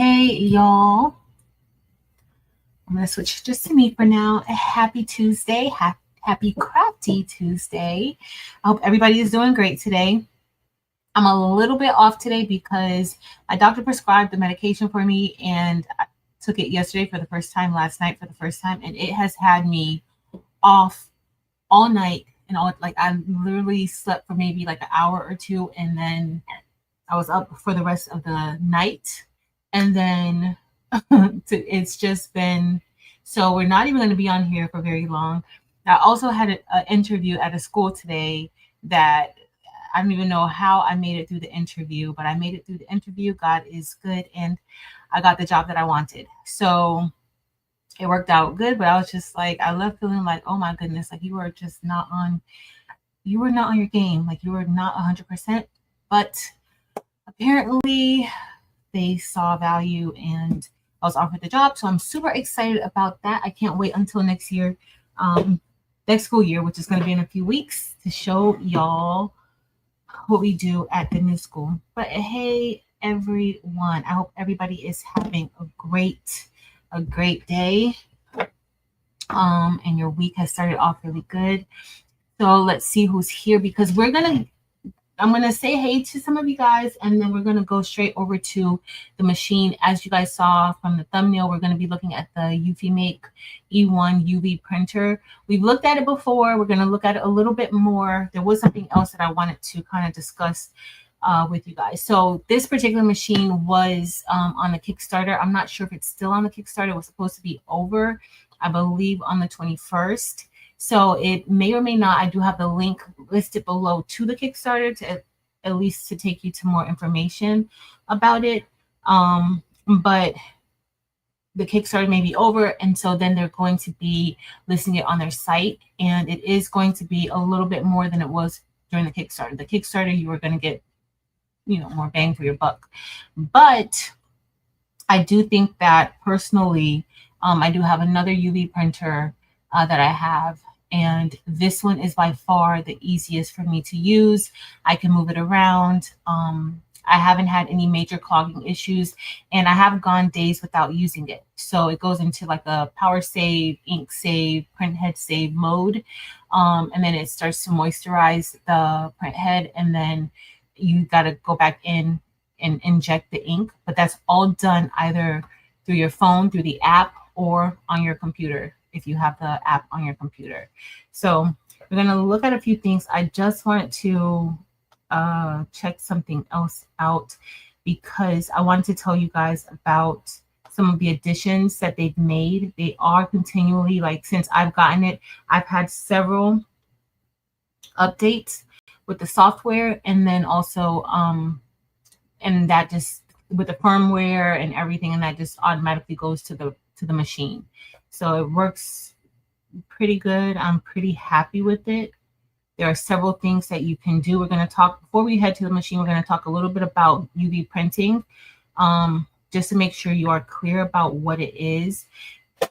Hey, y'all. I'm going to switch just to me for now. Happy Tuesday. Happy Crafty Tuesday. I hope everybody is doing great today. I'm a little bit off today because my doctor prescribed the medication for me, and I took it yesterday for the first time, last night for the first time, and it has had me off all night. And I literally slept for maybe like an hour or two, and then I was up for the rest of the night. And then it's just been, so we're not even going to be on here for very long. I also had an interview at a school today that I don't even know how I made it through the interview, but I made it through the interview. God is good, and I got the job that I wanted. So it worked out good, but I was just like, I left feeling like, oh my goodness, like you were not on your game. Like you were not 100%, but apparently they saw value and I was offered the job. So I'm super excited about that. I can't wait until next year, next school year, which is going to be in a few weeks, to show y'all what we do at the new school. But hey, everyone, I hope everybody is having a great day. And your week has started off really good. So let's see who's here, because I'm going to say hey to some of you guys, and then we're going to go straight over to the machine. As you guys saw from the thumbnail, we're going to be looking at the EUFY Make E1 UV printer. We've looked at it before. We're going to look at it a little bit more. There was something else that I wanted to kind of discuss with you guys. So this particular machine was on the Kickstarter. I'm not sure if it's still on the Kickstarter. It was supposed to be over, I believe, on the 21st. So it may or may not. I do have the link listed below to the Kickstarter to at least to take you to more information about it. But the Kickstarter may be over, and so then they're going to be listing it on their site, and it is going to be a little bit more than it was during the Kickstarter. The Kickstarter, you were going to get, more bang for your buck. But I do think that personally, I do have another UV printer that I have. And this one is by far the easiest for me to use. I can move it around. I haven't had any major clogging issues, and I have gone days without using it. So it goes into like a power save, ink save, print head save mode. And then it starts to moisturize the print head, and then you got to go back in and inject the ink. But that's all done either through your phone, through the app, or on your computer, if you have the app on your computer. So we're going to look at a few things. I just wanted to check something else out, because I wanted to tell you guys about some of the additions that they've made. They are continually, like, since I've gotten it, I've had several updates with the software, and then also and that just with the firmware and everything, and that just automatically goes to the machine. So it works pretty good. I'm pretty happy with it. There are several things that you can do. We're going to talk, before we head to the machine, we're going to talk a little bit about UV printing, just to make sure you are clear about what it is.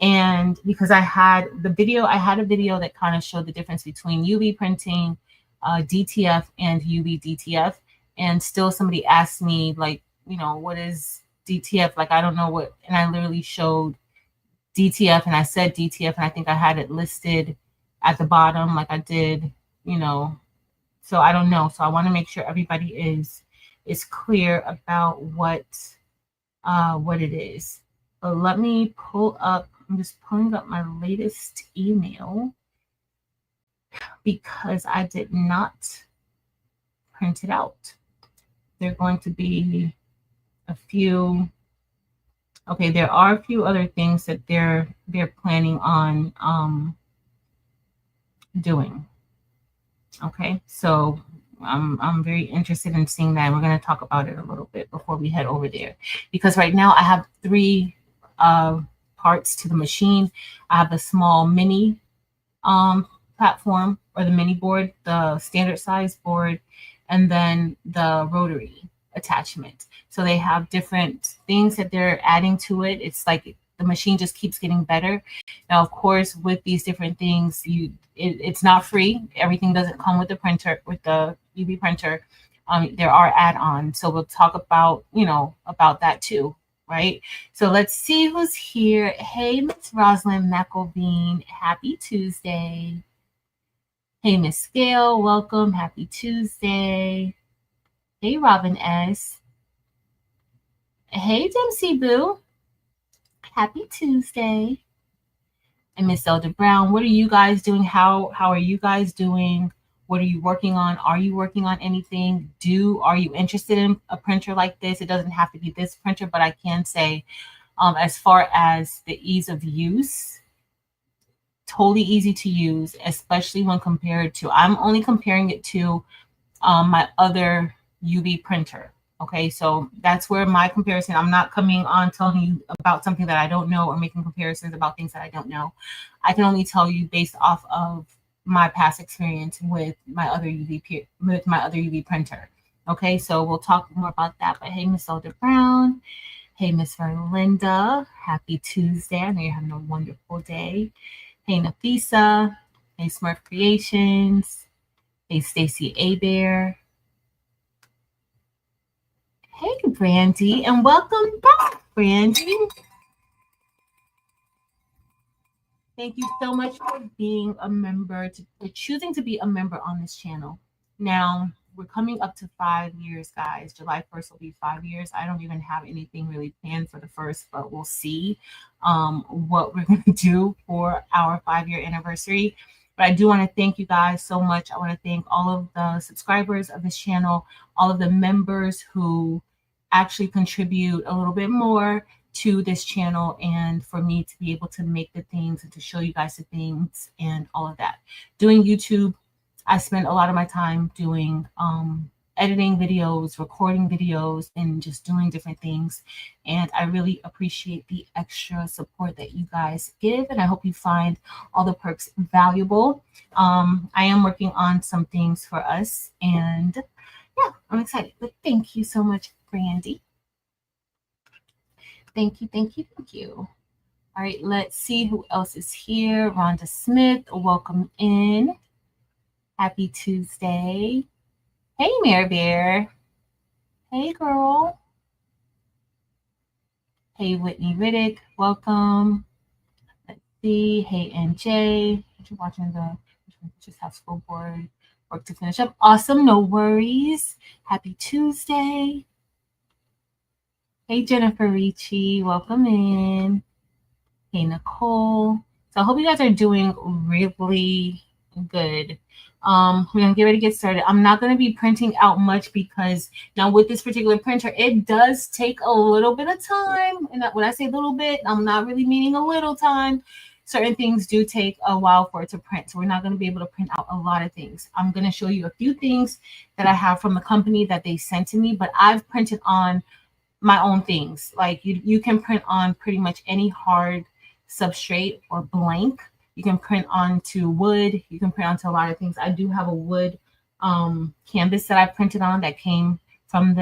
And because I had a video that kind of showed the difference between UV printing, DTF, and UV DTF. And still somebody asked me, like, what is DTF? Like, I don't know what, and I literally showed DTF, and I said DTF, and I think I had it listed at the bottom like I did, so I don't know. So I want to make sure everybody is clear about what it is. But let me pull up, I'm just pulling up my latest email, because I did not print it out. There are going to be a few. Okay, there are a few other things that they're planning on doing. Okay, so I'm very interested in seeing that. We're going to talk about it a little bit before we head over there, because right now I have three parts to the machine. I have the small mini platform, or the mini board, the standard size board, and then the rotary attachment. So they have different things that they're adding to it. It's like the machine just keeps getting better. Now, of course, with these different things, it's not free. Everything doesn't come with the printer, with the UV printer. There are add-ons. So we'll talk about, about that too right? So let's see who's here. Hey, Miss Rosalind McElveen, happy Tuesday. Hey, Miss Gail, welcome. Happy Tuesday. Hey, Robin S. Hey, Dempsey Boo. Happy Tuesday. And Miss Elder Brown, what are you guys doing? How are you guys doing? What are you working on? Are you working on anything? Are you interested in a printer like this? It doesn't have to be this printer, but I can say, as far as the ease of use, totally easy to use, especially when compared to, I'm only comparing it to my other UV printer. Okay, so that's where my comparison, I'm not coming on telling you about something that I don't know or making comparisons about things that I don't know. I can only tell you based off of my past experience with my other UV printer. Okay, so we'll talk more about that. But hey, Miss Elder Brown. Hey, Miss Verlinda. Happy Tuesday. I know you're having a wonderful day. Hey, Nafisa. Hey, Smart Creations. Hey, Stacy Abear. Hey, Brandy, and welcome back, Brandy. Thank you so much for being a member, for choosing to be a member on this channel. Now, we're coming up to 5 years, guys. July 1st will be 5 years. I don't even have anything really planned for the first, but we'll see what we're going to do for our 5-year anniversary. But I do want to thank you guys so much. I want to thank all of the subscribers of this channel, all of the members who actually contribute a little bit more to this channel, and for me to be able to make the things and to show you guys the things and all of that. Doing YouTube, I spend a lot of my time doing editing videos, recording videos, and just doing different things. And I really appreciate the extra support that you guys give, and I hope you find all the perks valuable. I am working on some things for us, and yeah, I'm excited. But thank you so much, Brandy. Thank you, thank you, thank you. All right, let's see who else is here. Rhonda Smith, welcome in. Happy Tuesday. Hey, Mare Bear. Hey, girl. Hey, Whitney Riddick, welcome. Let's see. Hey, NJ. You're watching just have school board work to finish up. Awesome, no worries. Happy Tuesday. Hey, Jennifer Ricci, welcome in. Hey, Nicole. So I hope you guys are doing really good. We're going to get ready to get started. I'm not going to be printing out much because now with this particular printer, it does take a little bit of time. And when I say a little bit, I'm not really meaning a little time. Certain things do take a while for it to print. So we're not going to be able to print out a lot of things. I'm going to show you a few things that I have from the company that they sent to me, but I've printed on my own things. Like you can print on pretty much any hard substrate or blank. You can print onto wood. You can print onto a lot of things. I do have a wood canvas that I printed on that came from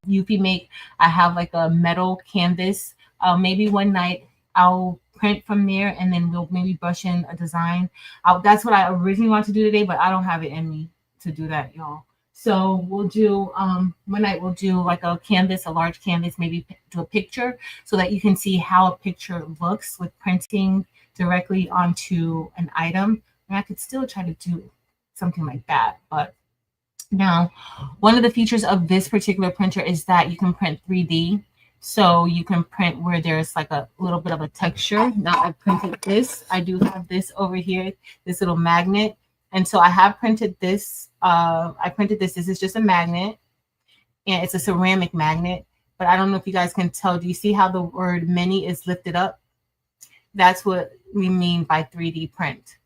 UV Make. I have like a metal canvas. Maybe one night I'll print from there, and then we'll maybe brush in a design. That's what I originally wanted to do today, but I don't have it in me to do that, y'all. So we'll do, one night we'll do like a canvas, a large canvas, maybe do a picture so that you can see how a picture looks with printing directly onto an item. And I could still try to do something like that. But now, one of the features of this particular printer is that you can print 3D. So you can print where there's like a little bit of a texture. Now I printed this. I do have this over here, this little magnet. And so I have printed this. This is just a magnet, and it's a ceramic magnet. But I don't know if you guys can tell. Do you see how the word mini is lifted up? That's what we mean by 3D print.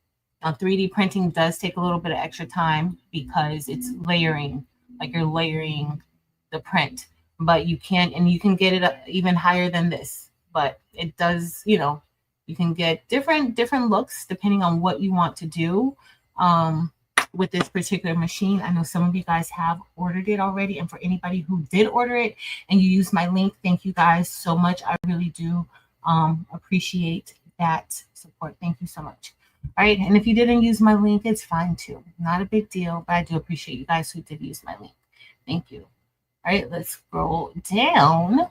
Now, 3D printing does take a little bit of extra time because it's layering, like you're layering the print. But you can get it up even higher than this. But it does, you can get different looks depending on what you want to do. With this particular machine. I know some of you guys have ordered it already, and for anybody who did order it and you used my link, thank you guys so much. I really do appreciate that support. Thank you so much. All right, and if you didn't use my link, it's fine too. Not a big deal, but I do appreciate you guys who did use my link. Thank you. All right, let's scroll down.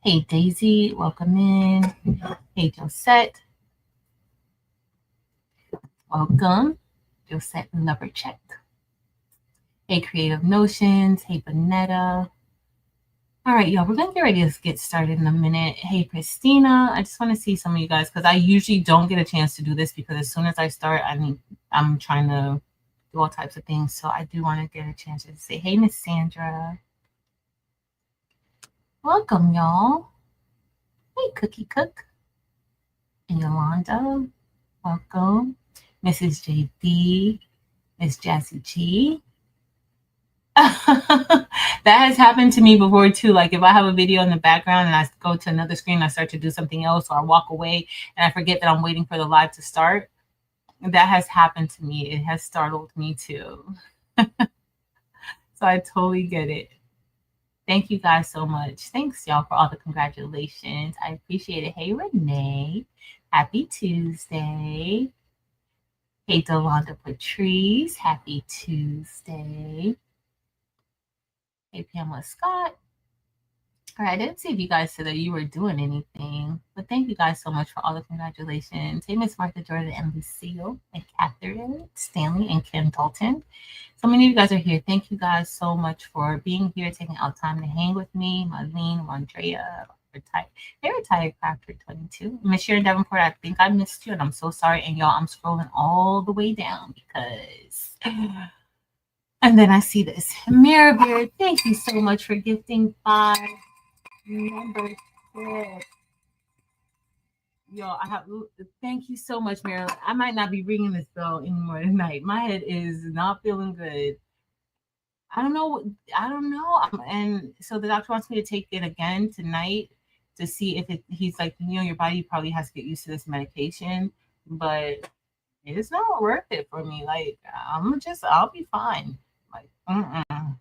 Hey, Daisy, welcome in. Hey, Josette, welcome. Josette Lovercheck. Hey, Creative Notions. Hey, Bonetta. All right, y'all, we're going to get ready to get started in a minute. Hey, Christina, I just want to see some of you guys because I usually don't get a chance to do this because as soon as I start, I'm trying to do all types of things. So I do want to get a chance to say, hey, Miss Sandra. Welcome, y'all. Hey, Cookie Cook. And Yolanda, welcome. Mrs. JD, Miss Jazzy G. That has happened to me before too. Like if I have a video in the background and I go to another screen, I start to do something else, or I walk away and I forget that I'm waiting for the live to start. That has happened to me. It has startled me too. So I totally get it. Thank you guys so much. Thanks y'all for all the congratulations. I appreciate it. Hey Renee, happy Tuesday. Hey Delonda Patrice, happy Tuesday. Hey Pamela Scott. All right, I didn't see if you guys said that you were doing anything, but thank you guys so much for all the congratulations. Hey, Miss Martha Jordan and Lucille and Catherine, Stanley, and Kim Dalton. So many of you guys are here. Thank you guys so much for being here, taking out time to hang with me. Marlene, Andrea, retired crafter 22. Miss Sharon Davenport, I think I missed you, and I'm so sorry. And y'all, I'm scrolling all the way down because... And then I see this. Mirror Beard, thank you so much for gifting 5 membership. Yo, thank you so much, Marilyn. I might not be ringing this bell anymore tonight. My head is not feeling good. I don't know. And so the doctor wants me to take it again tonight to see if he's like, your body probably has to get used to this medication, but it's not worth it for me. Like, I'll be fine. Like, But I'm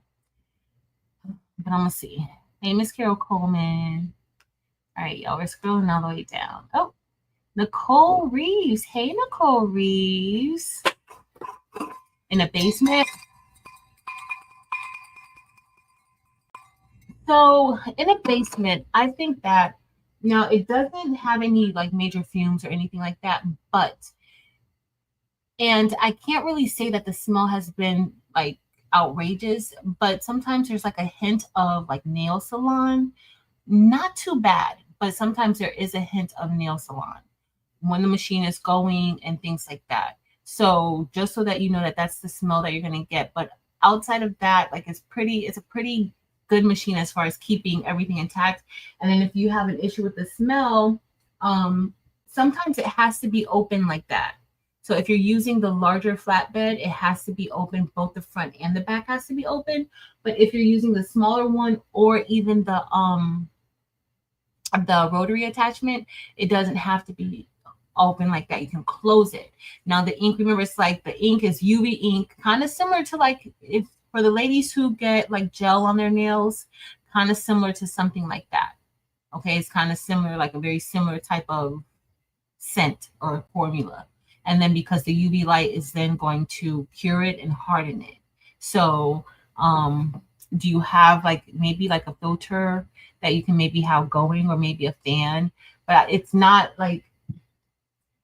gonna see. Hey, Miss Carol Coleman. All right, y'all, we're scrolling all the way down. Oh, Nicole Reeves. Hey, Nicole Reeves. In the basement. So in a basement, I think that now it doesn't have any like major fumes or anything like that, and I can't really say that the smell has been like outrageous, but sometimes there's like a hint of like nail salon. Not too bad, but sometimes there is a hint of nail salon when the machine is going and things like that. So just so that you know that that's the smell that you're going to get. But outside of that, like it's a pretty good machine as far as keeping everything intact. And then if you have an issue with the smell, sometimes it has to be open like that. So if you're using the larger flatbed, it has to be open. Both the front and the back has to be open. But if you're using the smaller one or even the rotary attachment, it doesn't have to be open like that. You can close it. Now the ink, remember, it's like the ink is UV ink, kind of similar to like if for the ladies who get like gel on their nails, kind of similar to something like that. Okay, it's kind of similar, like a very similar type of scent or formula. And then because the UV light is then going to cure it and harden it. So do you have like maybe like a filter that you can maybe have going, or maybe a fan? But it's not like,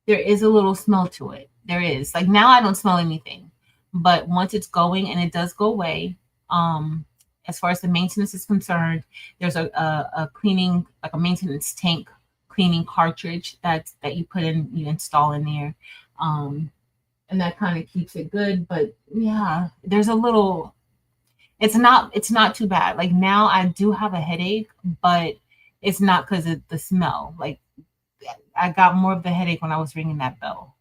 there is a little smell to it. There is. Like now I don't smell anything, but once it's going, and it does go away, as far as the maintenance is concerned, there's a cleaning, like a maintenance tank cleaning cartridge that you put in, you install in there. And that kind of keeps it good. But yeah, there's a little, it's not too bad. Like now I do have a headache, but it's not because of the smell. Like I got more of the headache when I was ringing that bell.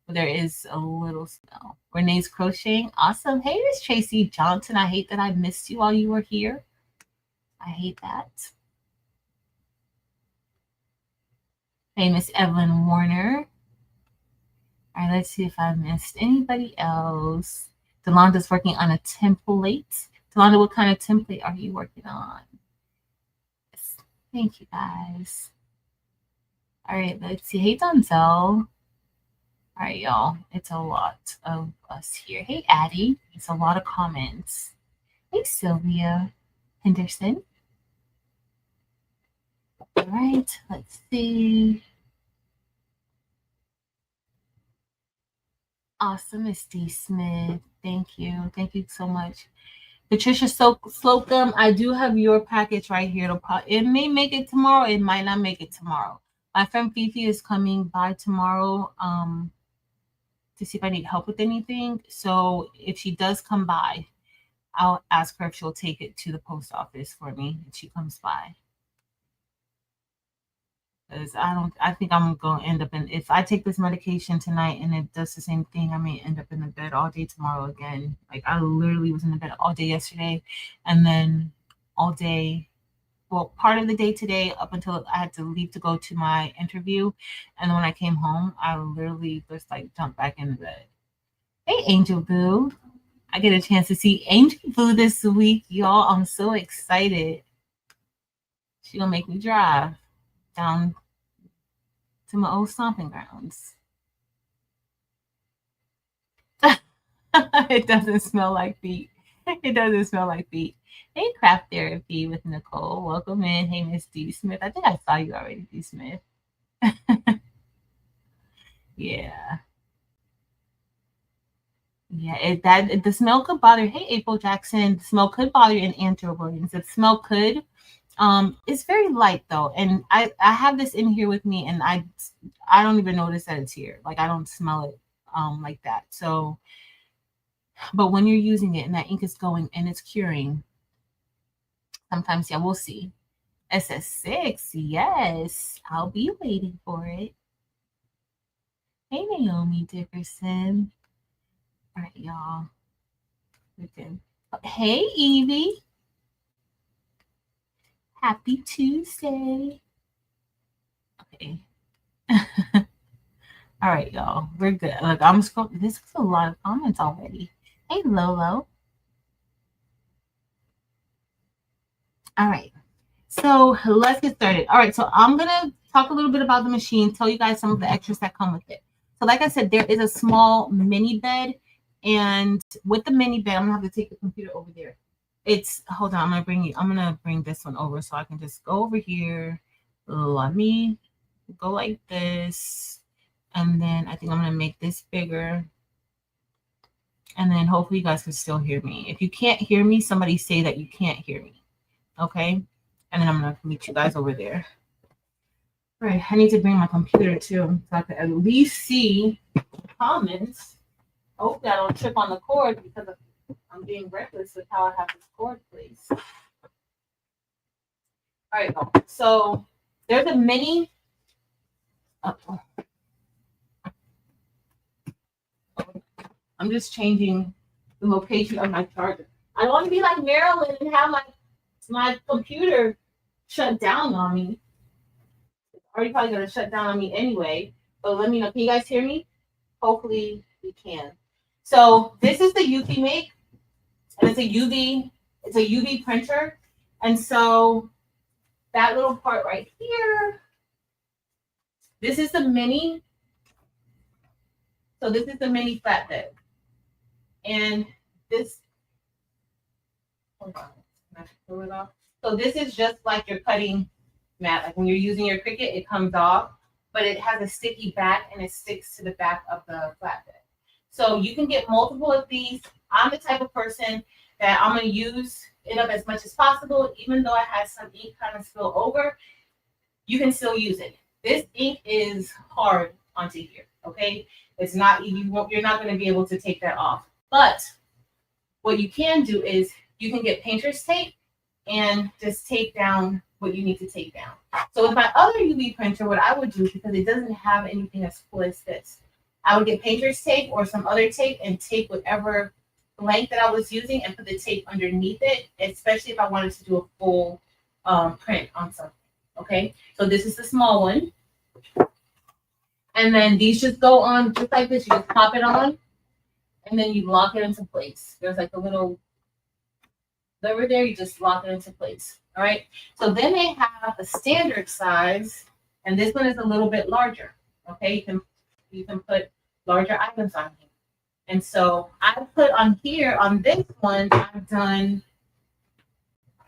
But there is a little smell. Renee's crocheting. Awesome. Hey, Miss Tracy Johnson. I hate that I missed you while you were here. I hate that. Hey, Miss Evelyn Warner. All right, let's see if I missed anybody else. Delonda's working on a template. Delonda, what kind of template are you working on? Yes. Thank you, guys. All right, let's see. Hey, Donzel. All right, y'all. It's a lot of us here. Hey, Addie. It's a lot of comments. Hey, Sylvia Henderson. All right, let's see. Awesome, Miss D. Smith. Thank you. Thank you so much. Patricia Slocum, I do have your package right here. It may make it tomorrow. It might not make it tomorrow. My friend Fifi is coming by tomorrow to see if I need help with anything. So if she does come by, I'll ask her if she'll take it to the post office for me if she comes by. Because I think I'm going to end up if I take this medication tonight and it does the same thing, I may end up in the bed all day tomorrow again. Like I literally was in the bed all day yesterday and then all day, well, part of the day today up until I had to leave to go to my interview. And then when I came home, I literally just like jumped back in the bed. Hey, Angel Boo. I get a chance to see Angel Boo this week, y'all. I'm so excited. She gonna make me drive down to my old stomping grounds. It doesn't smell like feet. It doesn't smell like feet. Hey, Craft Therapy with Nicole. Welcome in. Hey, Miss D. Smith. I think I saw you already, D. Smith. Yeah. Yeah, the smell could bother. Hey, April Jackson. The smell could bother you in Andrew Williams. The smell could. It's very light though, and I have this in here with me, and I don't even notice that it's here. Like I don't smell it like that. So, but when you're using it and that ink is going and it's curing, sometimes, yeah, we'll see. SS6, yes, I'll be waiting for it. Hey, Naomi Dickerson. All right, y'all. Hey, Evie. Happy Tuesday. Okay. All right, y'all. We're good. Look, I'm scrolling. This is a lot of comments already. Hey, Lolo. All right. So let's get started. All right. So I'm going to talk a little bit about the machine, tell you guys some of the extras that come with it. So like I said, there is a small mini bed. And with the mini bed, I'm going to have to take the computer over there. Hold on. I'm going to bring this one over so I can just go over here. Let me go like this. And then I think I'm going to make this bigger. And then hopefully you guys can still hear me. If you can't hear me, somebody say that you can't hear me. Okay? And then I'm going to meet you guys over there. All right. I need to bring my computer too so I can at least see comments. Hopefully I don't trip on the cord because I'm being reckless with how I have this cord placed. All right. So there's a mini. I'm just changing the location of my charger. I don't want to be like Marilyn and have my computer shut down on me. It's already probably going to shut down on me anyway. But let me know. Can you guys hear me? Hopefully you can. So this is the EUFY make. And it's a UV printer. And so that little part right here, this is the mini. So this is the mini flatbed. And this, hold on, can I pull it off? So this is just like your cutting mat. Like when you're using your Cricut, it comes off, but it has a sticky back and it sticks to the back of the flatbed. So you can get multiple of these. I'm the type of person that I'm going to use it up as much as possible. Even though I had some ink kind of spill over, you can still use it. This ink is hard onto here, okay? It's not, you're not going to be able to take that off. But what you can do is you can get painter's tape and just take down what you need to take down. So with my other UV printer, what I would do, because it doesn't have anything as cool as this, I would get painter's tape or some other tape and tape whatever blank that I was using and put the tape underneath it, especially if I wanted to do a full print on something. Okay, so this is the small one. And then these just go on just like this. You just pop it on and then you lock it into place. There's like a little lever there. You just lock it into place. All right. So then they have a standard size, and this one is a little bit larger. Okay, you can put larger items on here. And so I put on here on this one,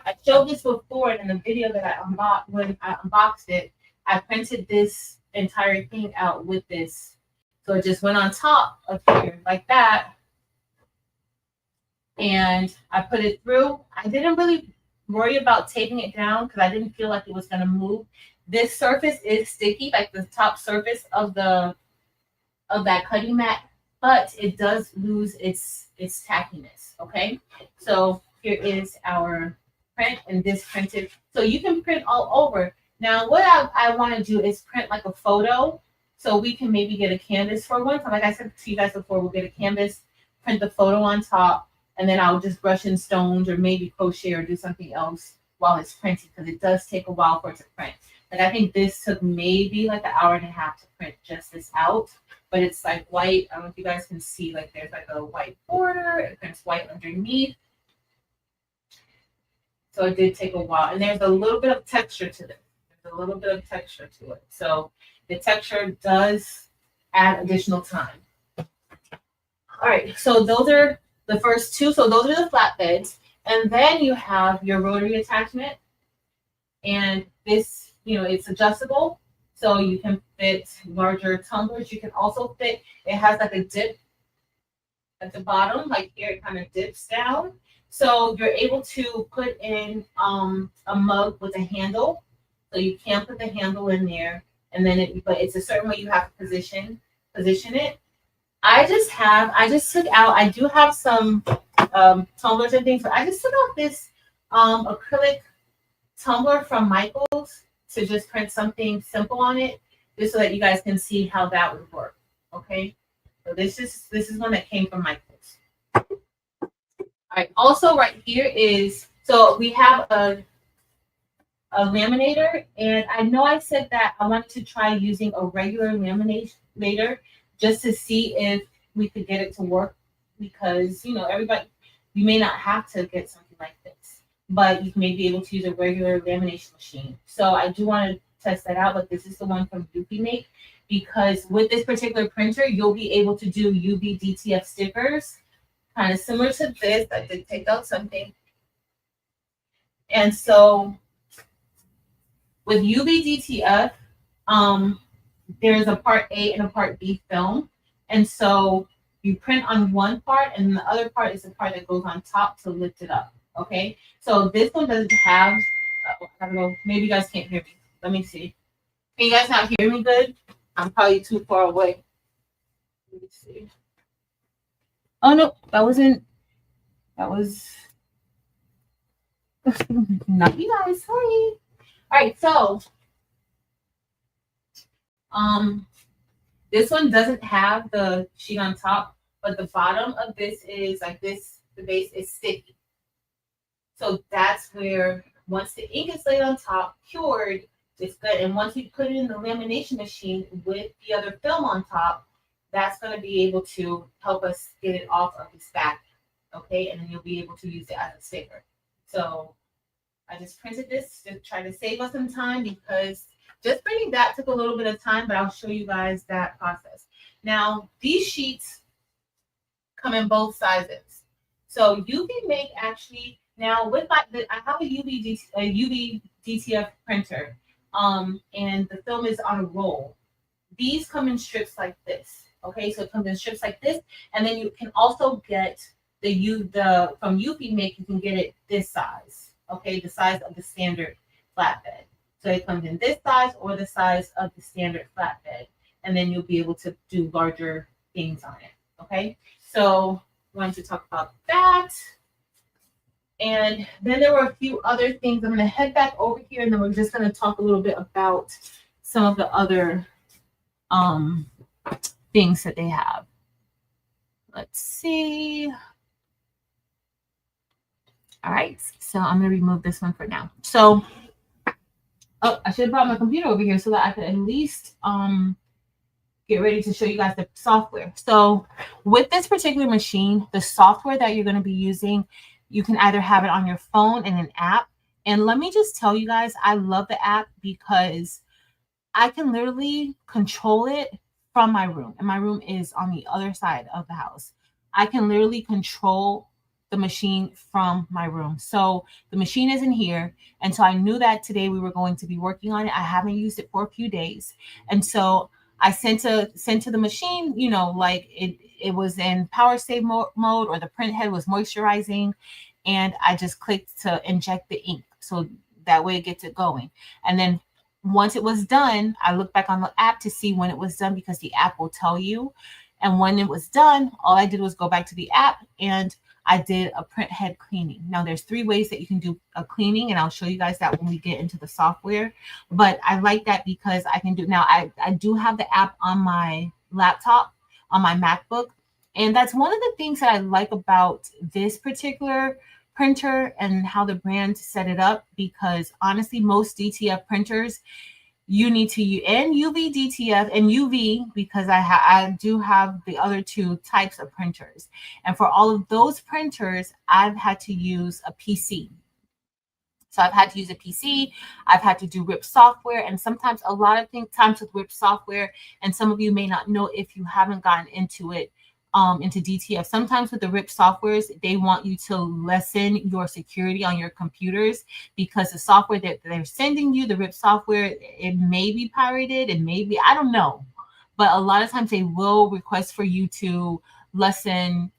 I showed this before in the video that I unboxed. When I unboxed it, I printed this entire thing out with this. So it just went on top of here like that. And I put it through. I didn't really worry about taping it down because I didn't feel like it was going to move. This surface is sticky, like the top surface of that cutting mat, but it does lose its tackiness. Okay, so here is our print, and this printed. So you can print all over. Now, what I want to do is print like a photo, so we can maybe get a canvas for one. So like I said to you guys before, we'll get a canvas, print the photo on top, and then I'll just brush in stones or maybe crochet or do something else while it's printing, because it does take a while for it to print. Like I think this took maybe like an hour and a half to print just this out, but it's like white. I don't know if you guys can see, like there's like a white border, it prints white underneath. So it did take a while, and there's a little bit of texture to this. There's a little bit of texture to it. So the texture does add additional time. All right, so those are the first two. So those are the flatbeds. And then you have your rotary attachment. And this, it's adjustable. So you can fit larger tumblers. You can also fit, it has like a dip at the bottom, like here it kind of dips down. So you're able to put in a mug with a handle. So you can put the handle in there, and then but it's a certain way you have to position it. I just took out, I do have some tumblers and things, but I just took out this acrylic tumbler from Michael's to just print something simple on it, just so that you guys can see how that would work. Okay, so this is one that came from Michael's. All right, also right here is, so we have a laminator, and I know I said that I wanted to try using a regular laminator just to see if we could get it to work, because everybody, you may not have to get something like this, but you may be able to use a regular lamination machine. So I do want to test that out, but this is the one from UV, because with this particular printer, you'll be able to do UV DTF stickers, kind of similar to this. I did take out something. And so with UV DTF, there's a part A and a part B film. And so you print on one part, and the other part is the part that goes on top to lift it up. Okay, so this one doesn't have, I don't know, maybe you guys can't hear me. Let me see. Can you guys not hear me good? I'm probably too far away. Let me see. Oh, no, that was not you guys, sorry. All right, so this one doesn't have the sheet on top, but the bottom of this is like this, the base is sticky. So that's where, once the ink is laid on top, cured, it's good. And once you put it in the lamination machine with the other film on top, that's going to be able to help us get it off of this back. Okay, and then you'll be able to use it as a sticker. So I just printed this to try to save us some time, because just printing that took a little bit of time, but I'll show you guys that process. Now, these sheets come in both sizes. So UV Make actually, now with I have a UV DTF printer, and the film is on a roll. These come in strips like this. Okay, so it comes in strips like this, and then you can also get from UV Make, you can get it this size. Okay, the size of the standard flatbed. So it comes in this size or the size of the standard flatbed, and then you'll be able to do larger things on it. Okay, so I wanted to talk about that. And then there were a few other things. I'm going to head back over here, and then we're just going to talk a little bit about some of the other things that they have. Let's see. All right, so I'm going to remove this one for now. So, oh, I should have brought my computer over here so that I could at least get ready to show you guys the software. So with this particular machine, the software that you're going to be using, you can either have it on your phone in an app. And let me just tell you guys, I love the app because I can literally control it from my room. And my room is on the other side of the house. I can literally control the machine from my room. So the machine isn't here. And so I knew that today we were going to be working on it. I haven't used it for a few days. And so I sent to the machine, you know, like it was in power save mode, or the print head was moisturizing. And I just clicked to inject the ink. So that way it gets it going. And then once it was done, I looked back on the app to see when it was done, because the app will tell you. And when it was done, all I did was go back to the app and I did a print head cleaning. Now there's 3 ways that you can do a cleaning, and I'll show you guys that when we get into the software. But I like that because I can do, now I do have the app on my laptop, on my MacBook. And that's one of the things that I like about this particular printer and how the brand set it up, because honestly, most DTF printers, you need to use, and UV DTF and UV, because I do have the other 2 types of printers. And for all of those printers, I've had to use a PC. So I've had to use a PC. I've had to do RIP software, and sometimes a lot of times with RIP software, and some of you may not know if you haven't gotten into it, into DTF. Sometimes with the RIP softwares, they want you to lessen your security on your computers, because the software that they're sending you, the RIP software, it may be pirated, it may be, I don't know. But a lot of times they will request for you to lessen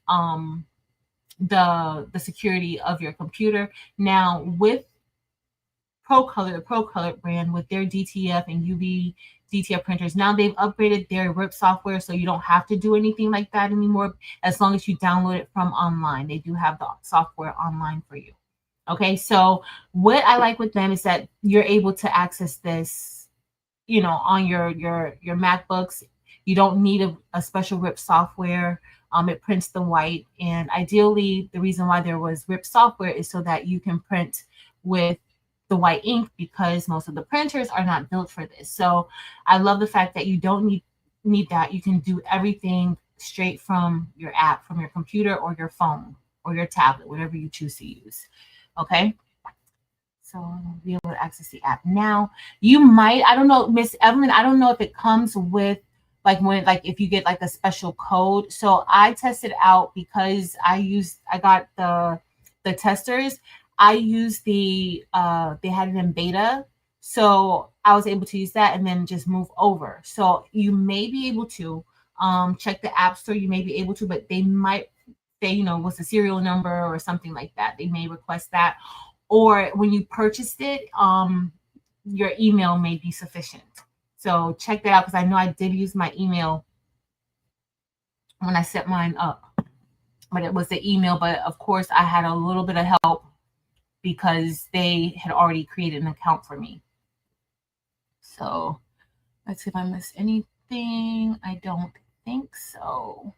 the security of your computer. Now with the ProColor brand, with their DTF and UV DTF printers, now they've upgraded their RIP software, so you don't have to do anything like that anymore, as long as you download it from online. They do have the software online for you. Okay, so what I like with them is that you're able to access this, you know, on your MacBooks. You don't need a special RIP software. It prints the white, and ideally, the reason why there was RIP software is so that you can print with the white ink, because most of the printers are not built for this. So I love the fact that you don't need that. You can do everything straight from your app, from your computer or your phone or your tablet, whatever you choose to use. Okay, so I'll be able to access the app now. You might, I don't know, Miss Evelyn, I don't know if it comes with if you get like a special code. So I tested out, because I got the testers. I used they had it in beta, so I was able to use that and then just move over. So you may be able to check the app store. You may be able to, but they might say, you know, what's the serial number or something like that. They may request that, or when you purchased it, your email may be sufficient. So check that out, because I know I did use my email when I set mine up, but it was the email. But of course, I had a little bit of help, because they had already created an account for me. So let's see if I missed anything. I don't think so.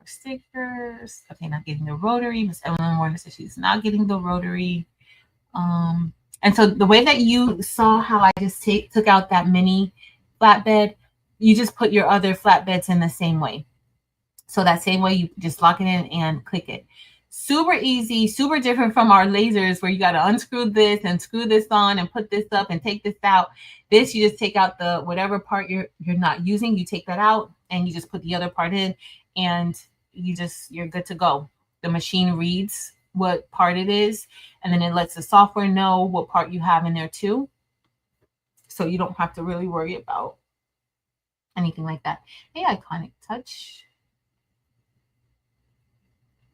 Stickers. Okay, not getting the rotary. Miss Evelyn Warner says she's not getting the rotary. And so the way that you saw how I just took out that mini flatbed, you just put your other flatbeds in the same way. So that same way, you just lock it in and click it. Super easy, super different from our lasers, where you got to unscrew this and screw this on and put this up and take this out. This, you just take out the whatever part you're not using, you take that out and you just put the other part in, and you're good to go. The machine reads what part it is, and then it lets the software know what part you have in there too. So you don't have to really worry about anything like that. Hey, Iconic Touch.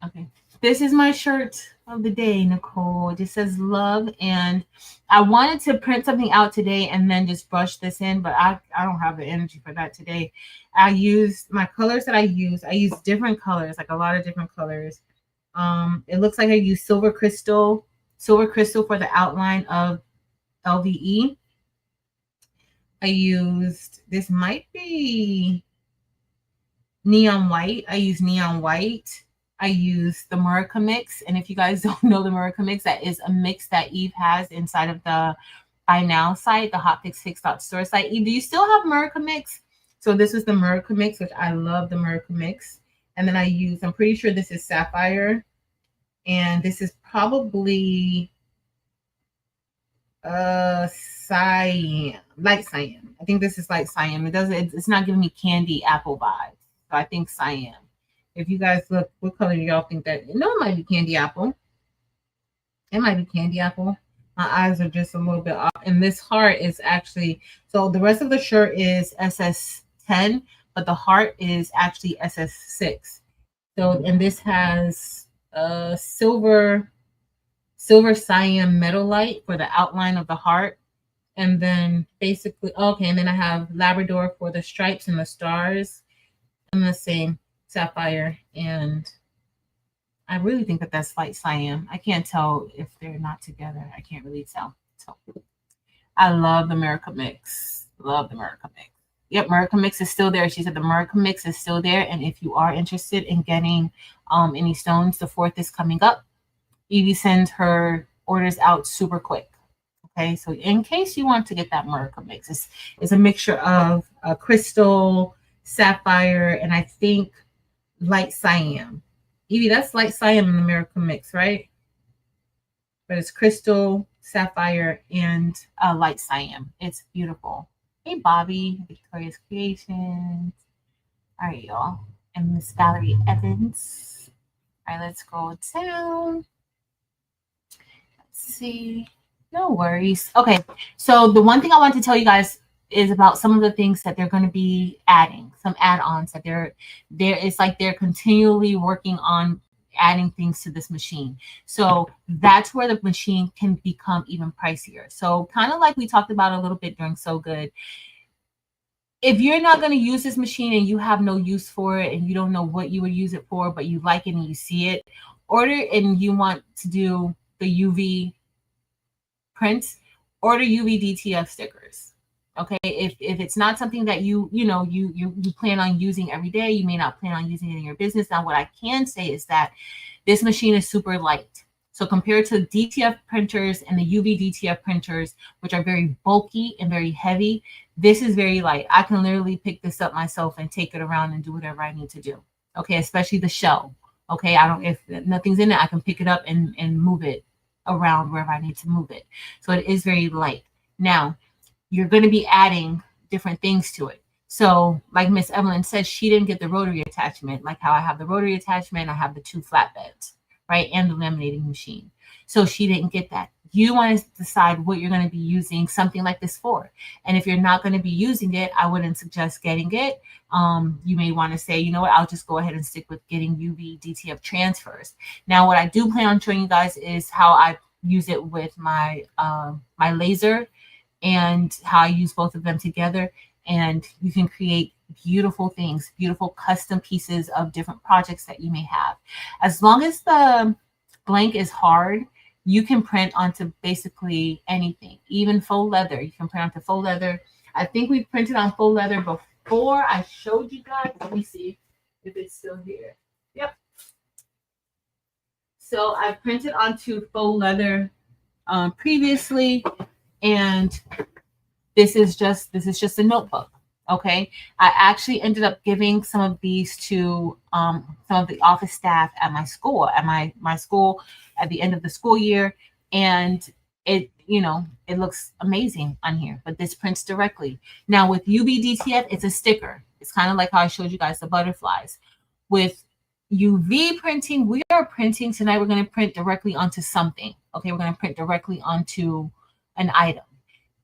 Okay, this is my shirt of the day, Nicole. It just says love, and I wanted to print something out today and then just brush this in, but I don't have the energy for that today. I used my colors that I use different colors, like a lot of different colors. It looks like I used silver crystal for the outline of LVE. I used, this might be neon white. I used neon white. I use the Murica mix. And if you guys don't know the Murica mix, that is a mix that Eve has inside of the Buy Now site, the hotfixfix.store site. Eve, do you still have Murica mix? So this is the Murica mix, which I love the Murica mix. And then I use, I'm pretty sure this is Sapphire. And this is probably cyan, light cyan. I think this is light cyan. It's not giving me candy apple vibes. So I think cyan. If you guys look, what color do y'all think that? No, it might be candy apple. It might be candy apple. My eyes are just a little bit off. And this heart is actually, so the rest of the shirt is SS10, but the heart is actually SS6. So, and this has silver cyan metal light for the outline of the heart. And then basically, okay, and then I have Labrador for the stripes and the stars. And the same sapphire. And I really think that that's light cyan. I can't tell if they're not together. I can't really tell. So I love the America Mix. Love the America Mix. Yep, America Mix is still there. She said the America Mix is still there. And if you are interested in getting any stones, the 4th is coming up. Evie sends her orders out super quick. Okay, so in case you want to get that America Mix, it's a mixture of crystal, sapphire, and I think light cyan. Evie, that's light cyan in the America Mix, right? But it's crystal, sapphire, and light cyan. It's beautiful. Hey, Bobby, Victoria's Creations. All right, y'all. And Miss Valerie Evans. All right, let's go down. Let's see. No worries. Okay, so the one thing I want to tell you guys is about some of the things that they're going to be adding, some add-ons that it's like they're continually working on adding things to this machine. So that's where the machine can become even pricier. So kind of like we talked about a little bit during So Good. If you're not going to use this machine and you have no use for it and you don't know what you would use it for, but you like it and you see it, order and you want to do the UV prints, order UV DTF stickers. Okay, if it's not something that you plan on using every day, you may not plan on using it in your business. Now, what I can say is that this machine is super light. So compared to DTF printers and the UV DTF printers, which are very bulky and very heavy, this is very light. I can literally pick this up myself and take it around and do whatever I need to do. Okay, especially the shell. Okay, if nothing's in it, I can pick it up and move it around wherever I need to move it. So it is very light. Now, you're going to be adding different things to it. So like Miss Evelyn said, she didn't get the rotary attachment. Like how I have the rotary attachment, I have the 2 flatbeds, right? And the laminating machine. So she didn't get that. You want to decide what you're going to be using something like this for. And if you're not going to be using it, I wouldn't suggest getting it. You may want to say, you know what, I'll just go ahead and stick with getting UV DTF transfers. Now, what I do plan on showing you guys is how I use it with my my laser and how I use both of them together. And you can create beautiful things, beautiful custom pieces of different projects that you may have. As long as the blank is hard, you can print onto basically anything, even faux leather. You can print onto faux leather. I think we printed on faux leather before I showed you guys. Let me see if it's still here. Yep. So I printed onto faux leather previously, and this is just a notebook. Okay, I actually ended up giving some of these to some of the office staff at my school, my school at the end of the school year, and it looks amazing on here. But this prints directly. Now with UV DTF, it's a sticker. It's kind of like how I showed you guys the butterflies. With UV printing, we are printing tonight. We're going to print directly onto something. Okay, we're going to print directly onto an item.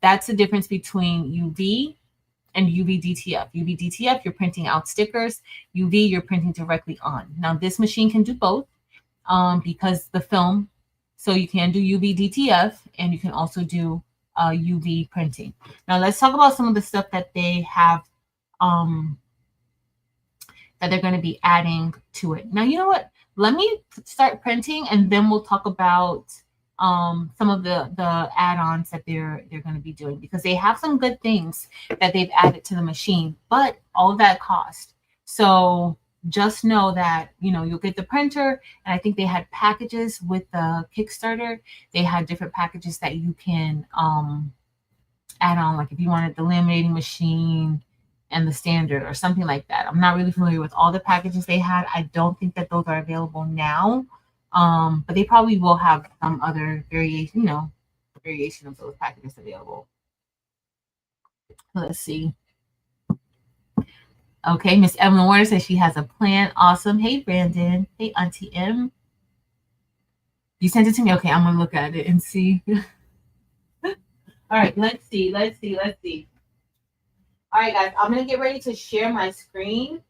That's the difference between UV and UV DTF. UV DTF, you're printing out stickers. UV, you're printing directly on. Now, this machine can do both because the film, so you can do UV DTF and you can also do UV printing. Now, let's talk about some of the stuff that they have that they're going to be adding to it. Now, you know what? Let me start printing and then we'll talk about some of the add-ons that they're going to be doing, because they have some good things that they've added to the machine, but all of that cost. So just know that, you'll get the printer, and I think they had packages with the Kickstarter. They had different packages that you can add on, like if you wanted the laminating machine and the standard or something like that. I'm not really familiar with all the packages they had. I don't think that those are available now. But they probably will have some other variation of those packages available. Let's see. Okay, Miss Evelyn Warner says she has a plan. Awesome. Hey, Brandon. Hey, Auntie M. You sent it to me? Okay, I'm going to look at it and see. All right, let's see. All right, guys, I'm going to get ready to share my screen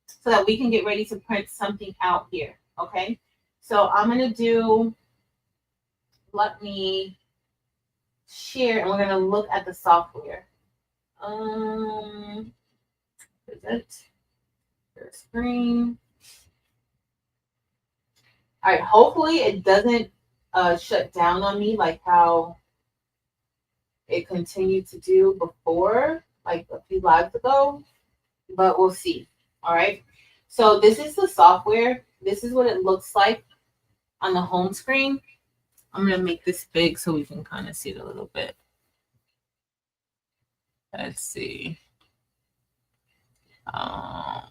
so that we can get ready to print something out here, okay? So I'm going to do, let me share, and we're going to look at the software. Present your screen. All right, hopefully it doesn't shut down on me like how it continued to do before, like a few lives ago, but we'll see. All right, so this is the software. This is what it looks like on the home screen. I'm gonna make this big so we can kind of see it a little bit. Let's see. All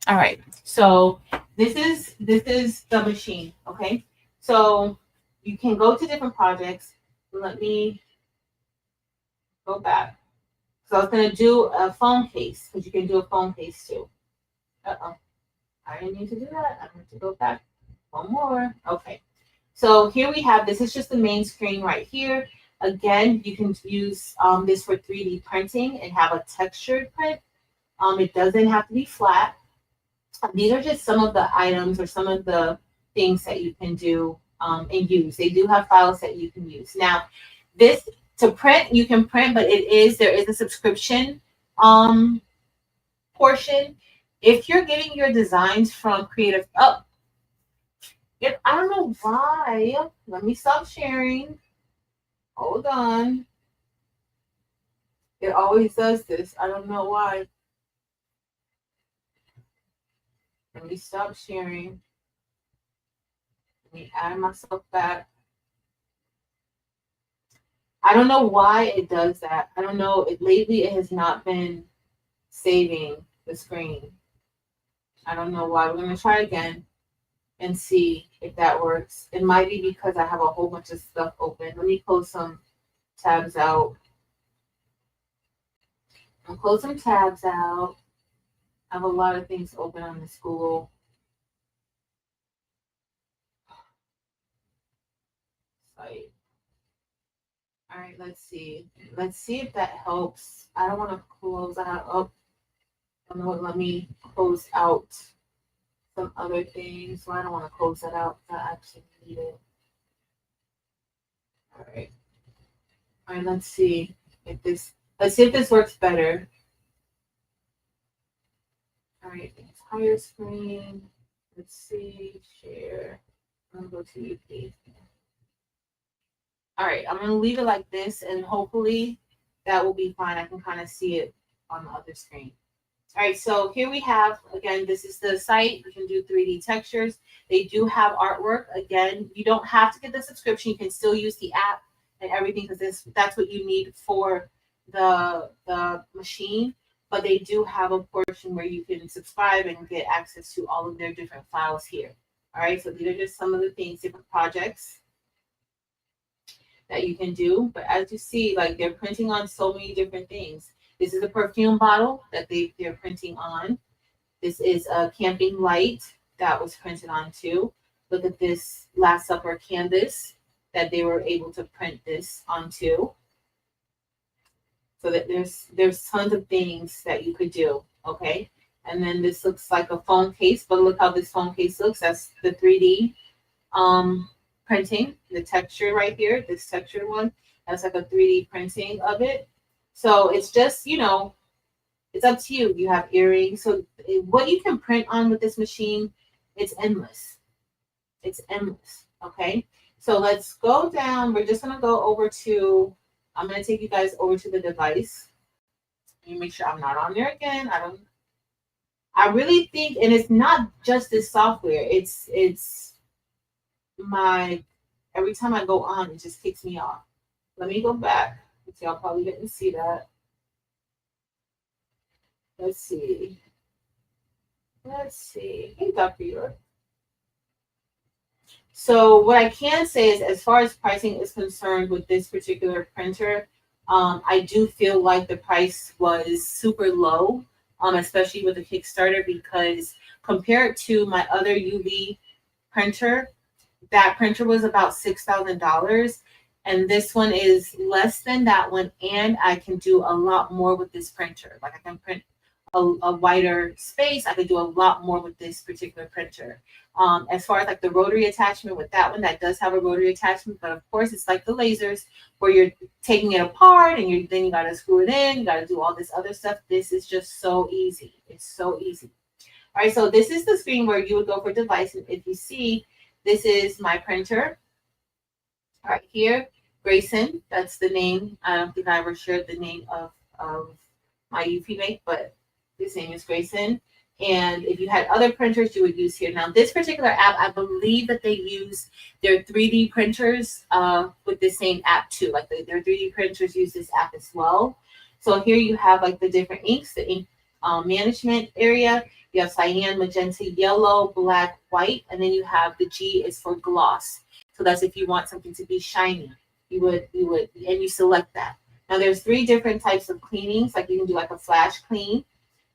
right, so this is the machine. Okay, so you can go to different projects. Let me go back. So I was gonna do a phone case because you can do a phone case too. Uh-oh, I didn't need to do that. I have to go back one more. Okay, so here we have, this is just the main screen right here. Again, you can use this for 3D printing and have a textured print. It doesn't have to be flat. These are just some of the items or some of the things that you can do and use. They do have files that you can use. Now, this to print, you can print, but there is a subscription portion. If you're getting your designs from Creative, I don't know why. Let me stop sharing. Hold on. It always does this. I don't know why. Let me stop sharing. Let me add myself back. I don't know why it does that. I don't know. Lately, it has not been saving the screen. I don't know why. We're going to try again and see if that works. It might be because I have a whole bunch of stuff open. Let me close some tabs out. I'll close some tabs out. I have a lot of things open on the school site. All right, let's see. Let's see if that helps. I don't want to close out. Oh, let me close out some other things. So I don't want to close that out. I actually need it. All right. All right, let's see if this works better. All right, entire screen. Let's see, share. I'm gonna go to UV. All right, I'm gonna leave it like this, and hopefully that will be fine. I can kind of see it on the other screen. All right, so here we have, again, this is the site. You can do 3D textures. They do have artwork. Again, you don't have to get the subscription. You can still use the app and everything because that's what you need for the machine. But they do have a portion where you can subscribe and get access to all of their different files here. All right, so these are just some of the things, different projects that you can do. But as you see, like they're printing on so many different things. This is a perfume bottle that they're printing on. This is a camping light that was printed on too. Look at this Last Supper canvas that they were able to print this onto. So that there's tons of things that you could do, okay? And then this looks like a phone case, but look how this phone case looks. That's the 3D printing, the texture right here, this textured one. That's like a 3D printing of it. So it's just, it's up to you. You have earrings. So what you can print on with this machine, it's endless. It's endless, okay? So let's go down. We're just going to go over to, I'm going to take you guys over to the device. Let me make sure I'm not on there again. I really think, and it's not just this software. It's every time I go on, it just kicks me off. Let me go back. Y'all probably didn't see that. Let's see. Hey, Dr. York. So what I can say is, as far as pricing is concerned with this particular printer, I do feel like the price was super low, especially with the Kickstarter, because compared to my other UV printer, that printer was about $6,000, and this one is less than that one, and I can do a lot more with this printer. Like I can print a wider space. I could do a lot more with this particular printer. As far as like the rotary attachment with that one, that does have a rotary attachment, but of course it's like the lasers where you're taking it apart and then you got to screw it in, you got to do all this other stuff. This is just so easy. It's so easy. All right, so this is the screen where you would go for device, and if you see, this is my printer. All right, here, Grayson, that's the name. I don't think I ever shared the name of my UV make, but his name is Grayson. And if you had other printers, you would use here. Now, this particular app, I believe that they use their 3D printers with the same app too. Like their 3D printers use this app as well. So here you have like the different inks, the ink management area. You have cyan, magenta, yellow, black, white, and then you have the G is for gloss. So that's if you want something to be shiny, you would, and you select that. Now there's 3 different types of cleanings. Like you can do like a flash clean,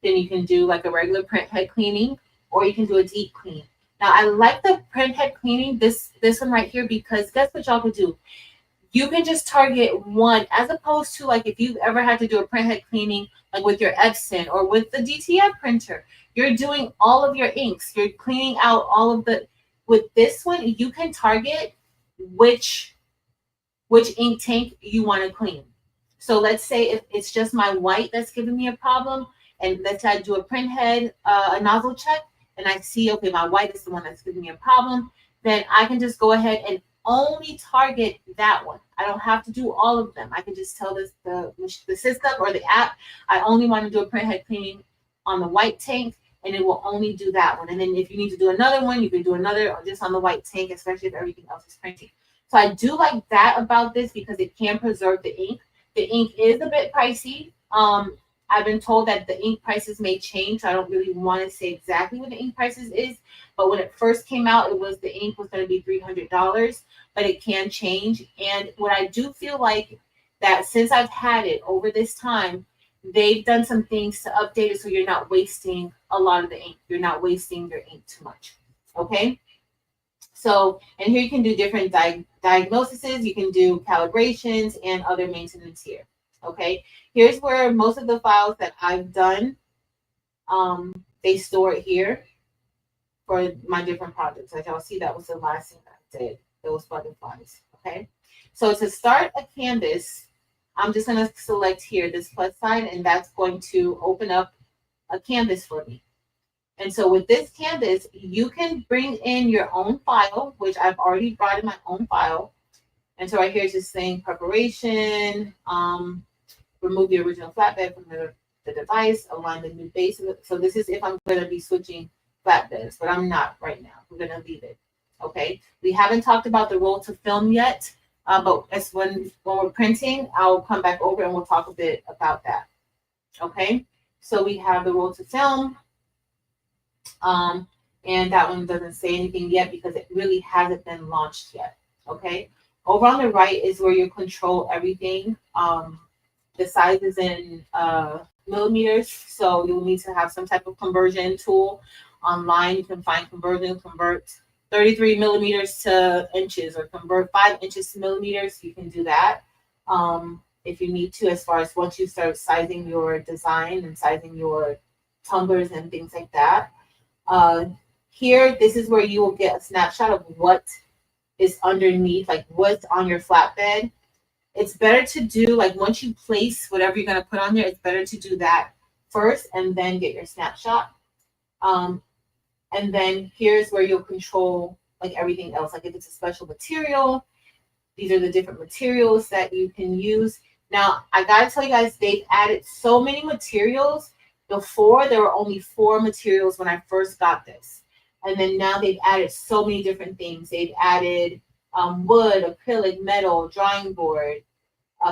then you can do like a regular print head cleaning, or you can do a deep clean. Now I like the print head cleaning, this one right here, because guess what y'all could do? You can just target one, as opposed to like if you've ever had to do a print head cleaning like with your Epson or with the DTF printer, you're doing all of your inks, you're cleaning out all of the. With this one, you can target which ink tank you want to clean. So let's say if it's just my white that's giving me a problem, and let's say I do a print head, a nozzle check, and I see, okay, my white is the one that's giving me a problem, then I can just go ahead and only target that one. I don't have to do all of them. I can just tell this the system or the app, I only want to do a print head cleaning on the white tank, and it will only do that one. And then if you need to do another one, you can do another just on the white tank, especially if everything else is printing. So I do like that about this because it can preserve the ink. The ink is a bit pricey. I've been told that the ink prices may change. So I don't really want to say exactly what the ink prices is, but when it first came out, the ink was going to be $300, but it can change. And what I do feel like that since I've had it over this time, they've done some things to update it so you're not wasting a lot of the ink. You're not wasting your ink too much. Okay. So, and here you can do different diagnoses. You can do calibrations and other maintenance here. Okay. Here's where most of the files that I've done, they store it here for my different projects. As y'all see, that was the last thing I did, those butterflies. Okay. So to start a canvas, I'm just going to select here this plus sign, and that's going to open up a canvas for me. And so with this canvas, you can bring in your own file, which I've already brought in my own file. And so right here is just saying preparation, remove the original flatbed from the device, align the new base. So this is if I'm going to be switching flatbeds, but I'm not right now. We're going to leave it. Okay. We haven't talked about the roll to film yet, but as when we're printing, I'll come back over and we'll talk a bit about that. Okay. So we have the roll to film. And that one doesn't say anything yet because it really hasn't been launched yet. Okay. Over on the right is where you control everything. The size is in millimeters, so you'll need to have some type of conversion tool online. You can find convert 33 millimeters to inches, or convert 5 inches to millimeters. You can do that if you need to, as far as once you start sizing your design and sizing your tumblers and things like that. Here, this is where you will get a snapshot of what is underneath, like what's on your flatbed. It's better to do, like, once you place whatever you're going to put on there, it's better to do that first and then get your snapshot. And then here's where you'll control like everything else. Like if it's a special material, these are the different materials that you can use. Now, I got to tell you guys, they've added so many materials. Before, there were only 4 materials when I first got this. And then now they've added so many different things. They've added wood, acrylic, metal, drawing board,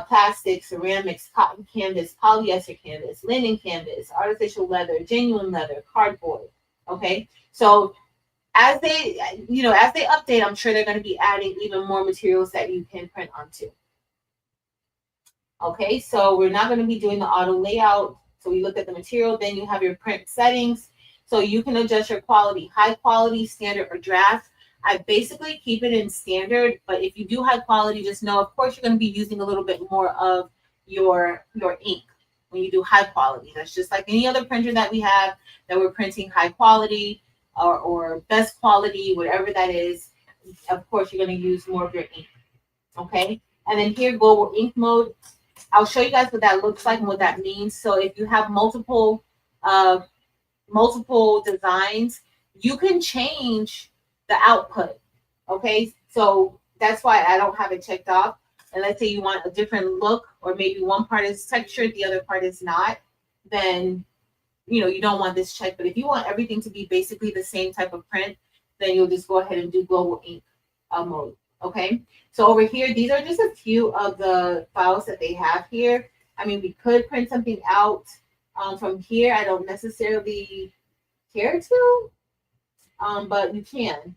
plastic, ceramics, cotton canvas, polyester canvas, linen canvas, artificial leather, genuine leather, cardboard. Okay, so as they update, I'm sure they're going to be adding even more materials that you can print onto. Okay, so we're not going to be doing the auto layout. So we look at the material, then you have your print settings. So you can adjust your quality, high quality, standard, or draft. I basically keep it in standard, but if you do high quality, just know, of course, you're going to be using a little bit more of your ink when you do high quality. That's just like any other printer that we have that we're printing high quality or best quality, whatever that is. Of course, you're going to use more of your ink. Okay, and then here, global ink mode. I'll show you guys what that looks like and what that means. So if you have multiple designs, you can change the output. Okay, so that's why I don't have it checked off. And let's say you want a different look, or maybe one part is textured, the other part is not, then you don't want this checked. But if you want everything to be basically the same type of print, then you'll just go ahead and do global ink mode. Okay, so over here, these are just a few of the files that they have here. I mean, we could print something out from here. I don't necessarily care to, but you can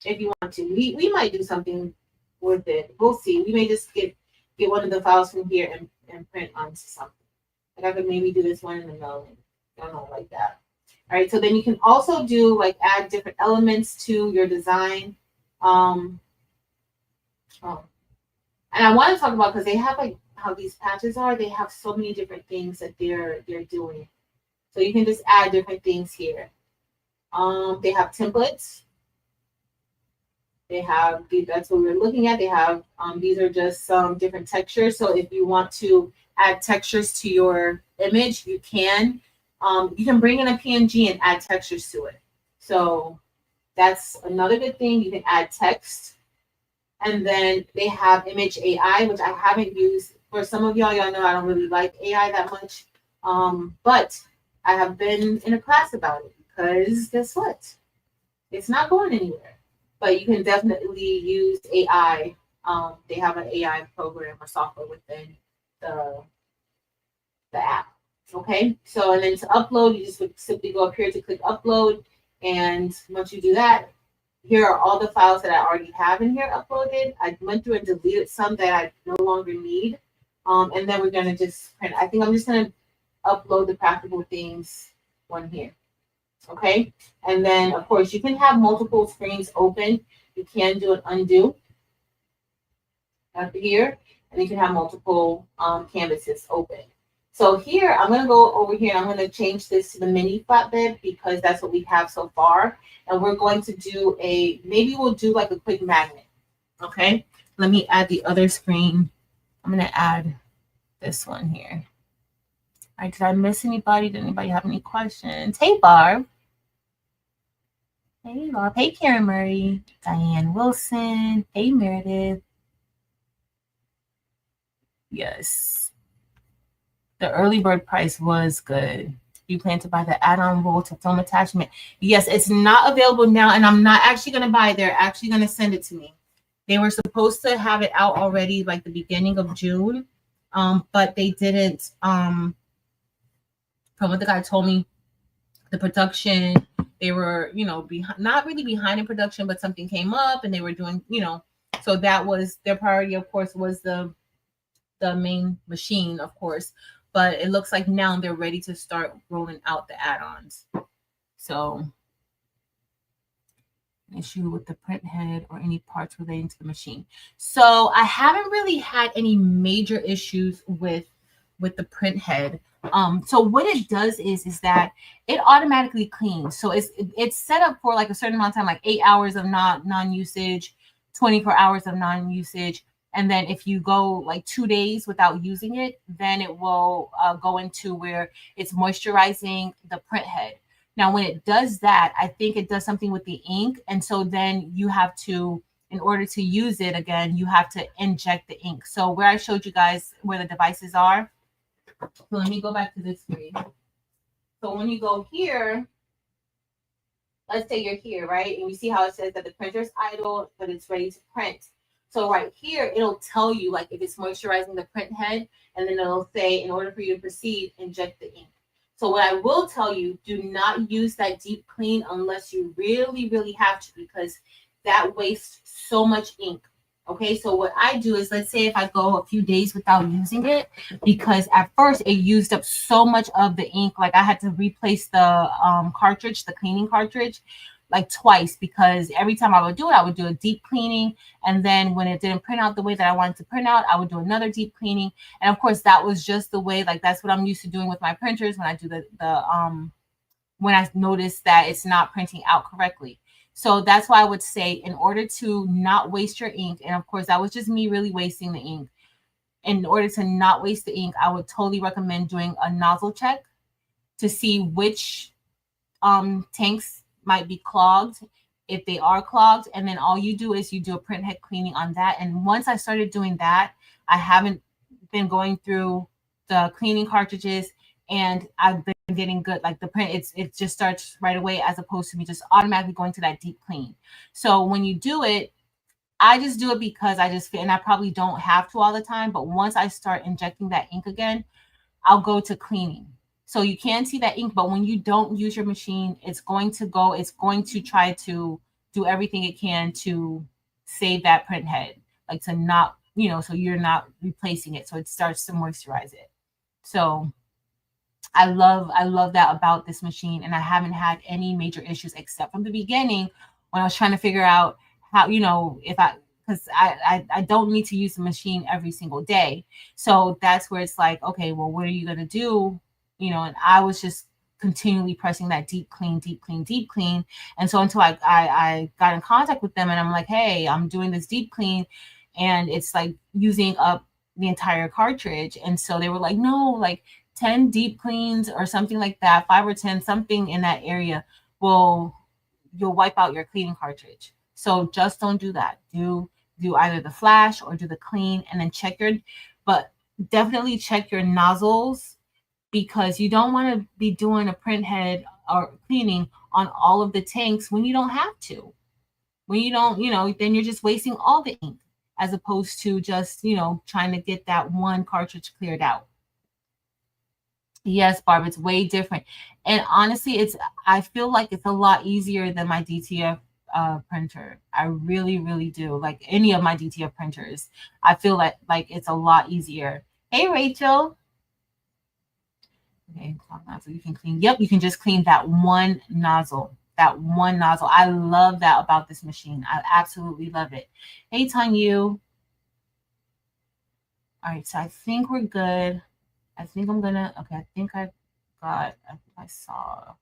if you want to. We might do something with it. We'll see. We may just get one of the files from here and print onto something. Like I could maybe do this one in the middle. I don't know, like that. All right, so then you can also do like add different elements to your design. And I want to talk about, because they have like how these patches are, they have so many different things that they're doing. So you can just add different things here. They have templates. They have, that's what we're looking at. They have, these are just some different textures. So if you want to add textures to your image, you can. You can bring in a PNG and add textures to it. So that's another good thing. You can add text. And then they have image AI, which I haven't used. For some of y'all know I don't really like AI that much. But I have been in a class about it, because guess what? It's not going anywhere. But you can definitely use AI. They have an AI program or software within the app. Okay, so and then to upload, you just would simply go up here to click upload. And once you do that, here are all the files that I already have in here uploaded. I went through and deleted some that I no longer need. And then we're going to just print. I think I'm just going to upload the practical things one here. Okay. And then, of course, you can have multiple screens open. You can do an undo up here. And you can have multiple canvases open. So here, I'm going to go over here and I'm going to change this to the mini flatbed, because that's what we have so far. And we're going to do maybe we'll do like a quick magnet. Okay. Let me add the other screen. I'm going to add this one here. All right. Did I miss anybody? Did anybody have any questions? Hey, Barb. Hey, Barb. Hey, Karen Murray. Diane Wilson. Hey, Meredith. Yes. The early bird price was good. You plan to buy the add-on roll to film attachment? Yes, it's not available now, and I'm not actually going to buy it. They're actually going to send it to me. They were supposed to have it out already, like the beginning of June, but they didn't. From what the guy told me, the production, they were, not really behind in production, but something came up, and they were doing, so that was their priority. Of course, was the main machine, of course. But it looks like now they're ready to start rolling out the add-ons. So, issue with the print head or any parts relating to the machine. So I haven't really had any major issues with the print head. So what it does is that it automatically cleans. So it's set up for like a certain amount of time, like 8 hours of non-usage, 24 hours of non-usage. And then if you go like 2 days without using it, then it will go into where it's moisturizing the print head. Now, when it does that, I think it does something with the ink. And so then you have to, in order to use it again, you have to inject the ink. So where I showed you guys where the devices are. So let me go back to this screen. So when you go here, let's say you're here, right? And you see how it says that the printer's idle, but it's ready to print. So right here, it'll tell you like if it's moisturizing the print head, and then it'll say, in order for you to proceed, inject the ink. So what I will tell you, do not use that deep clean unless you really, really have to, because that wastes so much ink. Okay, so what I do is, let's say if I go a few days without using it, because at first it used up so much of the ink, like I had to replace the cartridge, the cleaning cartridge, like twice, because every time I would do it, I would do a deep cleaning, and then when it didn't print out the way that I wanted to print out, I would do another deep cleaning. And of course, that was just the way, like that's what I'm used to doing with my printers when I do the when I notice that it's not printing out correctly. So that's why I would say, in order to not waste your ink, and of course that was just me really wasting the ink, in order to not waste the ink, I would totally recommend doing a nozzle check to see which tanks might be clogged, if they are clogged, and then all you do is you do a print head cleaning on that. And once I started doing that, I haven't been going through the cleaning cartridges, and I've been getting good. Like the print, it just starts right away, as opposed to me just automatically going to that deep clean. So when you do it, I just do it because I just feel, and I probably don't have to all the time, but once I start injecting that ink again, I'll go to cleaning. So you can see that ink, but when you don't use your machine, it's going to try to do everything it can to save that print head, like to not, so you're not replacing it. So it starts to moisturize it. So I love that about this machine, and I haven't had any major issues except from the beginning when I was trying to figure out how, if because I don't need to use the machine every single day. So that's where it's like, okay, well, what are you going to do? And I was just continually pressing that deep clean, deep clean, deep clean. And so until I got in contact with them, and I'm like, hey, I'm doing this deep clean, and it's like using up the entire cartridge. And so they were like, no, like 10 deep cleans or something like that, 5 or 10, something in that area, you'll wipe out your cleaning cartridge. So just don't do that. Do either the flash or do the clean, and then but definitely check your nozzles, because you don't want to be doing a print head or cleaning on all of the tanks when you don't have to. When you don't, then you're just wasting all the ink, as opposed to just, trying to get that one cartridge cleared out. Yes, Barb, it's way different. And honestly, I feel like it's a lot easier than my DTF printer. I really, really do. Like any of my DTF printers, I feel like it's a lot easier. Hey, Rachel. Okay, nozzle you can clean. Yep, you can just clean that one nozzle. That one nozzle. I love that about this machine. I absolutely love it. Hey, Tanyu. All right, so I think we're good. I think I'm gonna, okay, I think I saw.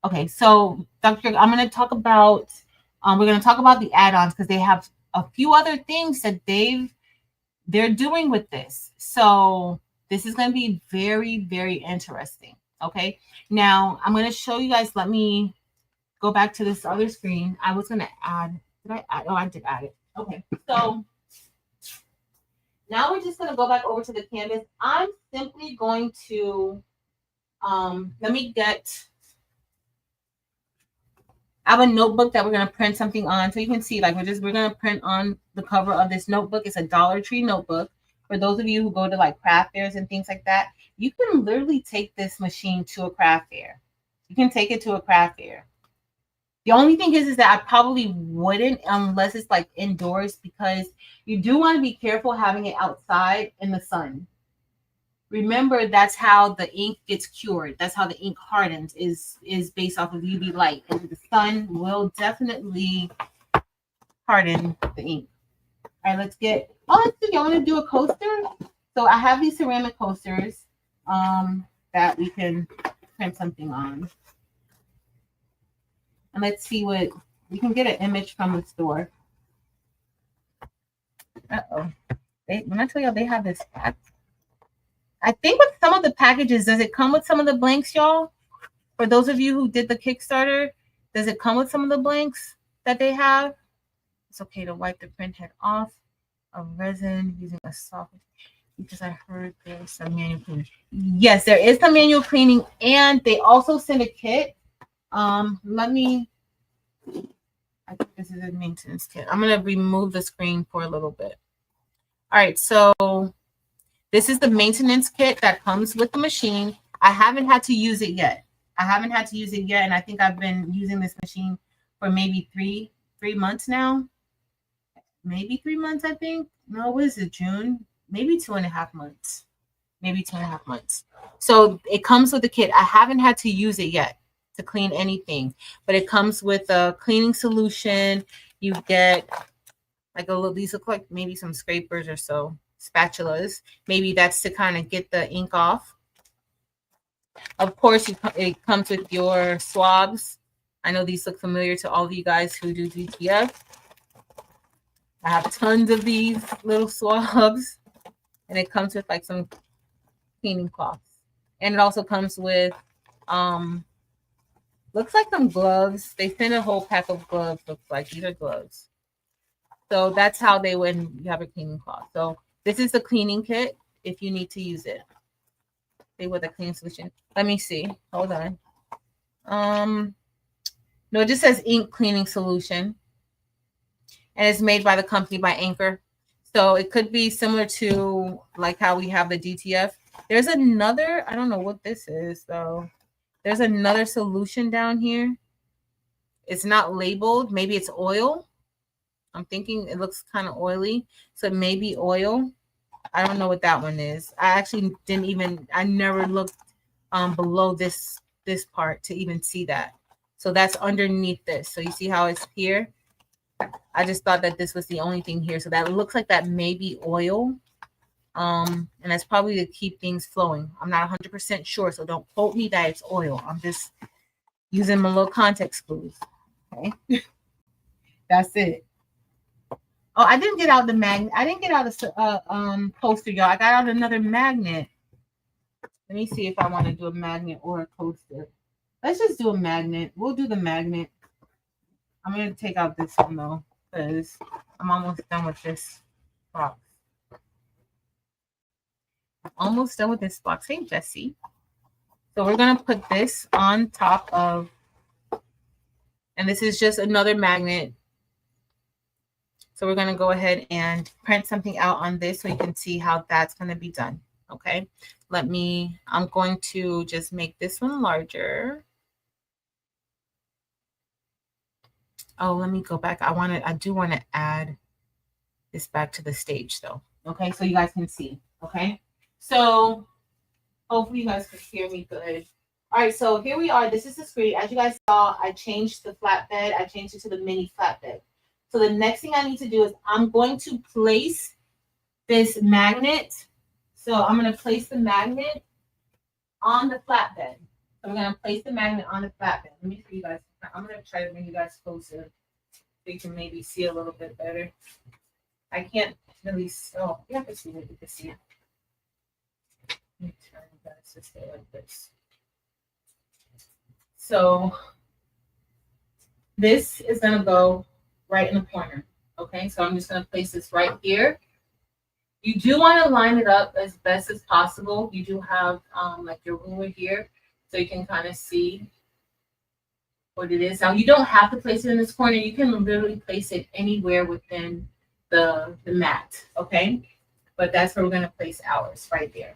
Okay, so Dr. I'm gonna talk about, we're gonna talk about the add-ons, because they have a few other things that they're doing with this. So this is gonna be very, very interesting. Okay, now I'm gonna show you guys, let me go back to this other screen. I was gonna add, did I add? Oh, I did add it. Okay, so now we're just going to go back over to the canvas. I'm simply going to, let me get, I have a notebook that we're going to print something on. So you can see, like, we're going to print on the cover of this notebook. It's a Dollar Tree notebook. For those of you who go to like craft fairs and things like that, you can literally take this machine to a craft fair. You can take it to a craft fair. The only thing is that I probably wouldn't unless it's like indoors, because you do want to be careful having it outside in the sun. Remember, that's how the ink gets cured. That's how the ink hardens, is based off of UV light. And the sun will definitely harden the ink. All right, let's get, let's see, I want to do a coaster. So I have these ceramic coasters that we can print something on. And let's see what we can get, an image from the store. When I tell y'all they have this pack, I think with some of the packages, does it come with some of the blanks, y'all? For those of you who did the Kickstarter, does it come with some of the blanks that they have? It's okay to wipe the print head off of resin using a soft, because I heard there's some manual cleaning. Yes, there is some manual cleaning, and they also send a kit. Let me, I think this is a maintenance kit. I'm going to remove the screen for a little bit. All right, so this is the maintenance kit that comes with the machine. I haven't had to use it yet. And I think I've been using this machine for maybe three months now. maybe 3 months, I think. No, what is it, June? Maybe 2.5 months. Maybe 2.5 months. So it comes with the kit. I haven't had to use it yet to clean anything, but it comes with a cleaning solution. You get like a little, these look like maybe some scrapers or so, spatulas. Maybe that's to kind of get the ink off. Of course, it comes with your swabs. I know these look familiar to all of you guys who do DTF. I have tons of these little swabs, and it comes with like some cleaning cloths. And it also comes with, looks like some gloves. They send a whole pack of gloves, looks like. These are gloves. So that's how they when you have a cleaning cloth. So this is the cleaning kit if you need to use it. See what the cleaning solution. Let me see. Hold on. No, it just says ink cleaning solution. And it's made by the company by Anchor. So it could be similar to like how we have the DTF. There's another, I don't know what this is though. There's another solution down here. It's not labeled. Maybe it's oil. I'm thinking it looks kind of oily. So it may be oil. I don't know what that one is. I actually didn't even, I never looked below this part to even see that. So that's underneath this. So you see how it's here? I just thought that this was the only thing here. So that looks like that may be oil. And that's probably to keep things flowing. I'm not 100% sure, so don't quote me that it's oil. I'm just using my little context clues. Okay. That's it. Oh, I didn't get out the magnet. I didn't get out a poster, y'all. I got out another magnet. Let me see if I want to do a magnet or a poster. Let's just do a magnet. We'll do the magnet. I'm going to take out this one, though, because I'm almost done with this box. Almost done with this box. Hey, Jesse. So we're going to put this on top of, and this is just another magnet. So we're going to go ahead and print something out on this so you can see how that's going to be done. Okay. I'm going to just make this one larger. Oh, let me go back. I do want to add this back to the stage though. Okay. So you guys can see. Okay. So hopefully you guys can hear me good. All right. So here we are. This is the screen. As you guys saw, I changed the flatbed. I changed it to the mini flatbed. So the next thing I need to do is I'm going to place this magnet. So I'm going to place the magnet on the flatbed. So we're going to place the magnet on the flatbed. Let me see you guys. I'm going to try to bring you guys closer so you can maybe see a little bit better. I can't really, oh, you have to see it. You can see it. Let me turn you guys to stay like this. So this is going to go right in the corner. Okay, so I'm just going to place this right here. You do want to line it up as best as possible. You do have like your ruler here, so you can kind of see what it is. Now, you don't have to place it in this corner. You can literally place it anywhere within the mat, okay? But that's where we're going to place ours, right there.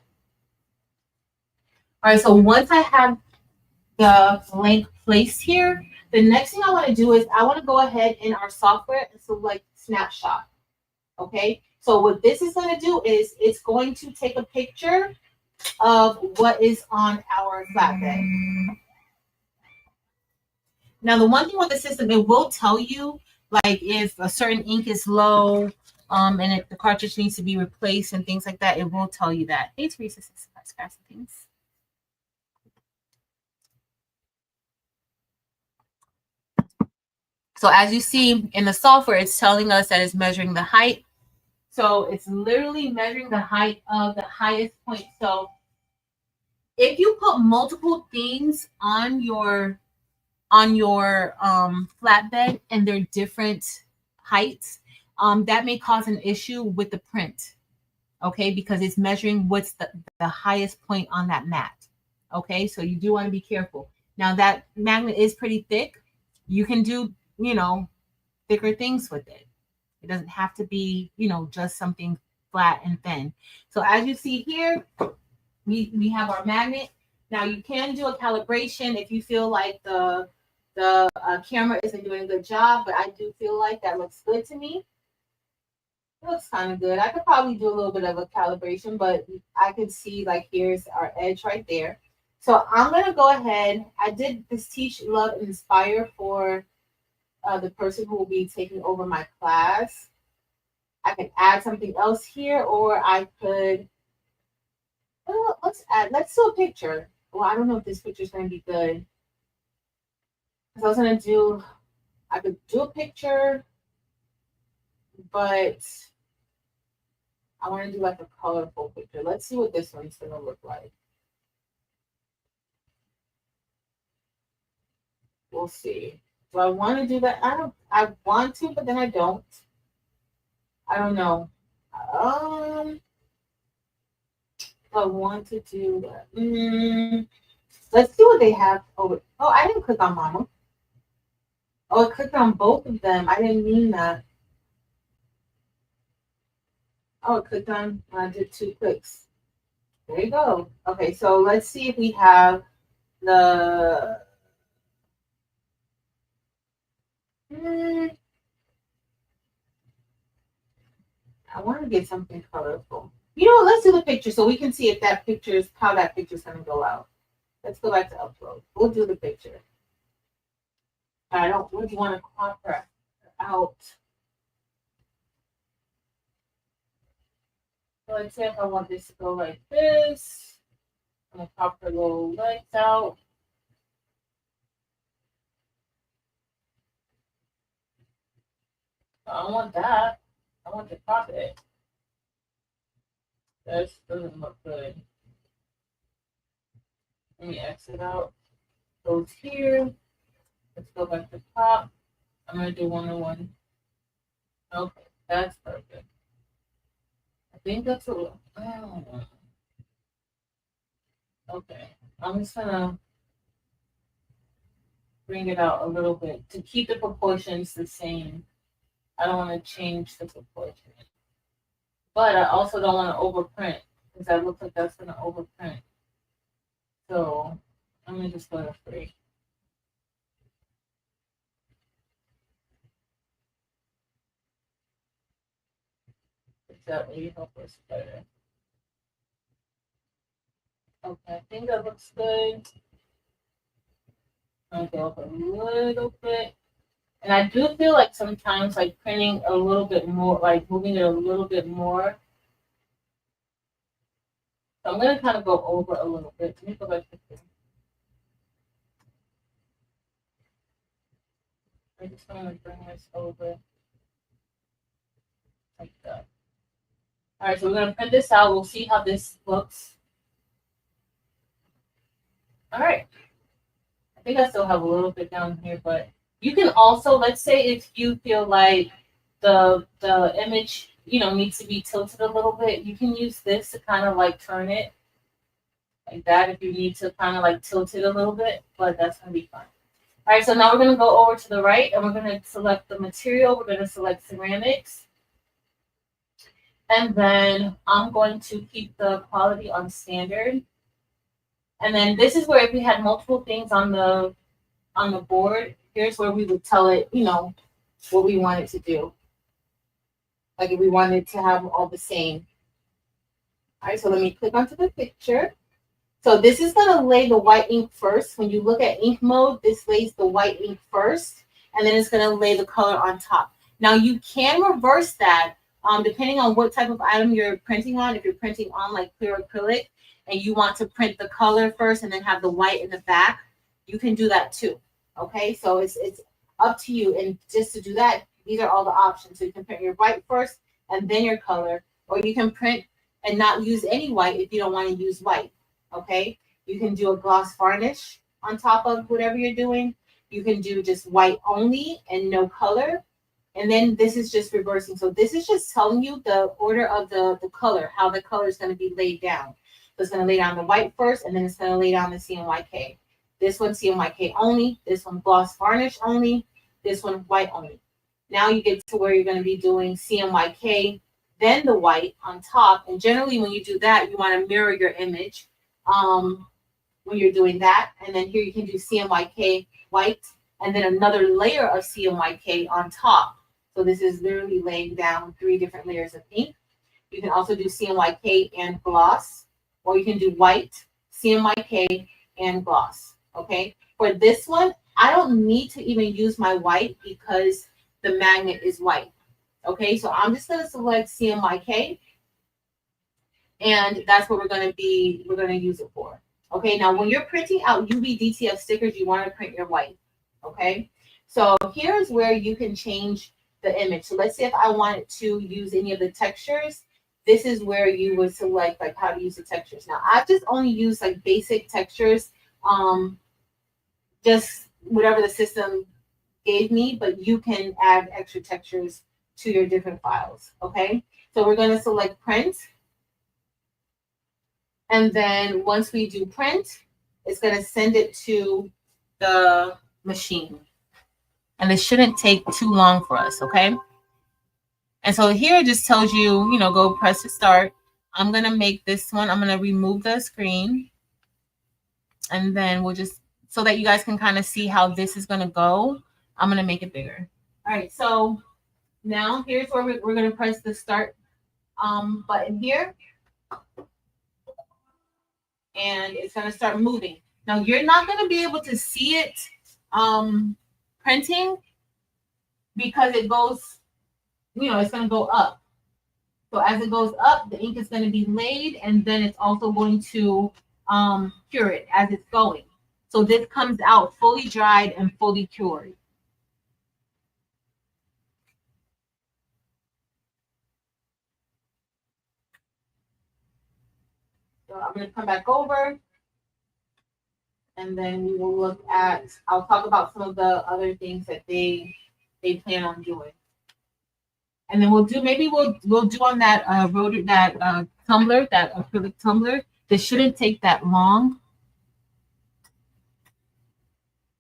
All right, so once I have the blank placed here, the next thing I want to do is I want to go ahead in our software and select snapshot, okay? So what this is going to do is it's going to take a picture of what is on our flatbed. Now, the one thing with the system, it will tell you like if a certain ink is low and if the cartridge needs to be replaced and things like that, it will tell you that. Hey, Teresa, scratch things. So as you see in the software, it's telling us that it's measuring the height. So it's literally measuring the height of the highest point. So if you put multiple things on your flatbed and they're different heights, that may cause an issue with the print. Okay, because it's measuring what's the highest point on that mat. Okay, so you do want to be careful. Now that magnet is pretty thick. You can do, thicker things with it. It doesn't have to be, just something flat and thin. So as you see here, we have our magnet. Now you can do a calibration if you feel like the camera isn't doing a good job, but I do feel like that looks good to me. looks kind of good. I could probably do a little bit of a calibration, but I can see like here's our edge right there. So I'm gonna go ahead. I did this Teach, Love, and Inspire for the person who will be taking over my class. I can add something else here, or I could, let's do a picture. Well, I don't know if this picture is going to be good. Because I was going to do, I could do a picture, but I want to do like a colorful picture. Let's see what this one's going to look like. We'll see. Do I want to do that? I want to, but then I don't. I don't know. I want to do that. Let's see what they have over. Oh, I didn't click on Mama. Oh, I clicked on both of them. I didn't mean that. Oh, I clicked on. I did 2 clicks. There you go. Okay, so let's see if we have the. I want to get something colorful. You know, let's do the picture so we can see if that picture is how that picture is going to go out. Let's go back to upload. We'll do the picture. I don't really want to crop her out. So let's say if I want this to go like this, I'm going to crop her little legs out. I don't want that. I want to crop it. This doesn't look good. Let me exit out. Goes here. Let's go back to top. I'm going to do 1-on-1. Okay, that's perfect. I think that's a little. Okay, I'm just going to bring it out a little bit to keep the proportions the same. I don't want to change the proportion. But I also don't want to overprint because that looks like that's going to overprint. So I'm going to just go to 3. Does that really help us better? Okay, I think that looks good. I'm going to go up a little bit. And I do feel like sometimes like printing a little bit more, like moving it a little bit more. So I'm going to kind of go over a little bit. Let me go back to this. I just want to bring this over like that. All right, so we're going to print this out. We'll see how this looks. All right. I think I still have a little bit down here, but you can also, let's say if you feel like the image, you know, needs to be tilted a little bit, you can use this to kind of like turn it like that if you need to kind of like tilt it a little bit, but that's going to be fine. All right, so now we're going to go over to the right and we're going to select the material. We're going to select ceramics. And then I'm going to keep the quality on standard. And then this is where if we had multiple things on the board, here's where we would tell it, you know, what we want it to do. Like if we wanted to have all the same. All right, so let me click onto the picture. So this is going to lay the white ink first. When you look at ink mode, this lays the white ink first, and then it's going to lay the color on top. Now you can reverse that depending on what type of item you're printing on. If you're printing on like clear acrylic and you want to print the color first and then have the white in the back, you can do that too. Okay, so it's up to you. And just to do that, these are all the options. So you can print your white first and then your color, or you can print and not use any white if you don't want to use white. Okay, you can do a gloss varnish on top of whatever you're doing. You can do just white only and no color. And then this is just reversing. So this is just telling you the order of the color, how the color is going to be laid down. So it's going to lay down the white first, and then it's going to lay down the CMYK. This one CMYK only. This one gloss varnish only. This one white only. Now you get to where you're going to be doing CMYK, then the white on top. And generally when you do that, you want to mirror your image when you're doing that. And then here you can do CMYK white and then another layer of CMYK on top. So this is literally laying down 3 different layers of ink. You can also do CMYK and gloss, or you can do white, CMYK, and gloss. Okay. For this one, I don't need to even use my white because the magnet is white. Okay, so I'm just going to select CMYK, and that's what we're going to use it for. Okay, now when you're printing out UV DTF stickers, you want to print your white. Okay, so here's where you can change the image. So let's say if I wanted to use any of the textures, this is where you would select like how to use the textures. Now I've just only used like basic textures, just whatever the system gave me, but you can add extra textures to your different files. Okay, so we're going to select print. And then once we do print, it's going to send it to the machine. And it shouldn't take too long for us, okay? And so here it just tells you, you know, go press to start. I'm going to make this one. I'm going to remove the screen. And then we'll just, so that you guys can kind of see how this is going to go, I'm going to make it bigger. All right, so now here's where we're going to press the start button here. And it's going to start moving. Now, you're not going to be able to see it printing because it goes, you know, it's going to go up. So as it goes up, the ink is going to be laid, and then it's also going to cure it as it's going. So this comes out fully dried and fully cured. So I'm going to come back over, and then we will look at, I'll talk about some of the other things that they plan on doing. And then we'll do, maybe we'll do on that tumbler, that acrylic tumbler. This shouldn't take that long.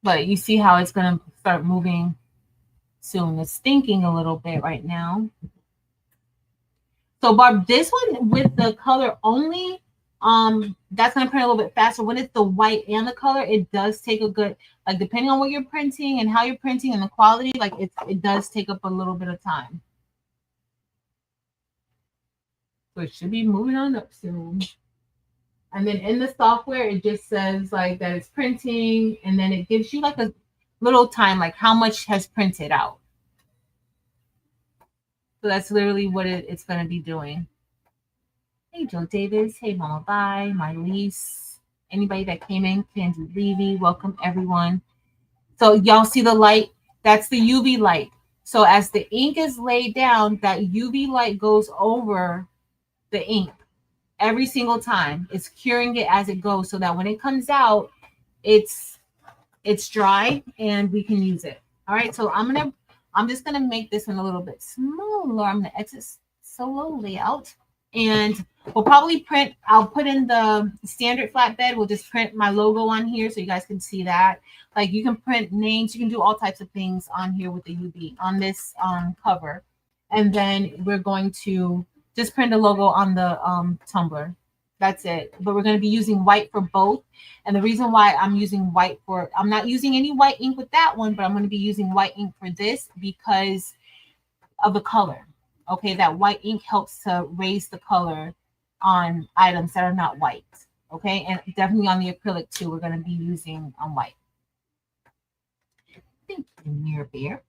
But you see how it's going to start moving soon. It's thinking a little bit right now. So Barb, this one with the color only, that's going to print a little bit faster. When it's the white and the color, it does take a good, like depending on what you're printing and how you're printing and the quality, like it does take up a little bit of time. So it should be moving on up soon. And then in the software, it just says like that it's printing, and then it gives you like a little time, like how much has printed out. So that's literally what it's going to be doing. Hey, Joe Davis. Hey, Mama Bye, my Lise. Anybody that came in, Candy Levy, welcome everyone. So y'all see the light? That's the UV light. So as the ink is laid down, that UV light goes over the ink. Every single time it's curing it as it goes, so that when it comes out, it's dry and we can use it. All right, so I'm just gonna make this one a little bit smaller. I'm gonna exit solo layout, and we'll probably print. I'll put in the standard flatbed. We'll just print my logo on here so you guys can see that. Like you can print names, you can do all types of things on here with the UV on this cover, and then we're going to just print a logo on the tumbler. That's it. But we're going to be using white for both. And the reason why I'm using white for, I'm not using any white ink with that one, but I'm going to be using white ink for this because of the color. Okay, that white ink helps to raise the color on items that are not white. Okay, and definitely on the acrylic too, we're going to be using white. Thank you, Mirror Bear.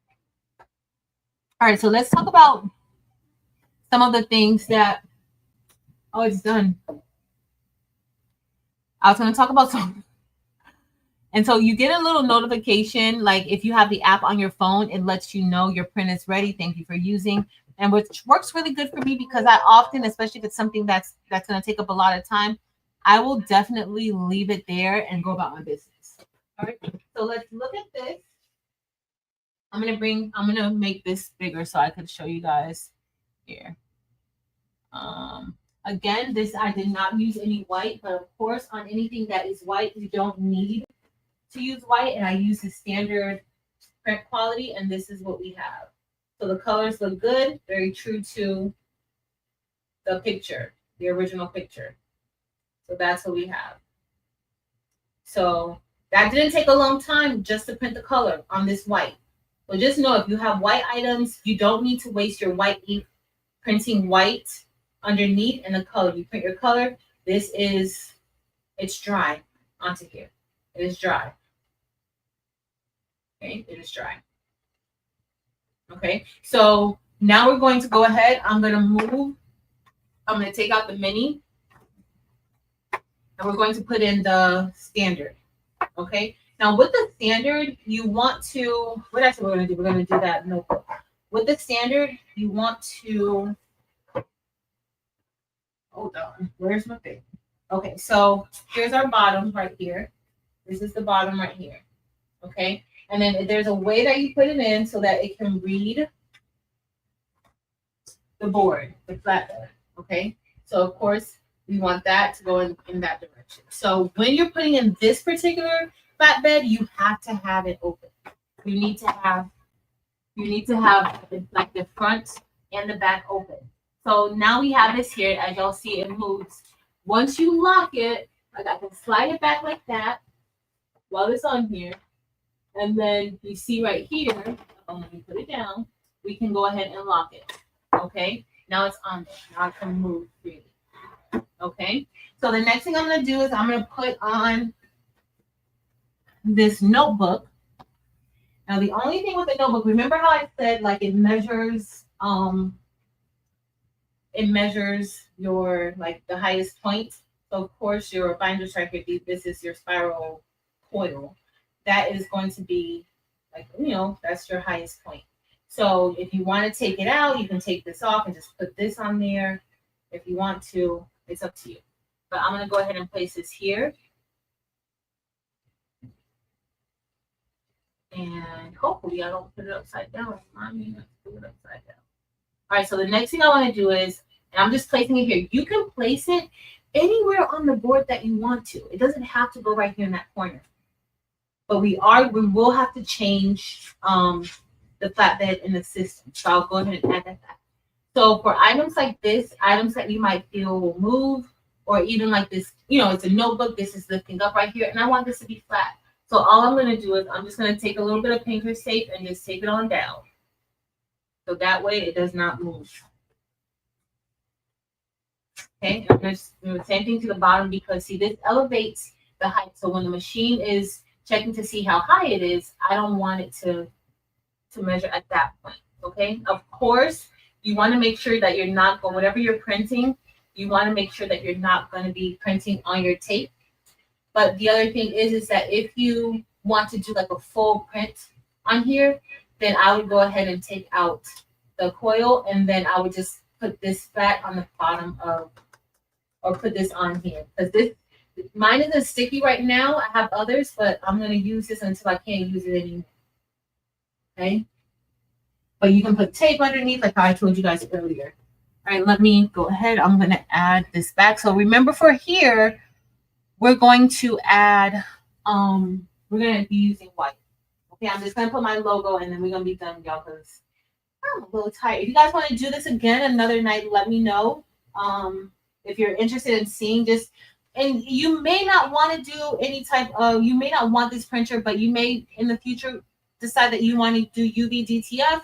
All right, so let's talk about some of the things that, oh, it's done. I was going to talk about some. And so you get a little notification, like if you have the app on your phone, it lets you know your print is ready. Thank you for using. And which works really good for me because I often, especially if it's something that's going to take up a lot of time, I will definitely leave it there and go about my business. All right. So let's look at this. I'm going to make this bigger so I could show you guys here. Again, this I did not use any white, but of course on anything that is white, you don't need to use white, and I use the standard print quality, and this is what we have. So the colors look good, very true to the picture, the original picture. So that's what we have. So that didn't take a long time just to print the color on this white. So just know if you have white items, you don't need to waste your white ink printing white underneath and the color. You print your color. This is, it's dry onto here. It is dry. Okay, it is dry. Okay, so now we're going to go ahead. I'm going to take out the mini and we're going to put in the standard. Okay, now with the standard, you want to, what else we're going to do? We're going to do that notebook. With the standard, you want to, hold on, where's my thing? Okay, so here's our bottom right here. This is the bottom right here. Okay, and then there's a way that you put it in so that it can read the board, the flatbed. Okay, so of course we want that to go in that direction. So when you're putting in this particular flatbed, you have to have it open. You need to have like the front and the back open. So now we have this here. As y'all see, it moves. Once you lock it, like I can slide it back like that while it's on here. And then you see right here, let me put it down, we can go ahead and lock it. Okay, now it's on there. Now I can move freely. Okay, so the next thing I'm going to do is I'm going to put on this notebook. Now the only thing with the notebook, remember how I said like it measures your like the highest point. So of course your binder striker, this is your spiral coil. That is going to be like, you know, that's your highest point. So if you want to take it out, you can take this off and just put this on there. If you want to, it's up to you. But I'm going to go ahead and place this here. And hopefully I don't put it upside down. I mean, let's put it upside down. All right, so the next thing I want to do is, and I'm just placing it here. You can place it anywhere on the board that you want to. It doesn't have to go right here in that corner. But we will have to change the flatbed in the system. So I'll go ahead and add that back. So for items like this, items that you might feel will move, or even like this, you know, it's a notebook. This is lifting up right here, and I want this to be flat. So all I'm going to do is I'm just going to take a little bit of painter's tape and just tape it on down. So that way it does not move. Okay, I'm going to do the same thing to the bottom because see, this elevates the height. So when the machine is checking to see how high it is, I don't want it to measure at that point. Okay, of course, you want to make sure that you're not going, whatever you're printing, you want to make sure that you're not going to be printing on your tape. But the other thing is that if you want to do like a full print on here, then I would go ahead and take out the coil, and then I would just put this flat on the bottom of, or put this on here. Because this, mine isn't sticky right now. I have others, but I'm going to use this until I can't use it anymore. Okay? But you can put tape underneath like I told you guys earlier. All right, let me go ahead. I'm going to add this back. So remember for here, we're going to add, we're going to be using white. Okay, I'm just going to put my logo and then we're going to be done, y'all, because I'm a little tired. If you guys want to do this again another night, let me know. If you're interested in seeing this, and you may not want to do any type of, you may not want this printer, but you may in the future decide that you want to do UV DTF.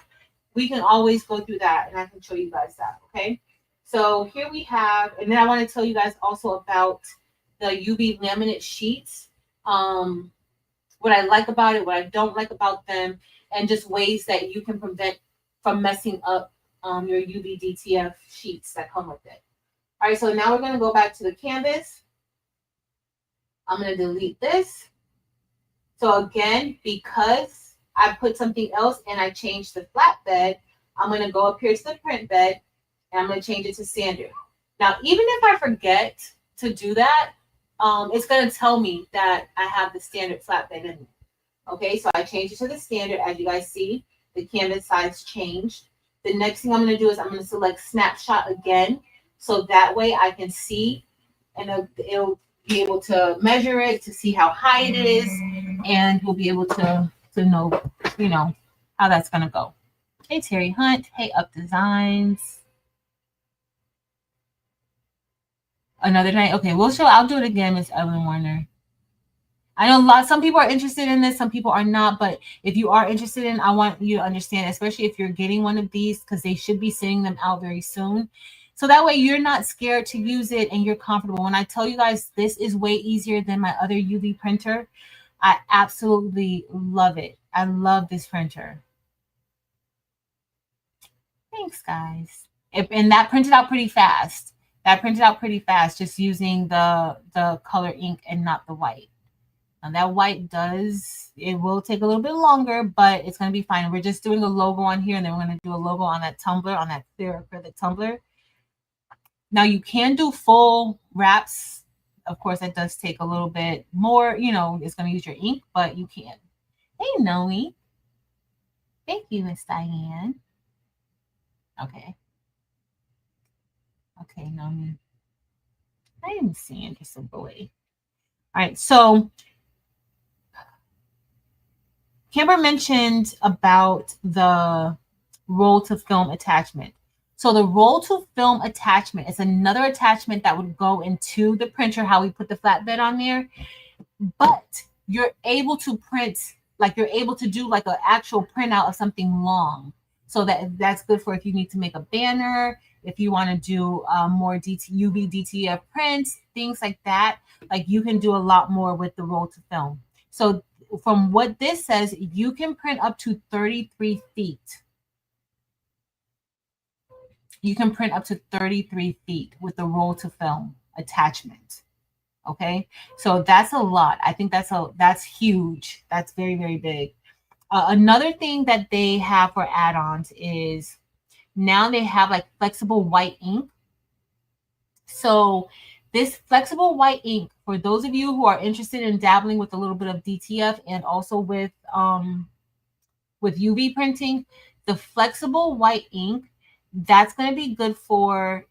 We can always go through that and I can show you guys that. Okay, so here we have, and then I want to tell you guys also about the UV laminate sheets. What I like about it, what I don't like about them, and just ways that you can prevent from messing up your UV DTF sheets that come with it. All right, so now we're going to go back to the canvas. I'm going to delete this. So again, because I put something else and I changed the flatbed, I'm going to go up here to the print bed and I'm going to change it to standard. Now, even if I forget to do that, it's going to tell me that I have the standard flatbed in it. Okay, so I changed it to the standard. As you guys see, the canvas size changed. The next thing I'm going to do is I'm going to select snapshot again. So that way I can see, and it'll be able to measure it to see how high it is. And we'll be able to know, you know, how that's going to go. Hey, Terry Hunt. Hey, Up Designs. Another night. Okay, I'll do it again, Miss Evelyn Warner. I know some people are interested in this, some people are not, but if you are interested in, I want you to understand, especially if you're getting one of these, because they should be sending them out very soon. So that way you're not scared to use it and you're comfortable. When I tell you guys this is way easier than my other UV printer, I absolutely love it. I love this printer. Thanks, guys. And that printed out pretty fast. That printed out pretty fast just using the color ink and not the white. And that white it will take a little bit longer, but it's going to be fine. We're just doing a logo on here, and then we're going to do a logo on that tumbler, on that clear acrylic tumbler. Now you can do full wraps. Of course, that does take a little bit more, you know, it's going to use your ink, but you can. Hey, Noe. Thank you, Miss Diane. Okay. Okay, Noe. I am seeing just a boy. All right, so Kimber mentioned about the roll to film attachment. So the roll to film attachment is another attachment that would go into the printer, how we put the flatbed on there. But you're able to print, like you're able to do like an actual printout of something long. So that's good for if you need to make a banner, if you want to do more UV DTF prints, things like that. Like you can do a lot more with the roll to film. So from what this says, you can print up to 33 feet. You can print up to 33 feet with the roll to film attachment. Okay, so that's a lot. I think that's huge. That's very, very big. Another thing that they have for add-ons is now they have like flexible white ink. So this flexible white ink, for those of you who are interested in dabbling with a little bit of DTF and also with UV printing, the flexible white ink, that's going to be good for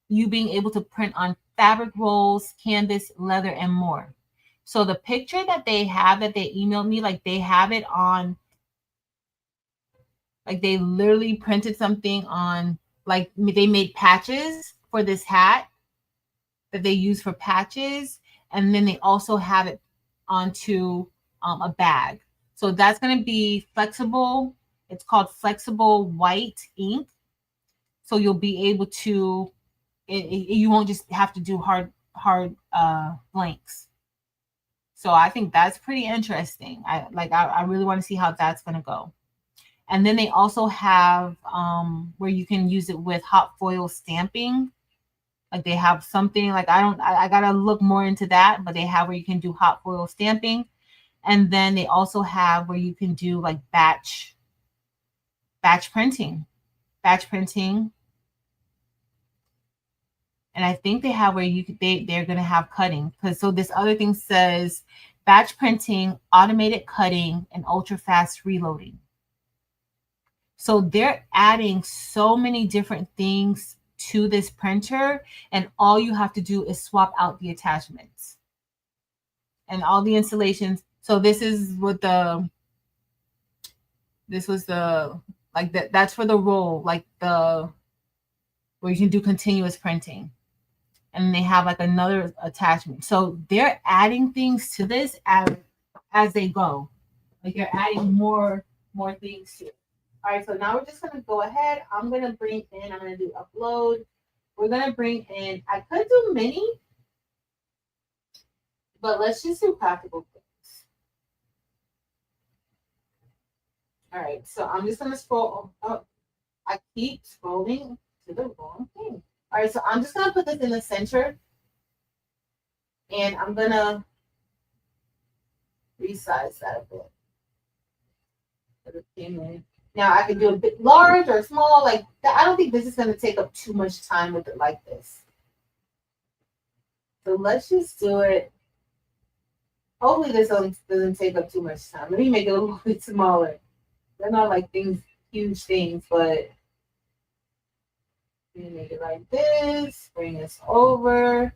you being able to print on fabric rolls, canvas, leather, and more. So the picture that they have that they emailed me, like they have it on, like they literally printed something on, like they made patches for this hat that they use for patches. And then they also have it onto a bag. So that's going to be flexible. It's called flexible white ink. So you'll be able to, you won't just have to do hard blanks. So I think that's pretty interesting. I really want to see how that's going to go. And then they also have where you can use it with hot foil stamping. Like they have something like I gotta look more into that, but they have where you can do hot foil stamping. And then they also have where you can do like batch printing. And I think they have where they're going to have cutting, because so this other thing says batch printing, automated cutting, and ultra fast reloading. So they're adding so many different things to this printer, and all you have to do is swap out the attachments and all the installations. So this is what that's for the roll, like where you can do continuous printing. And they have like another attachment. So they're adding things to this as they go. Like they're adding more things to it. All right, so now we're just gonna go ahead. I'm gonna do upload. We're gonna bring in, I could do mini, but let's just do practical things. All right, so I'm just gonna scroll up. I keep scrolling to the wrong thing. All right, so I'm just going to put this in the center, and I'm going to resize that a bit. Now, I can do a bit large or small. Like I don't think this is going to take up too much time with it like this. So let's just do it. Hopefully, this doesn't take up too much time. Let me make it a little bit smaller. They're not like huge things, but make it like this, bring this over.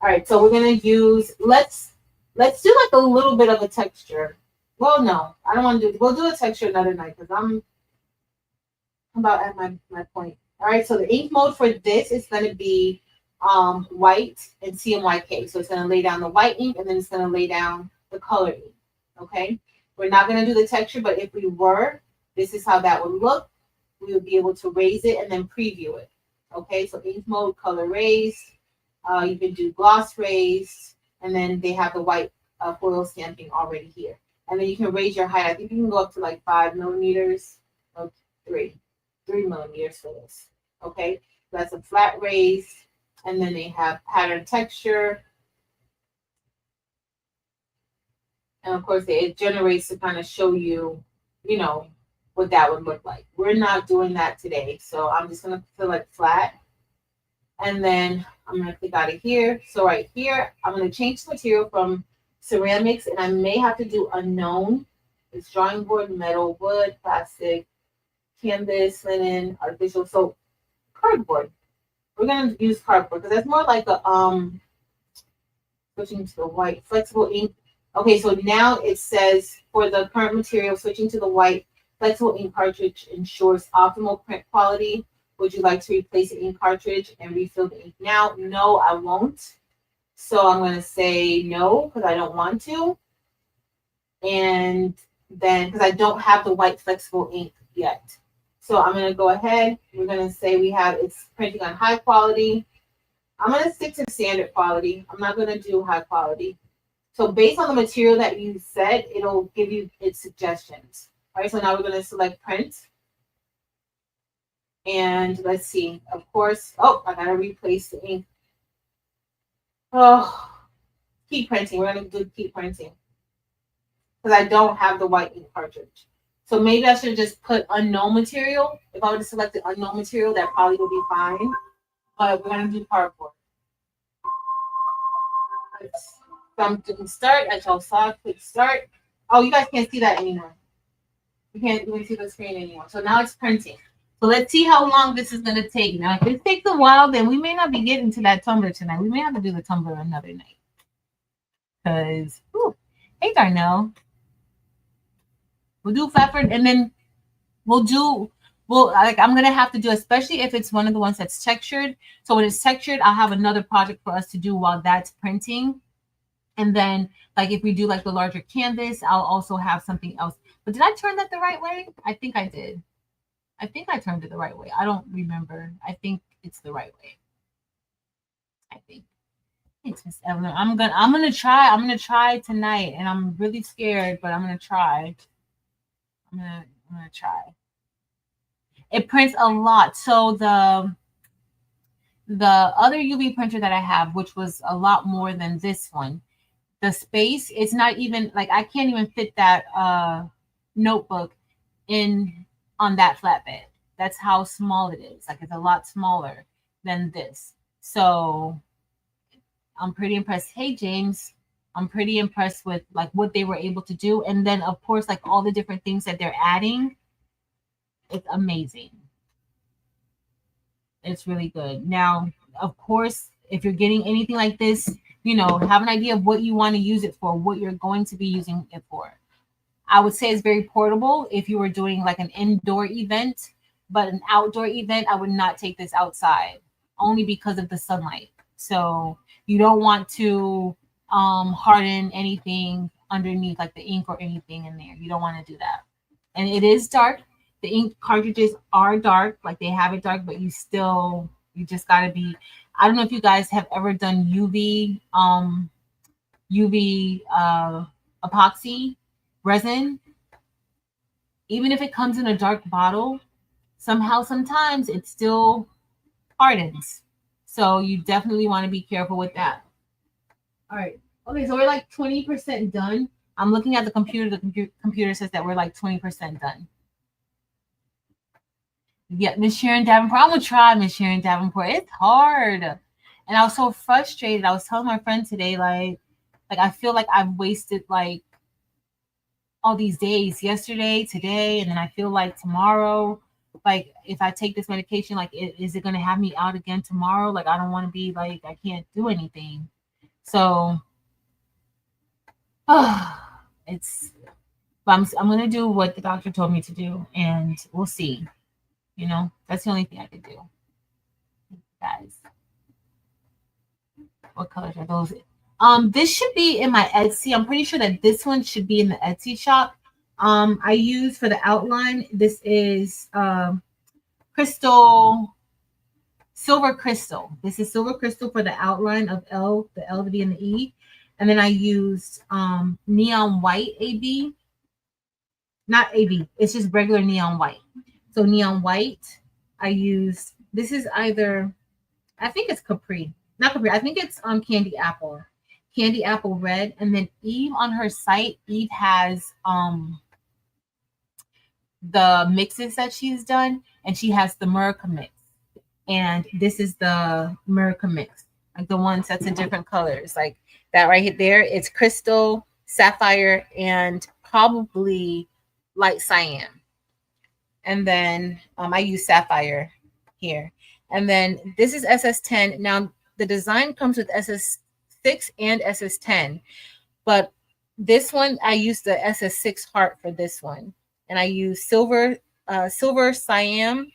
All right, so we're gonna use, let's do like a little bit of a texture. Well, no, I don't want to do, we'll do a texture another night because I'm about at my point. All right, so the ink mode for this is gonna be white and CMYK. So it's gonna lay down the white ink, and then it's gonna lay down the color ink. Okay, we're not going to do the texture, but if we were, this is how that would look. We would be able to raise it and then preview it. Okay, so ink mode, color raised. You can do gloss raised, and then they have the white foil stamping already here. And then you can raise your height. I think you can go up to like 5 millimeters, or 3 millimeters for this. Okay, so that's a flat raise, and then they have pattern texture. And of course, it generates to kind of show you, you know, what that would look like. We're not doing that today. So I'm just going to select flat. And then I'm going to click out of here. So right here, I'm going to change the material from ceramics. And I may have to do unknown. It's drawing board, metal, wood, plastic, canvas, linen, artificial. So cardboard. We're going to use cardboard because that's more like a, switching to the white, flexible ink. Okay, so now it says for the current material, switching to the white flexible ink cartridge ensures optimal print quality. Would you like to replace the ink cartridge and refill the ink now? No, I won't. So I'm going to say no because I don't want to. And then because I don't have the white flexible ink yet. So I'm going to go ahead. We're going to say we have it's printing on high quality. I'm going to stick to standard quality. I'm not going to do high quality. So based on the material that you said, it'll give you its suggestions. All right, so now we're going to select print. And let's see, of course, oh, I got to replace the ink. Oh, keep printing. We're going to do keep printing. Because I don't have the white ink cartridge. So maybe I should just put unknown material. If I were to select the unknown material, that probably would be fine. But we're going to do cardboard. So I'm doing start. I shall saw click start. Oh, you guys can't see that anymore. You can't even see the screen anymore. So now it's printing. So let's see how long this is going to take. Now, if it takes a while, then we may not be getting to that tumbler tonight. We may have to do the tumbler another night. Because, hey, Darnell. We'll do Flatford, and then I'm going to have to do, especially if it's one of the ones that's textured. So when it's textured, I'll have another project for us to do while that's printing. And then, like, if we do, like, the larger canvas, I'll also have something else. But did I turn that the right way? I think I did. I think I turned it the right way. I don't remember. I think it's the right way. I think. Thanks, Miss Evelyn. I'm gonna try tonight, and I'm really scared, but I'm gonna try. I'm gonna try. It prints a lot. So the other UV printer that I have, which was a lot more than this one, the space, it's not even like I can't even fit that notebook in on that flatbed. That's how small it is. Like it's a lot smaller than this. So I'm pretty impressed. Hey James, I'm pretty impressed with like what they were able to do. And then of course, like all the different things that they're adding. It's amazing. It's really good. Now, of course, if you're getting anything like this, you know, have an idea of what you want to use it for, what you're going to be using it for. I would say it's very portable if you were doing like an indoor event, but an outdoor event, I would not take this outside only because of the sunlight. So you don't want to harden anything underneath like the ink or anything in there. You don't want to do that. And it is dark. The ink cartridges are dark, like they have it dark, but you just got to be, I don't know if you guys have ever done UV epoxy resin. Even if it comes in a dark bottle, sometimes it still hardens. So you definitely want to be careful with that. All right. Okay, so we're like 20% done. I'm looking at the computer. The computer says that we're like 20% done. Yeah, Miss Sharon Davenport. I'm going to try Miss Sharon Davenport. It's hard. And I was so frustrated. I was telling my friend today, like I feel like I've wasted like all these days, yesterday, today, and then I feel like tomorrow, like if I take this medication, like is it going to have me out again tomorrow? Like I don't want to be like, I can't do anything. So but I'm going to do what the doctor told me to do, and we'll see. You know, that's the only thing I could do. Guys, what colors are those? This should be in my Etsy. I'm pretty sure that this one should be in the Etsy shop. I use for the outline, this is silver crystal. This is silver crystal for the outline of the L, the V, and the E. And then I used neon white AB. Not AB, it's just regular neon white. So neon white, I used, this is either, I think it's Capri. Not Capri, I think it's Candy Apple. Candy Apple Red. And then Eve on her site, Eve has the mixes that she's done, and she has the Murica mix. And this is the Murica mix, like the ones that's in different colors, like that right there. It's crystal, sapphire, and probably light cyan. And then I use sapphire here. And then this is SS10. Now the design comes with SS6 and SS10, but this one I use the SS6 heart for this one, and I use silver cyan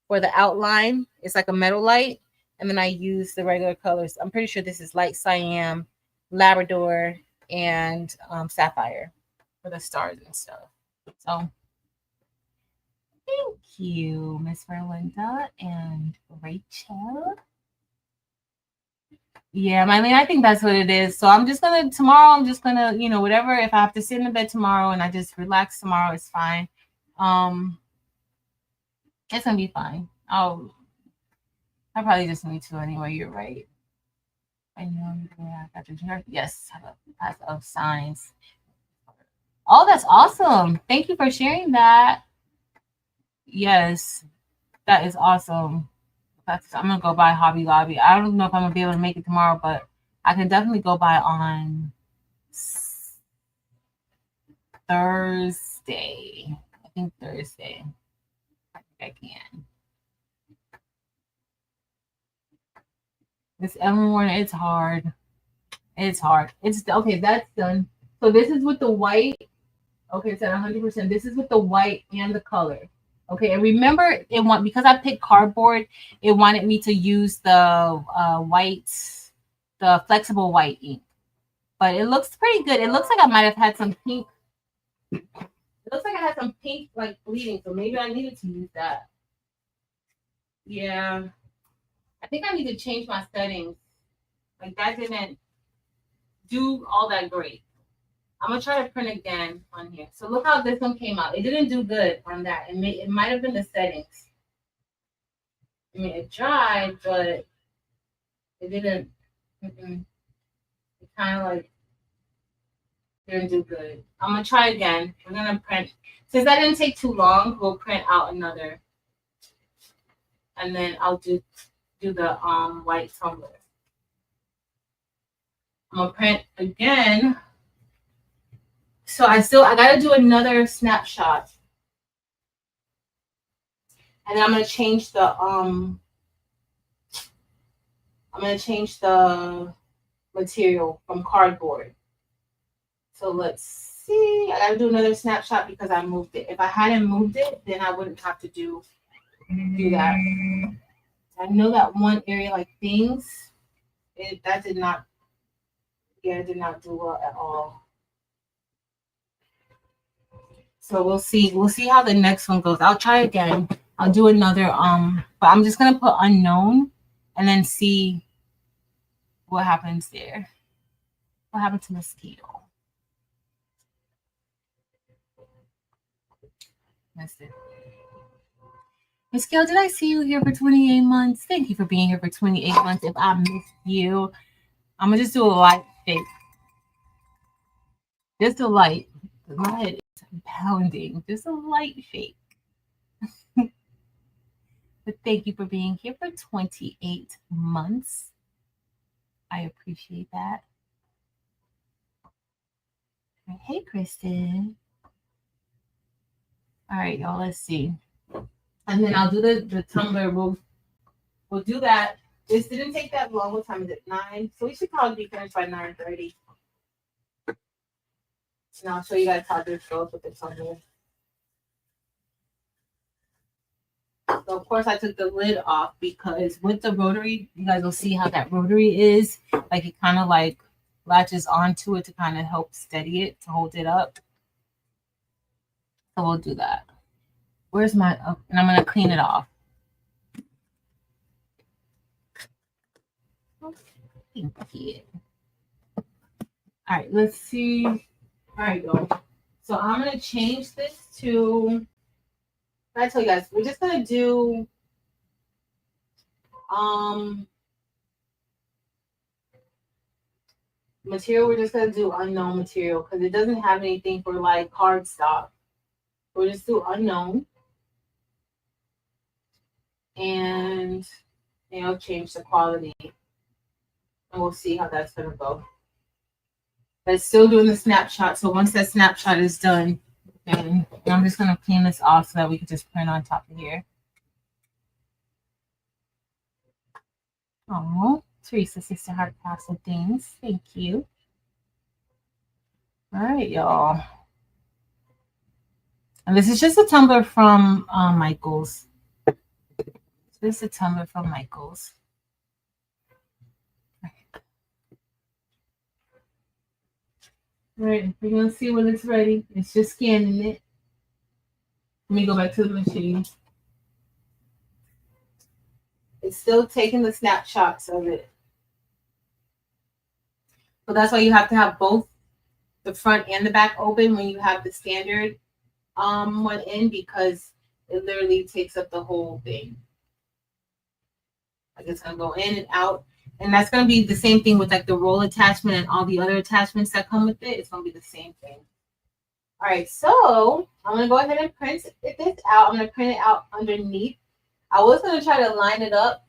for the outline. It's like a metal light, and then I use the regular colors. I'm pretty sure this is light cyan, Labrador, and sapphire for the stars and stuff. So thank you, Miss Verlinda and Rachel. Yeah, Mylene, I think that's what it is. So I'm just gonna you know, whatever. If I have to sit in the bed tomorrow and I just relax tomorrow, it's fine. It's gonna be fine. I probably just need to anyway. You're right. I know. Yeah, I got your yes. Pass of signs. Oh, that's awesome. Thank you for sharing that. Yes, that is awesome. I'm gonna go by Hobby Lobby. I don't know if I'm gonna be able to make it tomorrow, but I can definitely go by on Thursday. I think Thursday. I think I can. It's every morning. It's hard. It's hard. It's okay. That's done. So this is with the white. Okay, it's at 100%. This is with the white and the color. Okay, and remember, because I picked cardboard, it wanted me to use the the flexible white ink. But it looks pretty good. It looks like I might have had some pink. It looks like I had some pink like bleeding, so maybe I needed to use that. Yeah, I think I need to change my settings. Like that didn't do all that great. I'm gonna try to print again on here. So look how this one came out. It didn't do good on that. It might have been the settings. I mean, it dried, but it didn't. It kind of like didn't do good. I'm gonna try again. We're gonna print. Since that didn't take too long, we'll print out another, and then I'll do the white tumbler. I'm gonna print again. So I gotta do another snapshot. And then I'm gonna change the material from cardboard. So let's see. I gotta do another snapshot because I moved it. If I hadn't moved it, then I wouldn't have to do that. I know that one area like things, it did not do well at all. So we'll see how the next one goes. I'll try again. I'll do another but I'm just gonna put unknown and then see what happens there. What happened to mosquito? That's it. Miss Gail, did I see you here for 28 months? Thank you for being here for 28 months. If I missed you, I'm gonna just do a light fake. Just a light. My head is pounding. Just a light fake. But thank you for being here for 28 months. I appreciate that. Hey, Kristen. All right, y'all, let's see. And then I'll do the tumbler. We'll do that. This didn't take that long. What time is it? 9. So we should probably be finished by 9:30. And I'll show you guys how this goes with the tumbler. So of course I took the lid off because with the rotary, you guys will see how that rotary is. Like it kind of like latches onto it to kind of help steady it, to hold it up. So we'll do that. Where's my, and I'm going to clean it off. Thank you. All right, let's see. All right, go. So I'm going to change this to, I tell you guys, we're just going to do, material, we're just going to do unknown material because it doesn't have anything for like cardstock. We'll just do unknown. And change the quality. And we'll see how that's going to go. But it's still doing the snapshot. So once that snapshot is done, then I'm just going to clean this off so that we can just print on top of here. Oh, Teresa, Sister Heart Castle things. Thank you. All right, y'all. And this is just a tumbler from Michael's. This is a tumbler from Michael's. All right, we're going to see when it's ready. It's just scanning it. Let me go back to the machine. It's still taking the snapshots of it. So that's why you have to have both the front and the back open when you have the standard one in, because it literally takes up the whole thing. Like it's going to go in and out. And that's going to be the same thing with like the roll attachment and all the other attachments that come with it. It's going to be the same thing. All right, so I'm going to go ahead and print this out. I'm going to print it out underneath. I was going to try to line it up,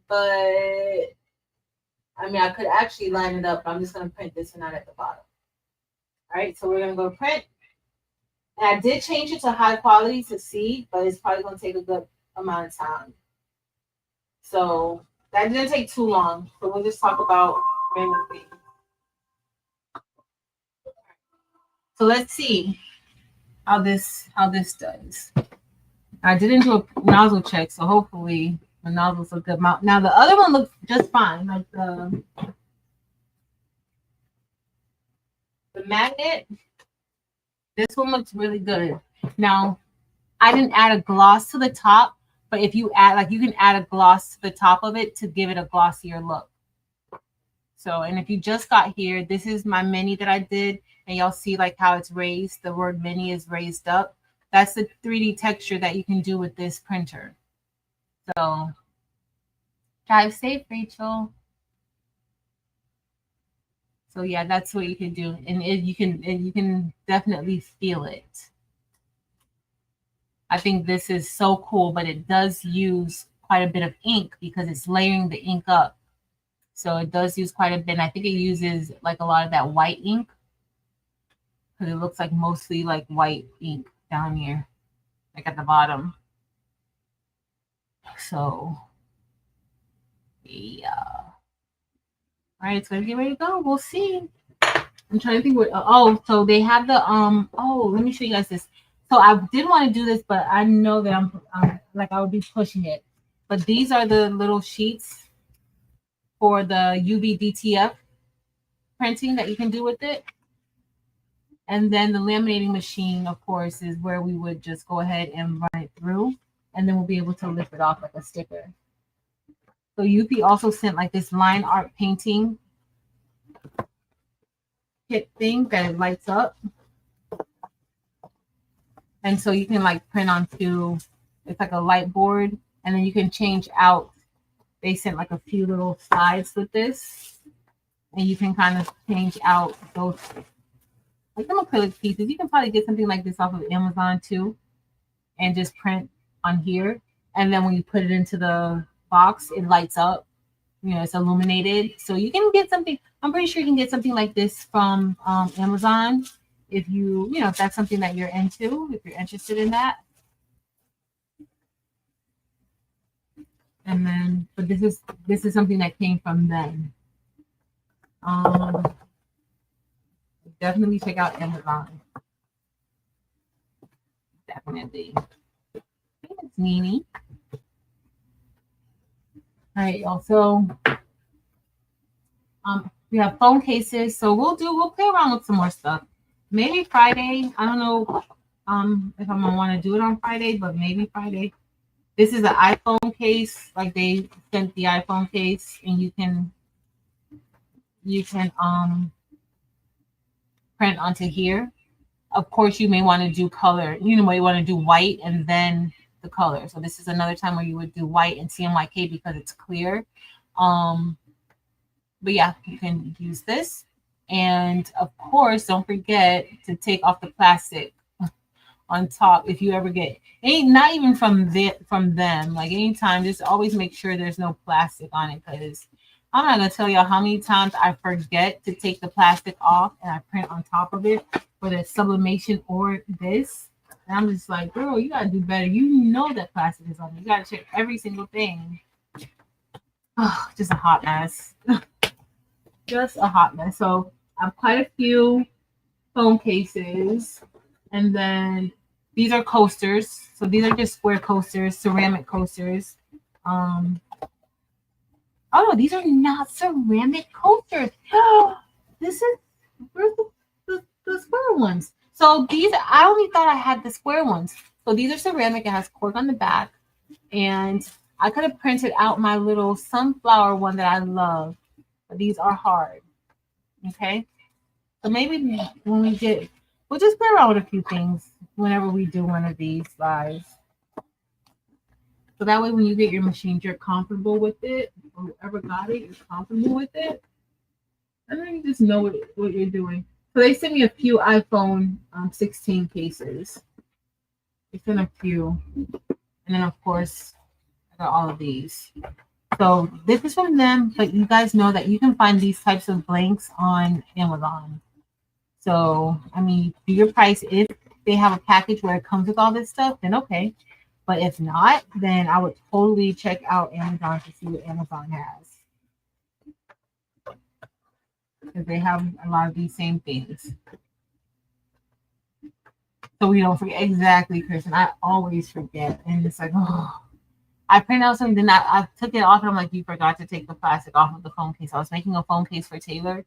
but I mean, I could actually line it up. But I'm just going to print this one out at the bottom. All right, so we're going to go print. And I did change it to high quality to see, but it's probably going to take a good amount of time. So that didn't take too long. So we'll just talk about random things. So let's see how this does. I didn't do a nozzle check, so hopefully the nozzles look good. Now the other one looks just fine. Like the magnet, this one looks really good. Now I didn't add a gloss to the top. But if you add, like, you can add a gloss to the top of it to give it a glossier look. So, and if you just got here, this is my mini that I did. And y'all see like how it's raised. The word mini is raised up. That's the 3D texture that you can do with this printer. So, drive safe, Rachel. So yeah, that's what you can do. And you can definitely feel it. I think this is so cool, but it does use quite a bit of ink because it's layering the ink up. So it does use quite a bit. And I think it uses like a lot of that white ink because it looks like mostly like white ink down here, like at the bottom. So yeah. All right, it's gonna get ready to go. We'll see. I'm trying to think what. Oh, so they have the Oh, let me show you guys this. So I did want to do this, but I know that I'm like I would be pushing it. But these are the little sheets for the UV DTF printing that you can do with it. And then the laminating machine, of course, is where we would just go ahead and run it through. And then we'll be able to lift it off like a sticker. So UP also sent like this line art painting kit thing that it lights up. And so you can like print onto, it's like a light board, and then you can change out. They sent like a few little slides with this, and you can kind of change out those, like them acrylic pieces. You can probably get something like this off of Amazon too, and just print on here. And then when you put it into the box, it lights up. You know, it's illuminated. So you can get something. I'm pretty sure you can get something like this from Amazon. If you know, if that's something that you're into, if you're interested in that. And then, but this is something that came from them. Definitely check out Amazon. Definitely. Thanks, Nini. All right, y'all. So We have phone cases, so we'll play around with some more stuff. Maybe Friday. I don't know if I'm gonna want to do it on Friday, but maybe Friday. This is an iPhone case, like they sent the iPhone case, and you can print onto here. Of course, you may want to do color. You may want to do white and then the color. So this is another time where you would do white and CMYK because it's clear. But yeah, you can use this. And of course, don't forget to take off the plastic on top if you ever get not even from them, like anytime, just always make sure there's no plastic on it, because I'm not gonna tell y'all how many times I forget to take the plastic off and I print on top of it for the sublimation or this. And I'm just like, girl, you gotta do better. You know that plastic is on it. You gotta check every single thing. Oh, just a hot mess. Just a hot mess. So I have quite a few phone cases. And then these are coasters. So these are just square coasters, ceramic coasters. Oh no, these are not ceramic coasters. This is, where's the square ones? So these, I only thought I had the square ones. So these are ceramic. It has cork on the back. And I could have printed out my little sunflower one that I love. But these are hard. Okay. So maybe when we get, we'll just play around with a few things whenever we do one of these lives. So that way when you get your machines, you're comfortable with it. Or whoever got it, you're comfortable with it. And then you just know what you're doing. So they sent me a few iPhone 16 cases. They sent a few. And then, of course, I got all of these. So this is from them, but you guys know that you can find these types of blanks on Amazon. So, I mean, do your price. If they have a package where it comes with all this stuff, then okay. But if not, then I would totally check out Amazon to see what Amazon has. Because they have a lot of these same things. So we don't forget. Exactly, Kristen. I always forget. And it's like, oh. I printed out something, then I took it off, and I'm like, you forgot to take the plastic off of the phone case. I was making a phone case for Taylor,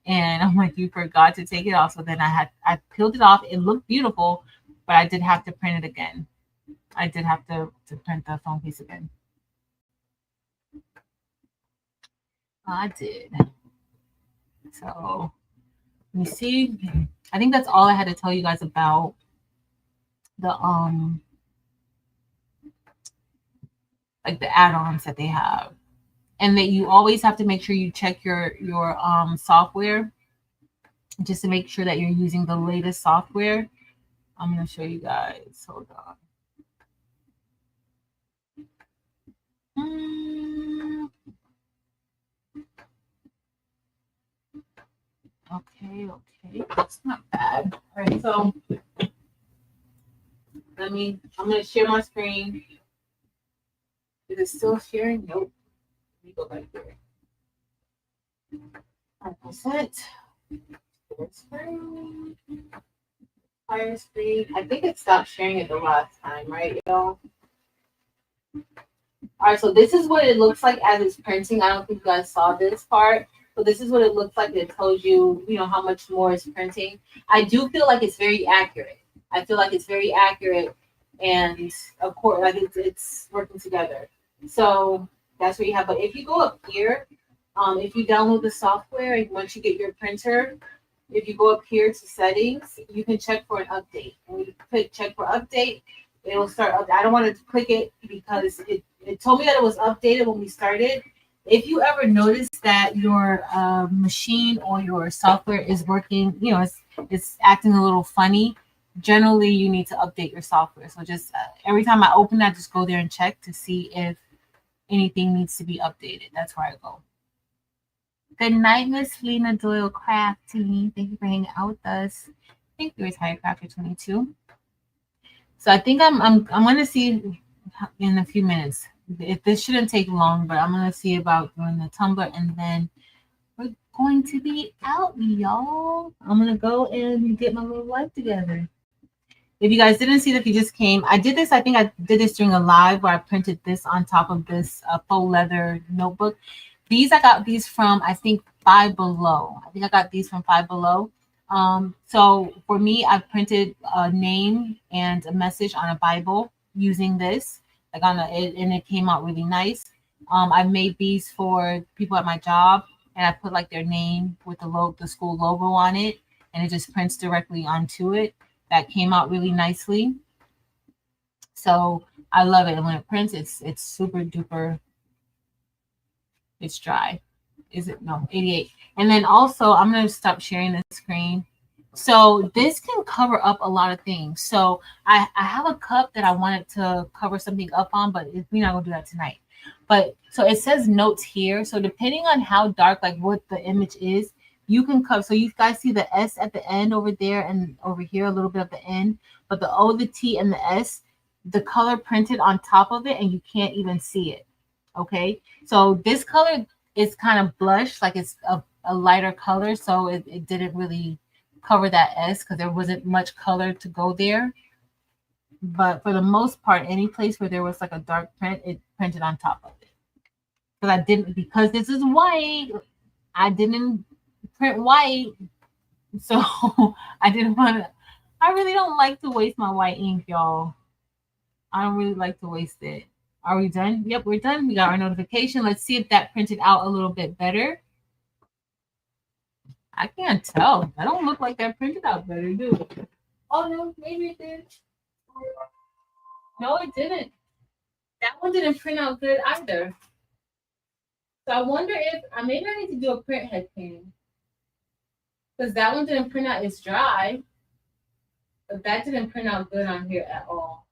and I'm like, you forgot to take it off. So then I peeled it off. It looked beautiful, but I did have to print it again. I did have to print the phone case again. I did. So you see, I think that's all I had to tell you guys about the like the add-ons that they have, and that you always have to make sure you check your software just to make sure that you're using the latest software. I'm going to show you guys. Hold on. Okay, that's not bad. All right, so I'm going to share my screen. Is it still sharing? Nope. Let me go back there. 100%. Fire screen. I think it stopped sharing it the last time, right, y'all? All right, so this is what it looks like as it's printing. I don't think you guys saw this part. So this is what it looks like. It tells you, how much more it's printing. I do feel like it's very accurate. I feel like it's very accurate. And of course, like it's working together. So that's what you have. But if you go up here, if you download the software, and once you get your printer, if you go up here to settings, you can check for an update. When you click check for update, it will start. I don't want to click it because it told me that it was updated when we started. If you ever notice that your machine or your software is working, it's acting a little funny, generally you need to update your software. So just every time I open that, just go there and check to see if anything needs to be updated. That's where I go. Good night, Miss Lena Doyle Crafty. Thank you for hanging out with us. Thank you, Retired Crafter 22. So I think I'm going to see in a few minutes. If this shouldn't take long, but I'm going to see about doing the tumbler, and then we're going to be out, y'all. I'm going to go and get my little life together. If you guys didn't see that, if you just came, I did this. I think I did this during a live where I printed this on top of this faux leather notebook. I got these from, I think, Five Below. I think I got these from Five Below. So for me, I printed a name and a message on a Bible using this, like and it came out really nice. I made these for people at my job, and I put like their name with the school logo on it, and it just prints directly onto it. That came out really nicely. So I love it. And when it prints, it's super duper. It's dry. Is it? No, 88. And then also, I'm going to stop sharing the screen. So this can cover up a lot of things. So I have a cup that I wanted to cover something up on, but we're not going to do that tonight. But so it says notes here. So depending on how dark, like what the image is, you can cover. So you guys see the S at the end over there and over here, a little bit of the N. But the O, the T, and the S, the color printed on top of it, and you can't even see it. Okay. So this color is kind of blush, like it's a lighter color. So it didn't really cover that S because there wasn't much color to go there. But for the most part, any place where there was like a dark print, it printed on top of it. Because this is white, I didn't print white. So I didn't want to, I really don't like to waste my white ink, y'all. I don't really like to waste it. Are we done? Yep, we're done. We got our notification. Let's see if that printed out a little bit better. I can't tell. I don't look like that printed out better, do it? Oh, no, maybe it did. No, it didn't. That one didn't print out good either. So I wonder if maybe I need to do a print head cleaning. Because that one didn't print out. It's dry. But that didn't print out good on here at all.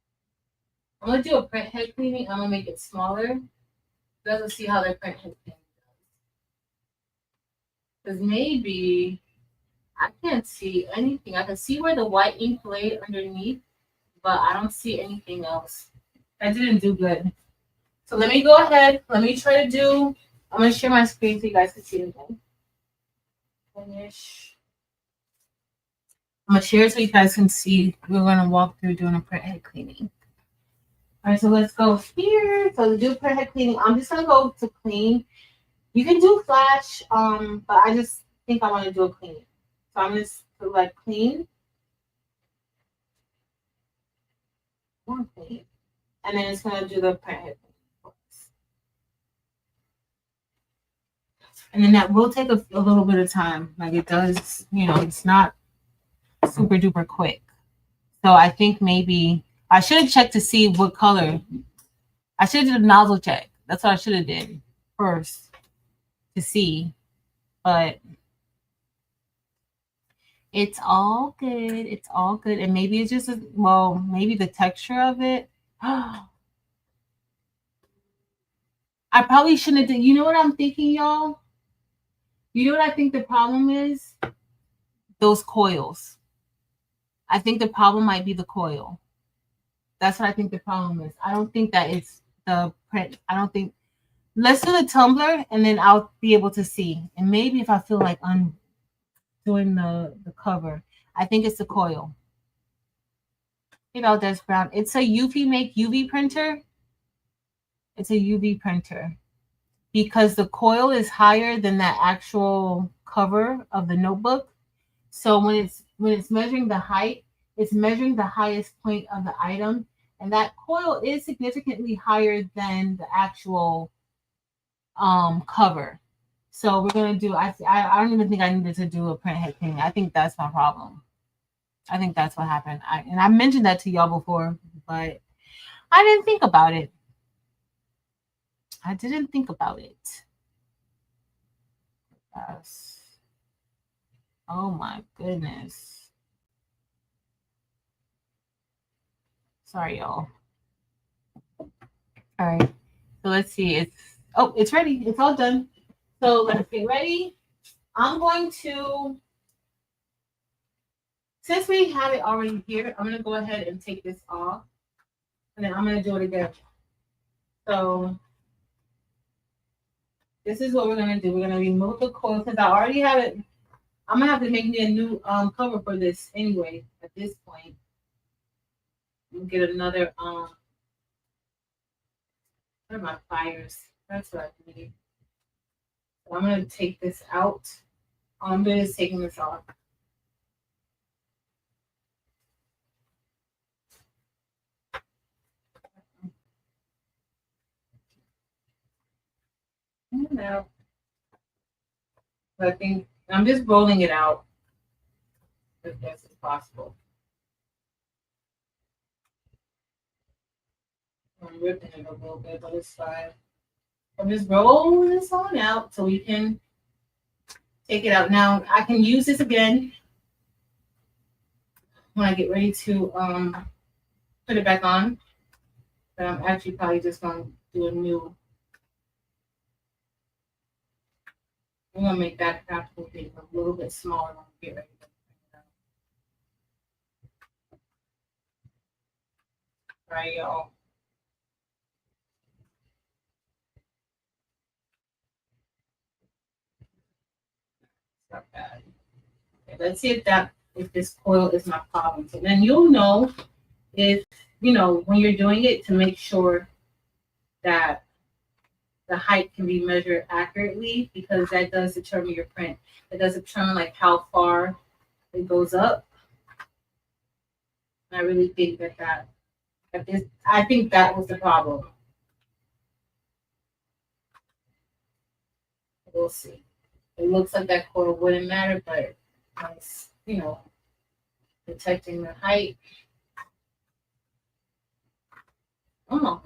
I'm going to do a print head cleaning. I'm going to make it smaller. Let's see how the print head cleaning does. Because maybe I can't see anything. I can see where the white ink laid underneath, but I don't see anything else. That didn't do good. So let me go ahead. Let me try to do, I'm going to share my screen so you guys can see it again. Finish. I'm going to share it so you guys can see. We're going to walk through doing a print head cleaning. All right, so let's go here. So to do print head cleaning, I'm just going to go to clean. You can do flash, but I just think I want to do a clean. So I'm just like clean. Clean. And then it's going to do the print head. And then that will take a little bit of time. Like it does, it's not super duper quick. So I think maybe I should have checked to see what color. I should have did a nozzle check. That's what I should have did first to see. But it's all good. It's all good. And maybe it's just, maybe the texture of it. I probably shouldn't have done. You know what I'm thinking, y'all? You know what I think the problem is? Those coils. I think the problem might be the coil. That's what I think the problem is. I don't think that it's the print. I don't think. Let's do the tumbler, and then I'll be able to see. And maybe if I feel like I'm doing the cover, I think it's the coil. Des Brown. It's a UV printer. It's a UV printer because the coil is higher than that actual cover of the notebook. So when it's measuring the height, it's measuring the highest point of the item, and that coil is significantly higher than the actual cover. So we're gonna do. I don't even think I needed to do a print head cleaning. I think that's my problem. I think that's what happened. I mentioned that to y'all before, but I didn't think about it. I didn't think about it. Yes. Oh my goodness. Sorry, y'all. All right. So let's see. It's ready. It's all done. So let's get ready. I'm going to, since we have it already here, I'm going to go ahead and take this off. And then I'm going to do it again. So this is what we're going to do. We're going to remove the coil because I already have it. I'm going to have to make me a new cover for this anyway at this point. I'm going to get another, what are my pliers? That's what I need. I'm going to take this out. All I'm doing is taking this off. Out. I think I'm just rolling it out as best as possible. I'm ripping it a little bit, but it's fine. I'm just rolling this on out so we can take it out. Now I can use this again when I get ready to put it back on. But I'm actually probably just going to do a new. I'm going to make that actual thing a little bit smaller when we get ready to bring it out. All right, y'all. Not bad. Okay, let's see if this coil is my problem. So then you'll know if, when you're doing it, to make sure that the height can be measured accurately, because that does determine your print. It does determine like how far it goes up. And I really think I think that was the problem. We'll see. It looks like that coil wouldn't matter, but it's, detecting the height. Come on.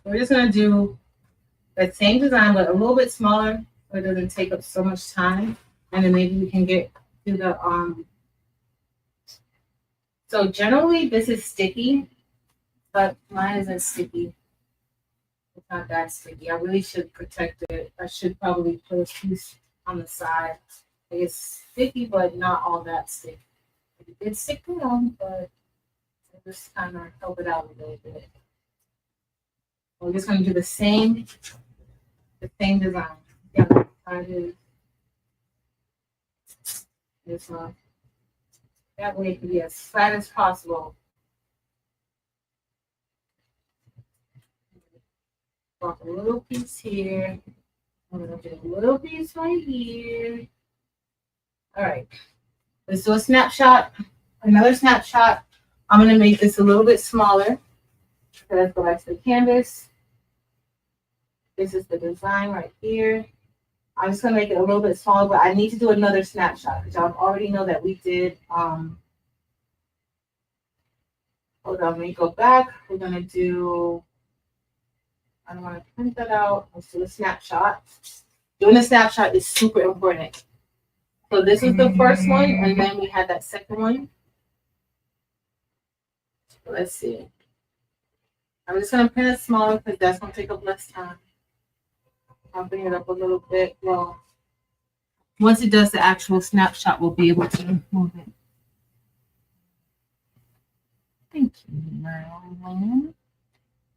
We're just gonna do that same design, but a little bit smaller, so it doesn't take up so much time. And then maybe we can get to the So generally this is sticky, but mine isn't sticky. It's not that sticky. I really should protect it. I should probably put a piece on the side. It's sticky, but not all that sticky. It's sticky on, but I just kind of help it out a little bit. We're just going to do the same design. Yeah, this one. That way it can be as flat as possible. Drop a little piece here. I'm going to do a little piece right here. All right. Let's do a snapshot. Another snapshot. I'm going to make this a little bit smaller. So let's go back to the canvas. This is the design right here. I'm just going to make it a little bit smaller, but I need to do another snapshot because y'all already know that we did. Hold on, let me go back. We're going to do, I don't want to print that out. Let's do a snapshot. Doing a snapshot is super important. So this is the first one, and then we had that second one. Let's see. I'm just going to print it smaller because that's going to take up less time. I'll bring it up a little bit. Well, once it does the actual snapshot, we'll be able to move it. Thank you, Marilyn.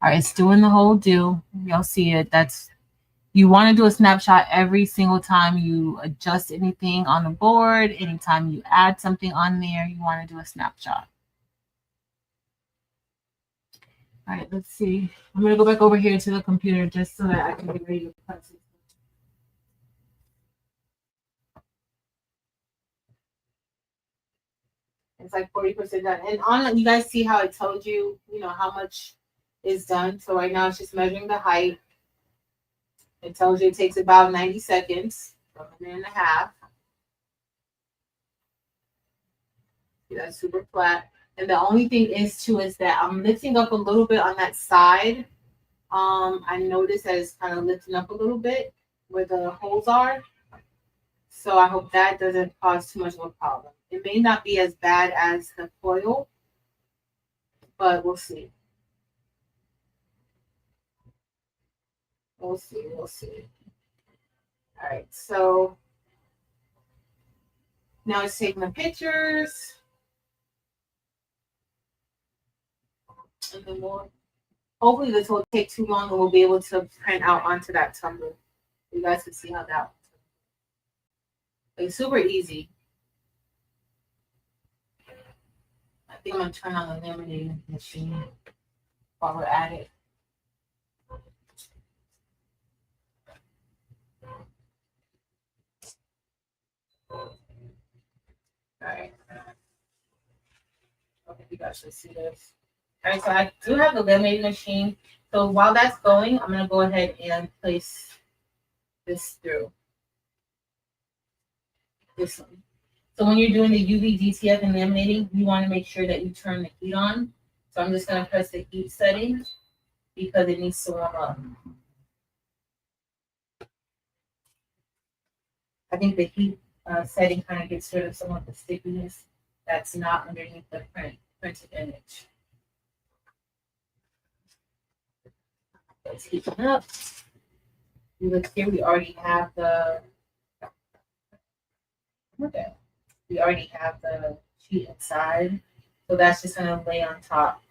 All right, it's doing the whole do. Y'all see it. You want to do a snapshot every single time you adjust anything on the board. Anytime you add something on there, you want to do a snapshot. All right, let's see. I'm going to go back over here to the computer just so that I can get ready to press it. It's like 40% done. And on, you guys see how it told you, how much is done. So right now it's just measuring the height. It tells you it takes about 90 seconds, a minute and a half. See, that's super flat. And the only thing is that I'm lifting up a little bit on that side. I noticed that it's kind of lifting up a little bit where the holes are. So I hope that doesn't cause too much of a problem. It may not be as bad as the foil, but we'll see. We'll see. All right, so now it's taking the pictures. And then hopefully this won't take too long and we'll be able to print out onto that tumbler. You guys can see how that it's super easy. think I'm gonna turn on the laminating machine while we're at it. All right. Okay, you guys should see this. All right, so I do have the laminating machine. So while that's going, I'm gonna go ahead and place this through this one. So when you're doing the UV DTF and laminating, you want to make sure that you turn the heat on. So I'm just gonna press the heat setting because it needs to warm up. I think the heat setting kind of gets rid of some of the stickiness that's not underneath the printed image. Let's heat it up. You look here, we already have the we already have the sheet inside. So that's just gonna lay on top.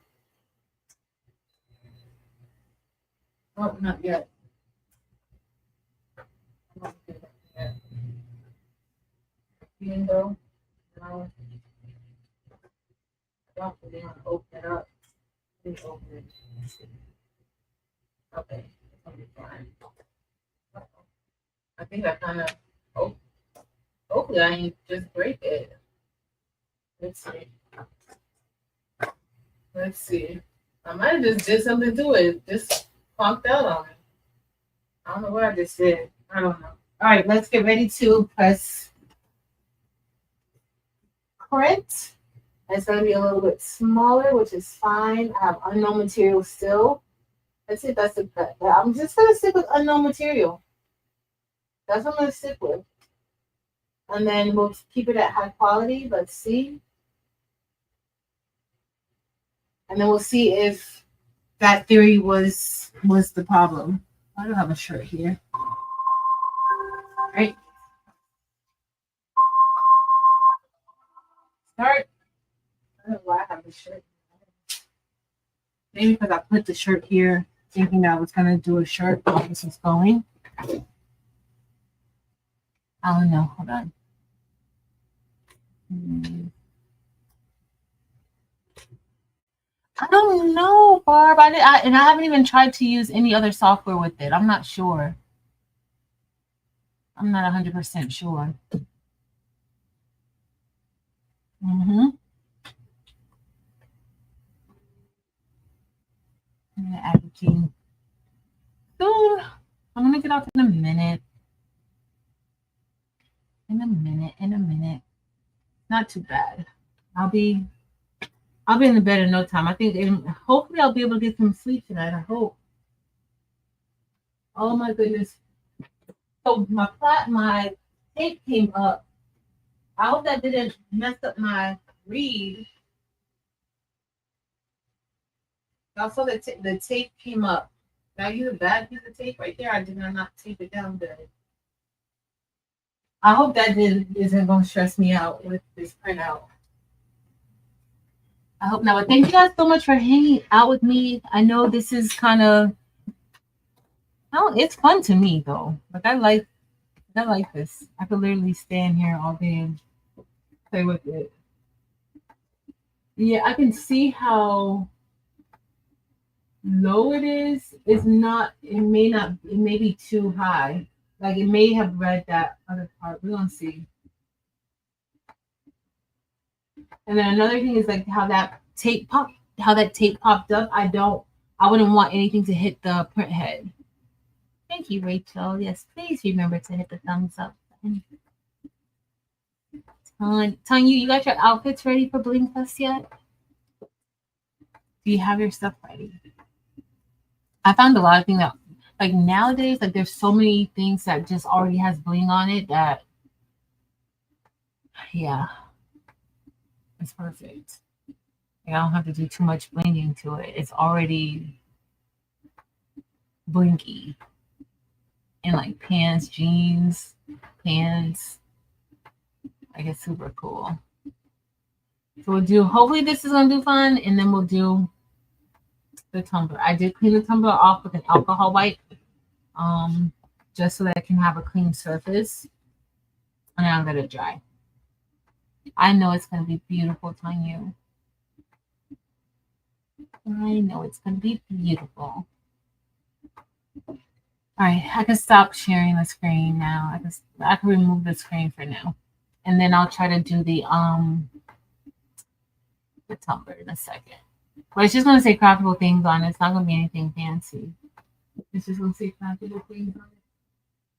Oh, not yet. Not yet. Even though no, I don't really want to open it up. Let me open it. Okay, it's gonna be fine. I think I kind of hopefully I didn't just break it. Let's see. Let's see. I might have just did something to it. Just conked out on it. I don't know what I just did. I don't know. All right, let's get ready to press print. It's going to be a little bit smaller, which is fine. I have unknown material still. Let's see if that's the cut. I'm just going to stick with unknown material. That's what I'm going to stick with. And then we'll keep it at high quality. Let's see. And then we'll see if that theory was the problem. I don't have a shirt here. All right. Start. I don't know why I have the shirt. Maybe because I put the shirt here thinking that I was going to do a shirt while this was going. I don't know. Hold on. I don't know, Barb. And I haven't even tried to use any other software with it. I'm not sure. I'm not 100% sure. I'm gonna add the key. Soon. I'm gonna get off in a minute. In a minute. Not too bad. I'll be in the bed in no time. I think hopefully I'll be able to get some sleep tonight. I hope. Oh my goodness. So my tape came up. I hope that didn't mess up my read. Also, the tape came up. Did I use a bad piece of tape right there? I did not tape it down good. I hope that isn't going to stress me out with this printout. I hope not. But thank you guys so much for hanging out with me. I know this is kind of, it's fun to me though. Like I like this. I could literally stand here all day and play with it. Yeah, I can see how low it is. It may be too high. Like it may have read that other part. We're gonna see. And then another thing is like how that tape popped up. I wouldn't want anything to hit the print head. Thank you, Rachel. Yes, please remember to hit the thumbs up button. Tanya, you got your outfits ready for Bling Fest yet? Do you have your stuff ready? I found a lot of things that, like nowadays, like there's so many things that just already has bling on it that, yeah, it's perfect. Like, I don't have to do too much blinging to it. It's already blinky. And like pants, jeans, pants. Like it's super cool. So we'll do, hopefully this is gonna do fun, and then we'll do the tumbler. I did clean the tumbler off with an alcohol wipe, just so that I can have a clean surface. And then I'm gonna dry. I know it's gonna be beautiful, Tanya. I know it's going to be beautiful. All right, I can stop sharing the screen now. I can remove the screen for now. And then I'll try to do the tumbler in a second. But it's just going to say craftable things on it. It's not going to be anything fancy. It's just going to say craftable things on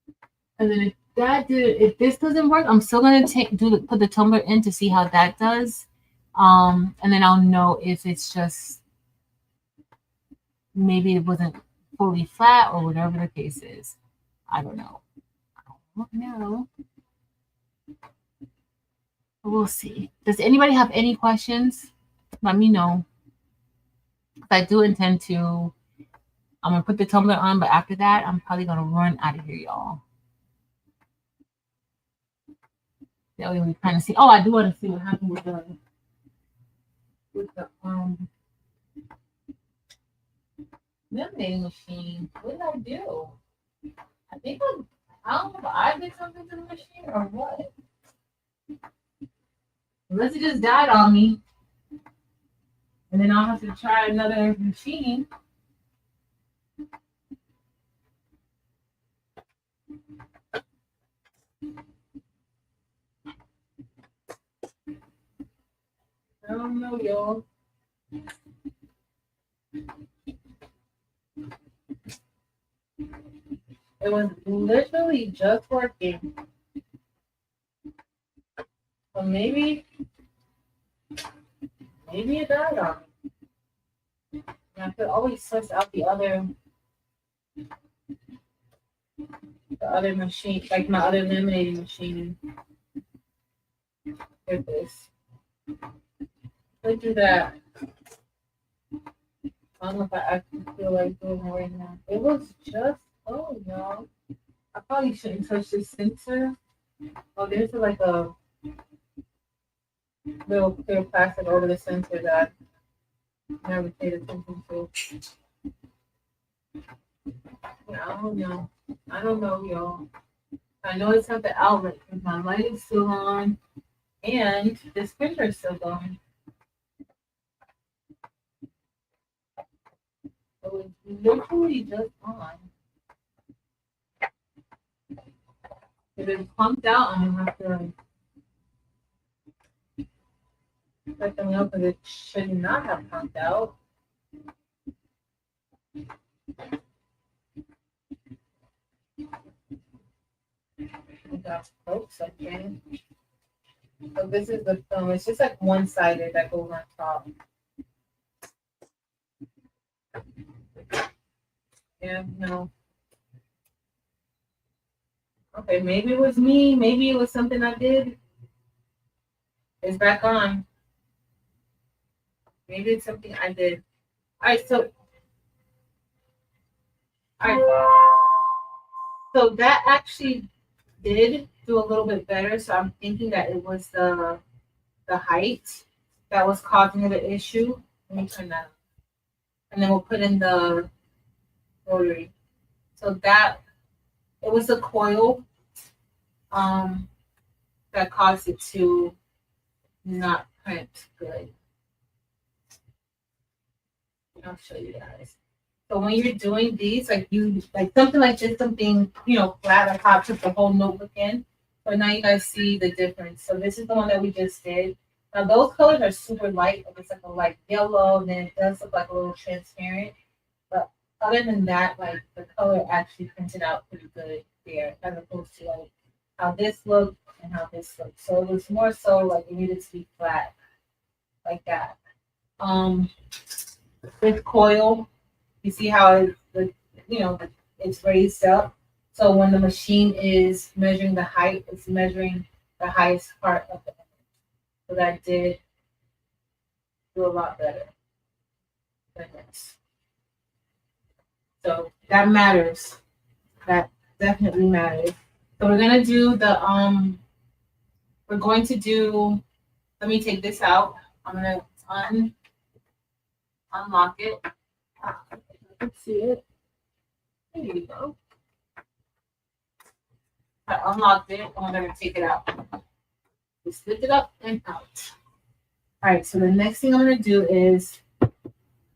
it. And then if this doesn't work, I'm still going to put the tumbler in to see how that does. And then I'll know if it's just maybe it wasn't fully flat or whatever the case is. I don't know. I don't know. We'll see. Does anybody have any questions? Let me know. I do intend to. I'm gonna put the tumbler on, but after that, I'm probably gonna run out of here, y'all. That way we kind of see. Oh, I do want to see what happened with the laminating machine. What did I do? I think I don't know if I did something to the machine or what. Unless it just died on me. And then I'll have to try another machine. I don't know, y'all. It was literally just working. So maybe it died on me. And I could always switch out the other machine, like my other laminating machine. Get this. Let's do that. I don't know if I actually feel like doing it right now. It was just, oh, y'all. I probably shouldn't touch this sensor. Oh, there's like a little clear plastic over the sensor that I never paid attention to. Yeah, I don't know. I don't know, y'all. I know it's at the outlet because my light is still on and this printer is still going. So it's literally just on. If it's pumped out, I'm gonna have to let them know because it should not have pumped out. We got folks again. So this is the film. It's just like one-sided that goes on top. Yeah, no. Okay, maybe it was me. Maybe it was something I did. It's back on. Maybe it's something I did. All right, so that actually did do a little bit better. So I'm thinking that it was the height that was causing the issue. Let me turn that on. And then we'll put in the rotary. So that it was the coil that caused it to not print good. I'll show you guys. So when you're doing these, like something like this, something flat or top, took the whole notebook in. So now you guys see the difference. So this is the one that we just did. Now those colors are super light. Like it's like a light yellow, then it does look like a little transparent. But other than that, like the color actually printed out pretty good there, as opposed to like how this looked and how this looked. So it was more so like it needed to be flat, like that. This coil, you see how it's raised up. So when the machine is measuring the height, it's measuring the highest part of the image. So that did do a lot better than this. So that matters. That definitely matters. So we're gonna do the let me take this out. I'm gonna unlock it. Let's see it. There you go. I unlocked it, and I'm going to take it out. Just lift it up and out. All right, so the next thing I'm going to do is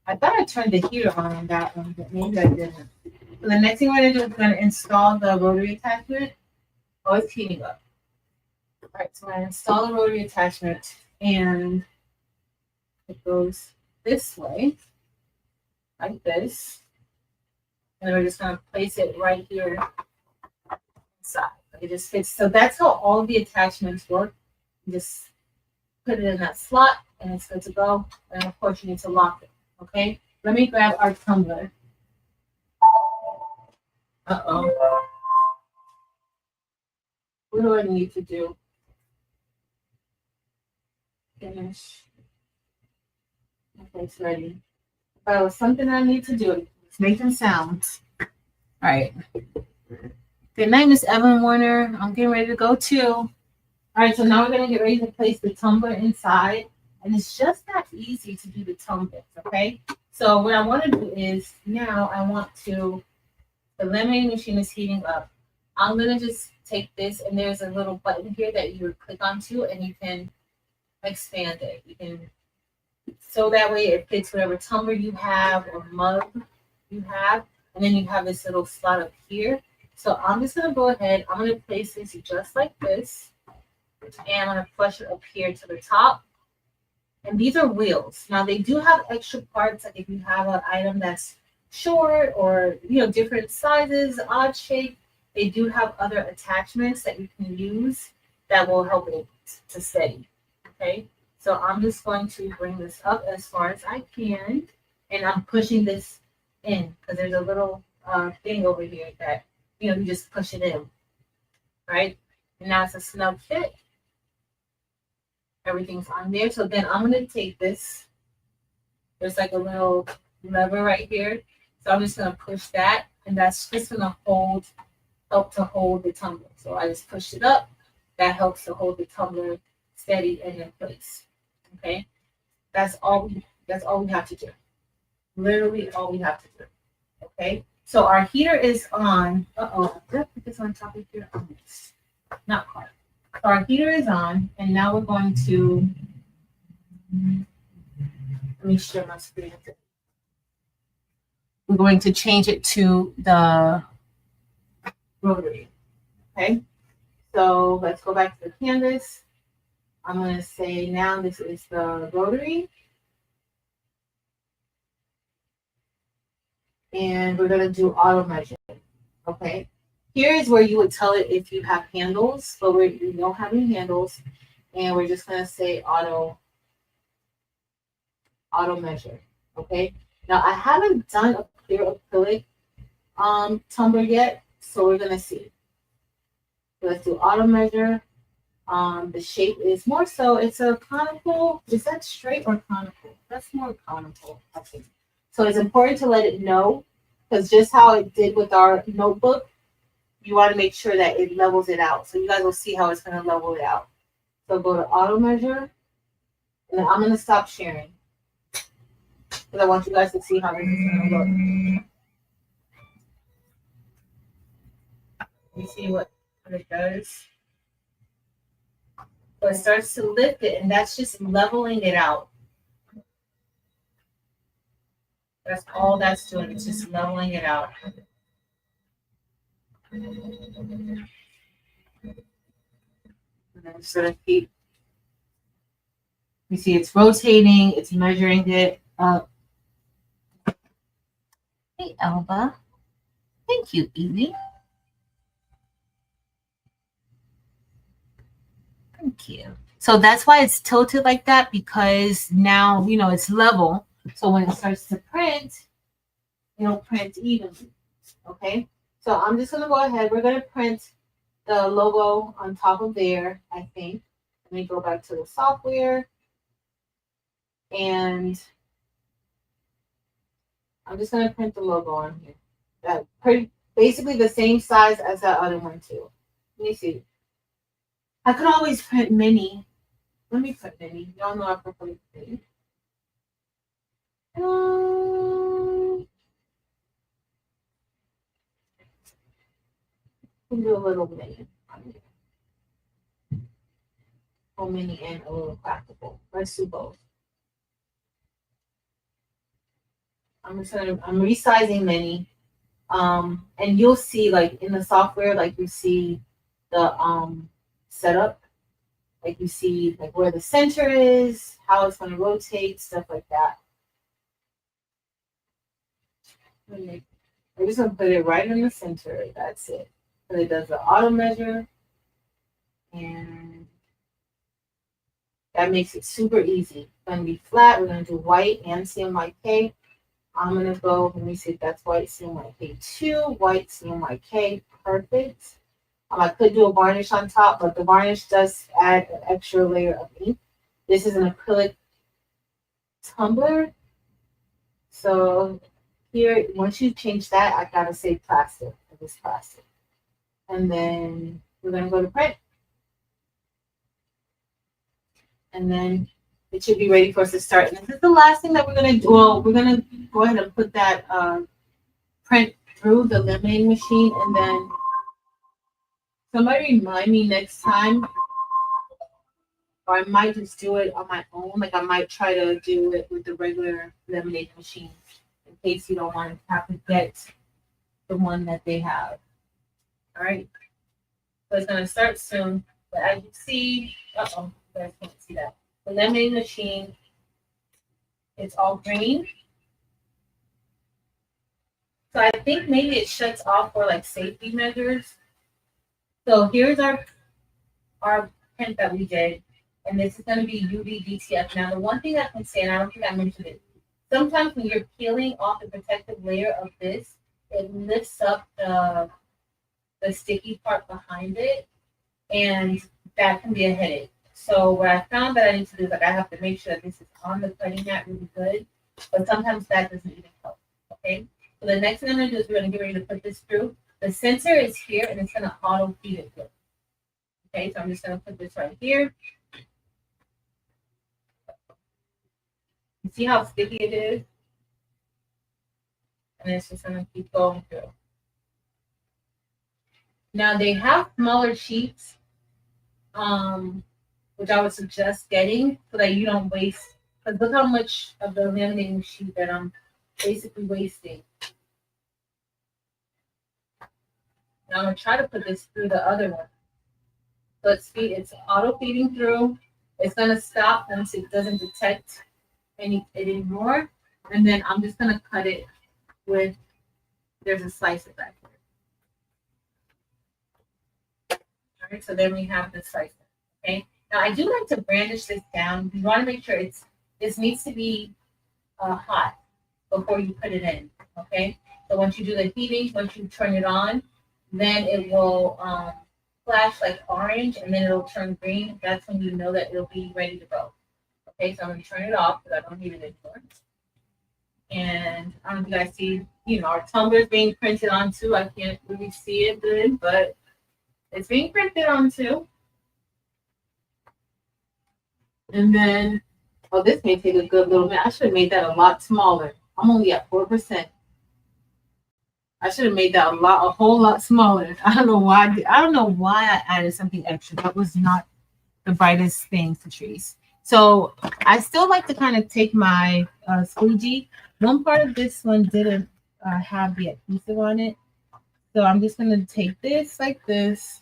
I thought I turned the heater on that one, but maybe I didn't. So the next thing we're going to do is we're going to install the rotary attachment. Oh, it's heating up. All right, so I'm going to install the rotary attachment, and it goes this way, like this. And we're just going to place it right here inside. It just fits. So that's how all the attachments work. You just put it in that slot, and it's good to go. And of course, you need to lock it. Okay. Let me grab our tumbler. Uh-oh. What do I need to do? Finish. Okay, it's ready. Oh, something I need to do. It's making sounds. All right. Good night, Miss Evan Warner. I'm getting ready to go too. All right, so now we're gonna get ready to place the tumbler inside, and it's just that easy to do the tumblers. Okay. So what I want to do is now I want to. The laminating machine is heating up. I'm gonna just take this, and there's a little button here that you would click onto, and you can expand it. You can, so that way it fits whatever tumbler you have or mug you have, and then you have this little slot up here. So I'm just gonna go ahead. I'm gonna place this just like this, and I'm gonna flush it up here to the top. And these are wheels. Now they do have extra parts, like if you have an item that's short or different sizes, odd shape, they do have other attachments that you can use that will help it to steady. Okay, so I'm just going to bring this up as far as I can, and I'm pushing this in because there's a little thing over here that you just push it in, right? And now it's a snug fit. Everything's on there. So then I'm gonna take this. There's like a little lever right here. So I'm just gonna push that, and that's just gonna help to hold the tumbler. So I just push it up. That helps to hold the tumbler steady and in place. Okay, that's all we have to do. Literally all we have to do. Okay, so our heater is on. Uh-oh, did I put this on top of here? Not quite. So our heater is on, and now we're going to, let me share my screen. We're going to change it to the rotary. Okay, so let's go back to the canvas. I'm going to say now this is the rotary. And we're going to do auto measure. Okay, here is where you would tell it if you have handles, but we don't have any handles. And we're just going to say auto measure. Okay, now I haven't done a clear acrylic tumbler yet, so we're going to see. So let's do auto measure. The shape is more so, it's a conical. Is that straight or conical? That's more conical, I think. So it's important to let it know, because just how it did with our notebook, you want to make sure that it levels it out. So you guys will see how it's going to level it out. So go to auto measure, and then I'm going to stop sharing, because I want you guys to see how this is going to look. You see what it does? So it starts to lift it, and that's just leveling it out. That's all that's doing. It's just leveling it out. And then sort of keep. You see, it's rotating. It's measuring it up. Hey, Elba. Thank you, Evie. Thank you. So that's why it's tilted like that, because now it's level. So when it starts to print, it'll print evenly. Okay. So I'm just gonna go ahead. We're gonna print the logo on top of there, I think. Let me go back to the software. And I'm just gonna print the logo on here. That basically the same size as that other one too. Let me see. I could always print mini. Let me print mini. Y'all know I prefer mini. Can do a little mini. A mini and a little practical. Let's do both. I'm resizing many. And you'll see like in the software, like you see the setup, like you see like where the center is, how it's going to rotate, stuff like that. I'm just going to put it right in the center. That's it. And it does the auto measure, and that makes it super easy. It's going to be flat. We're going to do white and CMYK. I'm going to go, let me see if that's white CMYK2, white CMYK, perfect. I could do a varnish on top, but the varnish does add an extra layer of ink. This is an acrylic tumbler. So here, once you change that, I gotta say plastic, this plastic. And then we're gonna go to print. And then it should be ready for us to start. And this is the last thing that we're gonna do. Well, we're gonna go ahead and put that print through the laminating machine, and then somebody remind me next time, or I might just do it on my own. Like I might try to do it with the regular laminating machine in case you don't want to have to get the one that they have. All right. So it's gonna start soon. But as you see, you guys can't see that. The laminating machine, it's all green. So I think maybe it shuts off for like safety measures. So here's our print that we did, and this is going to be UV DTF. Now, the one thing I can say, and I don't think I mentioned it, sometimes when you're peeling off the protective layer of this, it lifts up the sticky part behind it, and that can be a headache. So what I found that I need to do is like I have to make sure that this is on the cutting mat really good, but sometimes that doesn't even help. Okay, so the next thing I'm going to do is we're going to get ready to put this through. The sensor is here, and it's going to auto feed it through. Okay, so I'm just going to put this right here. You see how sticky it is? And it's just going to keep going through. Now, they have smaller sheets, which I would suggest getting so that you don't waste. Because look how much of the laminating sheet that I'm basically wasting. Now, I'm going to try to put this through the other one. So it's auto feeding through. It's going to stop once it doesn't detect it anymore. And then I'm just going to cut it with, there's a slicer back here. All right, so then we have the slicer. Okay. Now I do like to brandish this down. You want to make sure this needs to be hot before you put it in. Okay. So once you do the heating, once you turn it on, then it will flash like orange, and then it'll turn green. That's when you know that it'll be ready to go. Okay, so I'm going to turn it off because I don't need it anymore. And I don't know if you guys see, our tumblers being printed onto. I can't really see it good, but it's being printed onto. And then, this may take a good little bit. I should have made that a lot smaller. I'm only at 4%. I should have made that a whole lot smaller. I don't know why. I don't know why I added something extra. That was not the brightest thing to trace. So I still like to kind of take my squeegee. One part of this one didn't have the adhesive on it. So I'm just going to take this like this.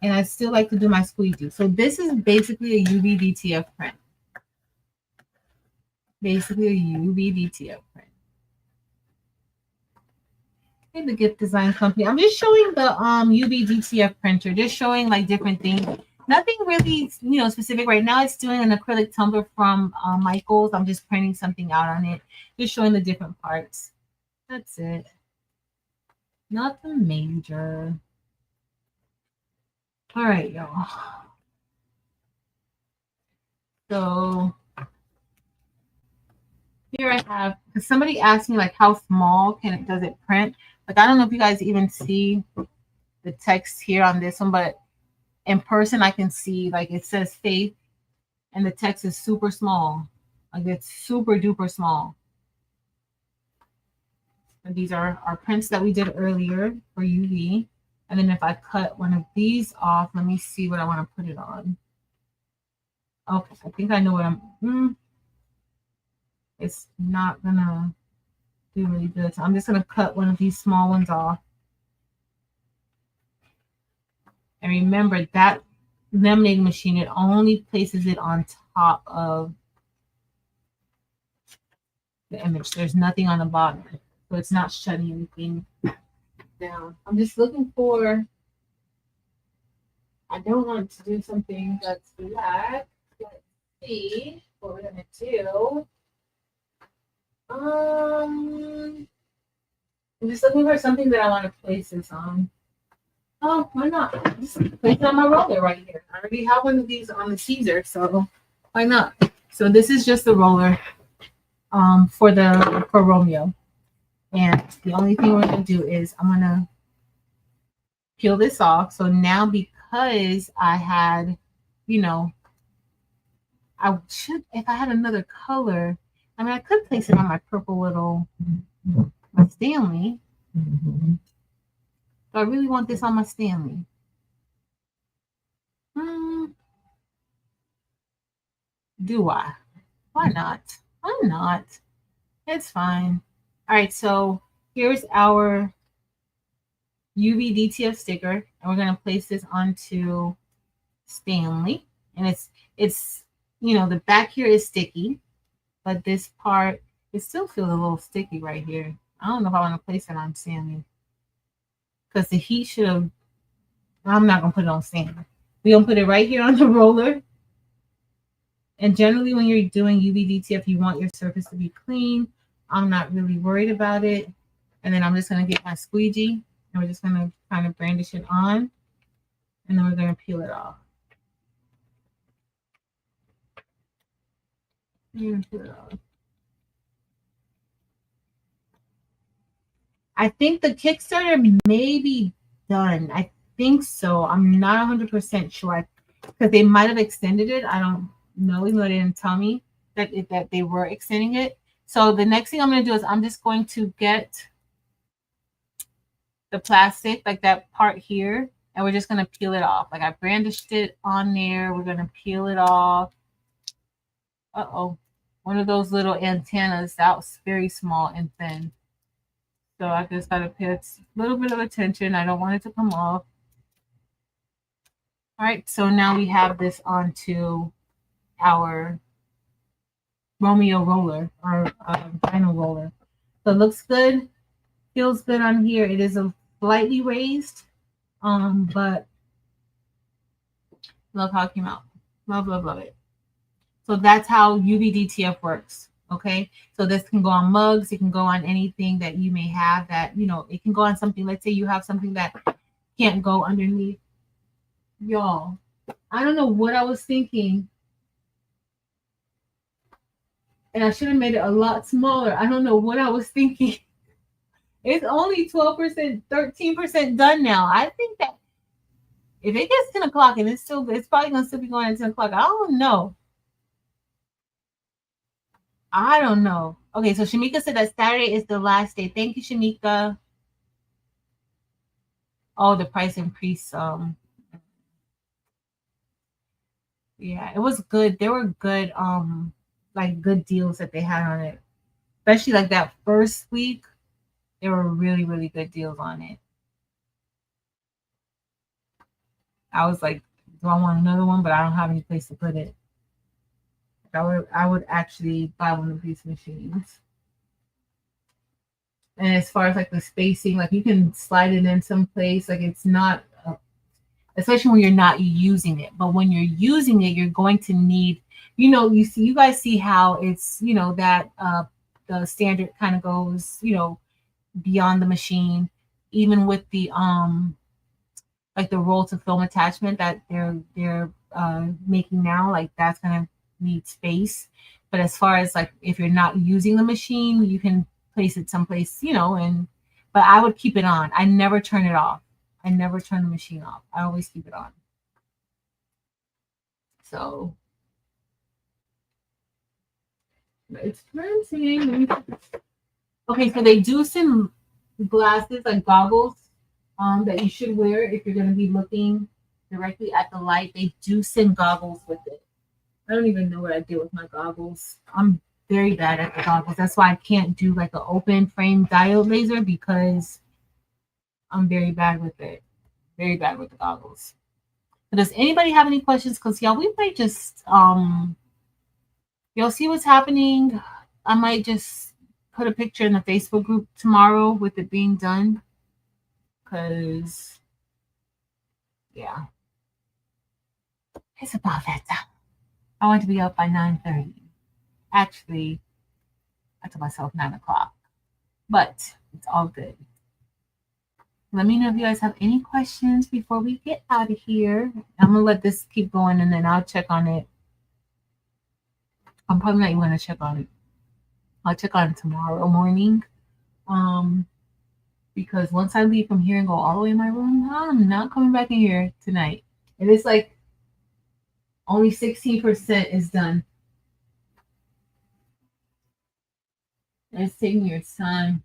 And I still like to do my squeegee. So this is basically a UV DTF print. Basically a UV DTF print. The gift design company. I'm just showing the UV DTF printer, just showing like different things. Nothing really, specific right now. It's doing an acrylic tumbler from Michaels. I'm just printing something out on it, just showing the different parts. That's it. Nothing major. All right, y'all. So here I have, because somebody asked me like how small does it print? Like I don't know if you guys even see the text here on this one, but in person I can see like it says Faith, and the text is super small. Like it's super duper small. And these are our prints that we did earlier for UV. And then if I cut one of these off, let me see what I want to put it on. Okay, I think I know what it's not gonna. do really good. So I'm just going to cut one of these small ones off. And remember that laminating machine, it only places it on top of the image. There's nothing on the bottom. So it's not shutting anything down. I'm just looking for, I don't want to do something that's black. Let's see what we're going to do. I'm just looking for something that I want to place this on. Oh, why not? Just place it on my roller right here. I already have one of these on the Caesar, so why not? So this is just the roller for Romeo. And the only thing we're gonna do is I'm gonna peel this off. So now because I had, you know, I should, if I had another color, I mean I could place it on my purple little my Stanley. I really want this on my Stanley. Do I? Why not? Why not? It's fine. All right, so here's our UV DTF sticker, and we're gonna place this onto Stanley. And it's you know, the back here is sticky, but this part, it still feels a little sticky right here. I don't know if I want to place it on Stanley because the heat should have. I'm not gonna put it on Stanley. We're gonna put it right here on the roller. And generally, when you're doing UV DTF, you want your surface to be clean. I'm not really worried about it. And then I'm just gonna get my squeegee, and we're just gonna kind of brandish it on, and then we're gonna peel it off. I think the Kickstarter may be done. I think so. I'm not 100% sure because they might have extended it. I don't know, even though they didn't tell me that they were extending it. So the next thing I'm going to do is I'm just going to get the plastic, like that part here, and we're just going to peel it off. Like I brandished it on there. We're going to peel it off. Uh-oh. One of those little antennas that was very small and thin. So I just got to pay a little bit of attention. I don't want it to come off. All right, so now we have this onto our Romeo roller, or vinyl roller. So it looks good, feels good on here. It is a slightly raised, but love how it came out. Love, love, love it. So that's how UV DTF works. Okay, so this can go on mugs. It can go on anything that you may have that, you know, it can go on something. Let's say you have something that can't go underneath. Y'all, I don't know what I was thinking. And I should have made it a lot smaller. I don't know what I was thinking. It's only 12%, 13% done now. I think that if it gets 10 o'clock and it's probably going to still be going at 10 o'clock. I don't know. I don't know. Okay, so Shamika said that Saturday is the last day. Thank you, Shamika. Oh, the price increase. Yeah, it was good. There were good, like good deals that they had on it. Especially like that first week, there were really, really good deals on it. I was like, do I want another one? But I don't have any place to put it. I would actually buy one of these machines. And as far as like the spacing, like you can slide it in someplace. Like it's not, especially when you're not using it. But when you're using it, you're going to need, you know, you guys see how it's, you know, that the standard kind of goes, you know, beyond the machine, even with the like the roll to film attachment that they're making now, like that's gonna need space. But as far as like if you're not using the machine, you can place it someplace, you know. But I would keep it on. I never turn it off. I never turn the machine off. I always keep it on. So it's printing. Okay, so they do send glasses, like goggles, that you should wear if you're going to be looking directly at the light. They do send goggles with it. I don't even know what I did with my goggles. I'm very bad at the goggles. That's why I can't do like an open frame diode laser, because I'm very bad with it. Very bad with the goggles. But does anybody have any questions? Because y'all, we might just y'all see what's happening. I might just put a picture in the Facebook group tomorrow with it being done. Because yeah, it's about that time. I want to be up by 9:30. Actually, I told myself 9 o'clock. But it's all good. Let me know if you guys have any questions before we get out of here. I'm going to let this keep going, and then I'll check on it. I'm probably not even going to check on it. I'll check on it tomorrow morning. Because once I leave from here and go all the way in my room, I'm not coming back in here tonight. And it's like only 16% is done. And it's taking your time.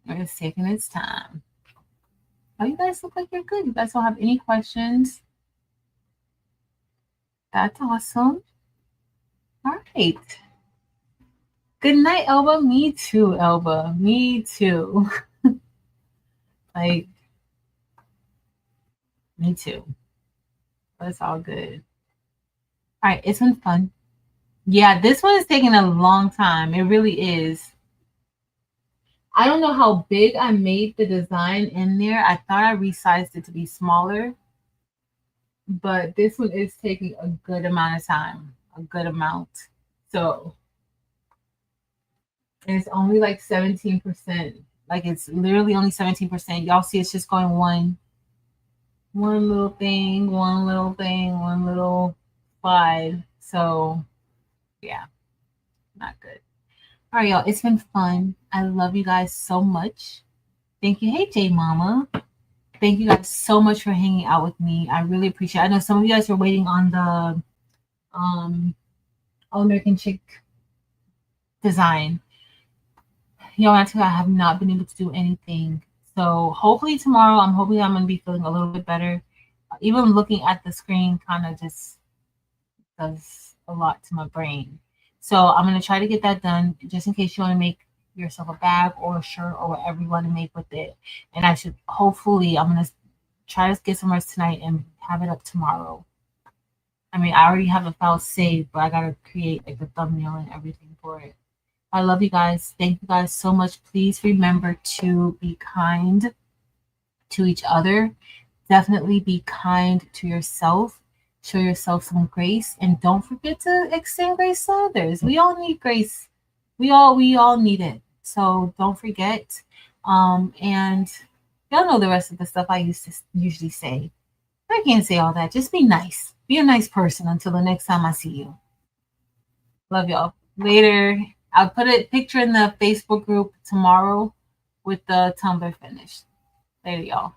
It's taking its time. Oh, you guys look like you're good. You guys don't have any questions. That's awesome. All right. Good night, Elba. Me too, Elba. Me too. Like, me too. But it's all good. All right, it's been fun. Yeah, this one is taking a long time. It really is. I don't know how big I made the design in there. I thought I resized it to be smaller. But this one is taking a good amount of time. A good amount. So it's only like 17%. Like, it's literally only 17%. Y'all see it's just going one little thing, one little slide. So yeah, not good. All right, y'all, it's been fun. I love you guys so much. Thank you. Hey, J Mama. Thank you guys so much for hanging out with me. I really appreciate it. I know some of you guys were waiting on the All American Chick design. Y'all, I have not been able to do anything. So hopefully tomorrow, I'm hoping I'm going to be feeling a little bit better. Even looking at the screen kind of just does a lot to my brain. So I'm going to try to get that done, just in case you want to make yourself a bag or a shirt or whatever you want to make with it. And I'm going to try to get some rest tonight and have it up tomorrow. I mean, I already have the file saved, but I got to create like the thumbnail and everything for it. I love you guys. Thank you guys so much. Please remember to be kind to each other. Definitely be kind to yourself. Show yourself some grace, and don't forget to extend grace to others. We all need grace. We all need it. So don't forget. And y'all know the rest of the stuff I usually say. I can't say all that. Just be nice. Be a nice person until the next time I see you. Love y'all. Later. I'll put a picture in the Facebook group tomorrow with the tumbler finished. Later, y'all.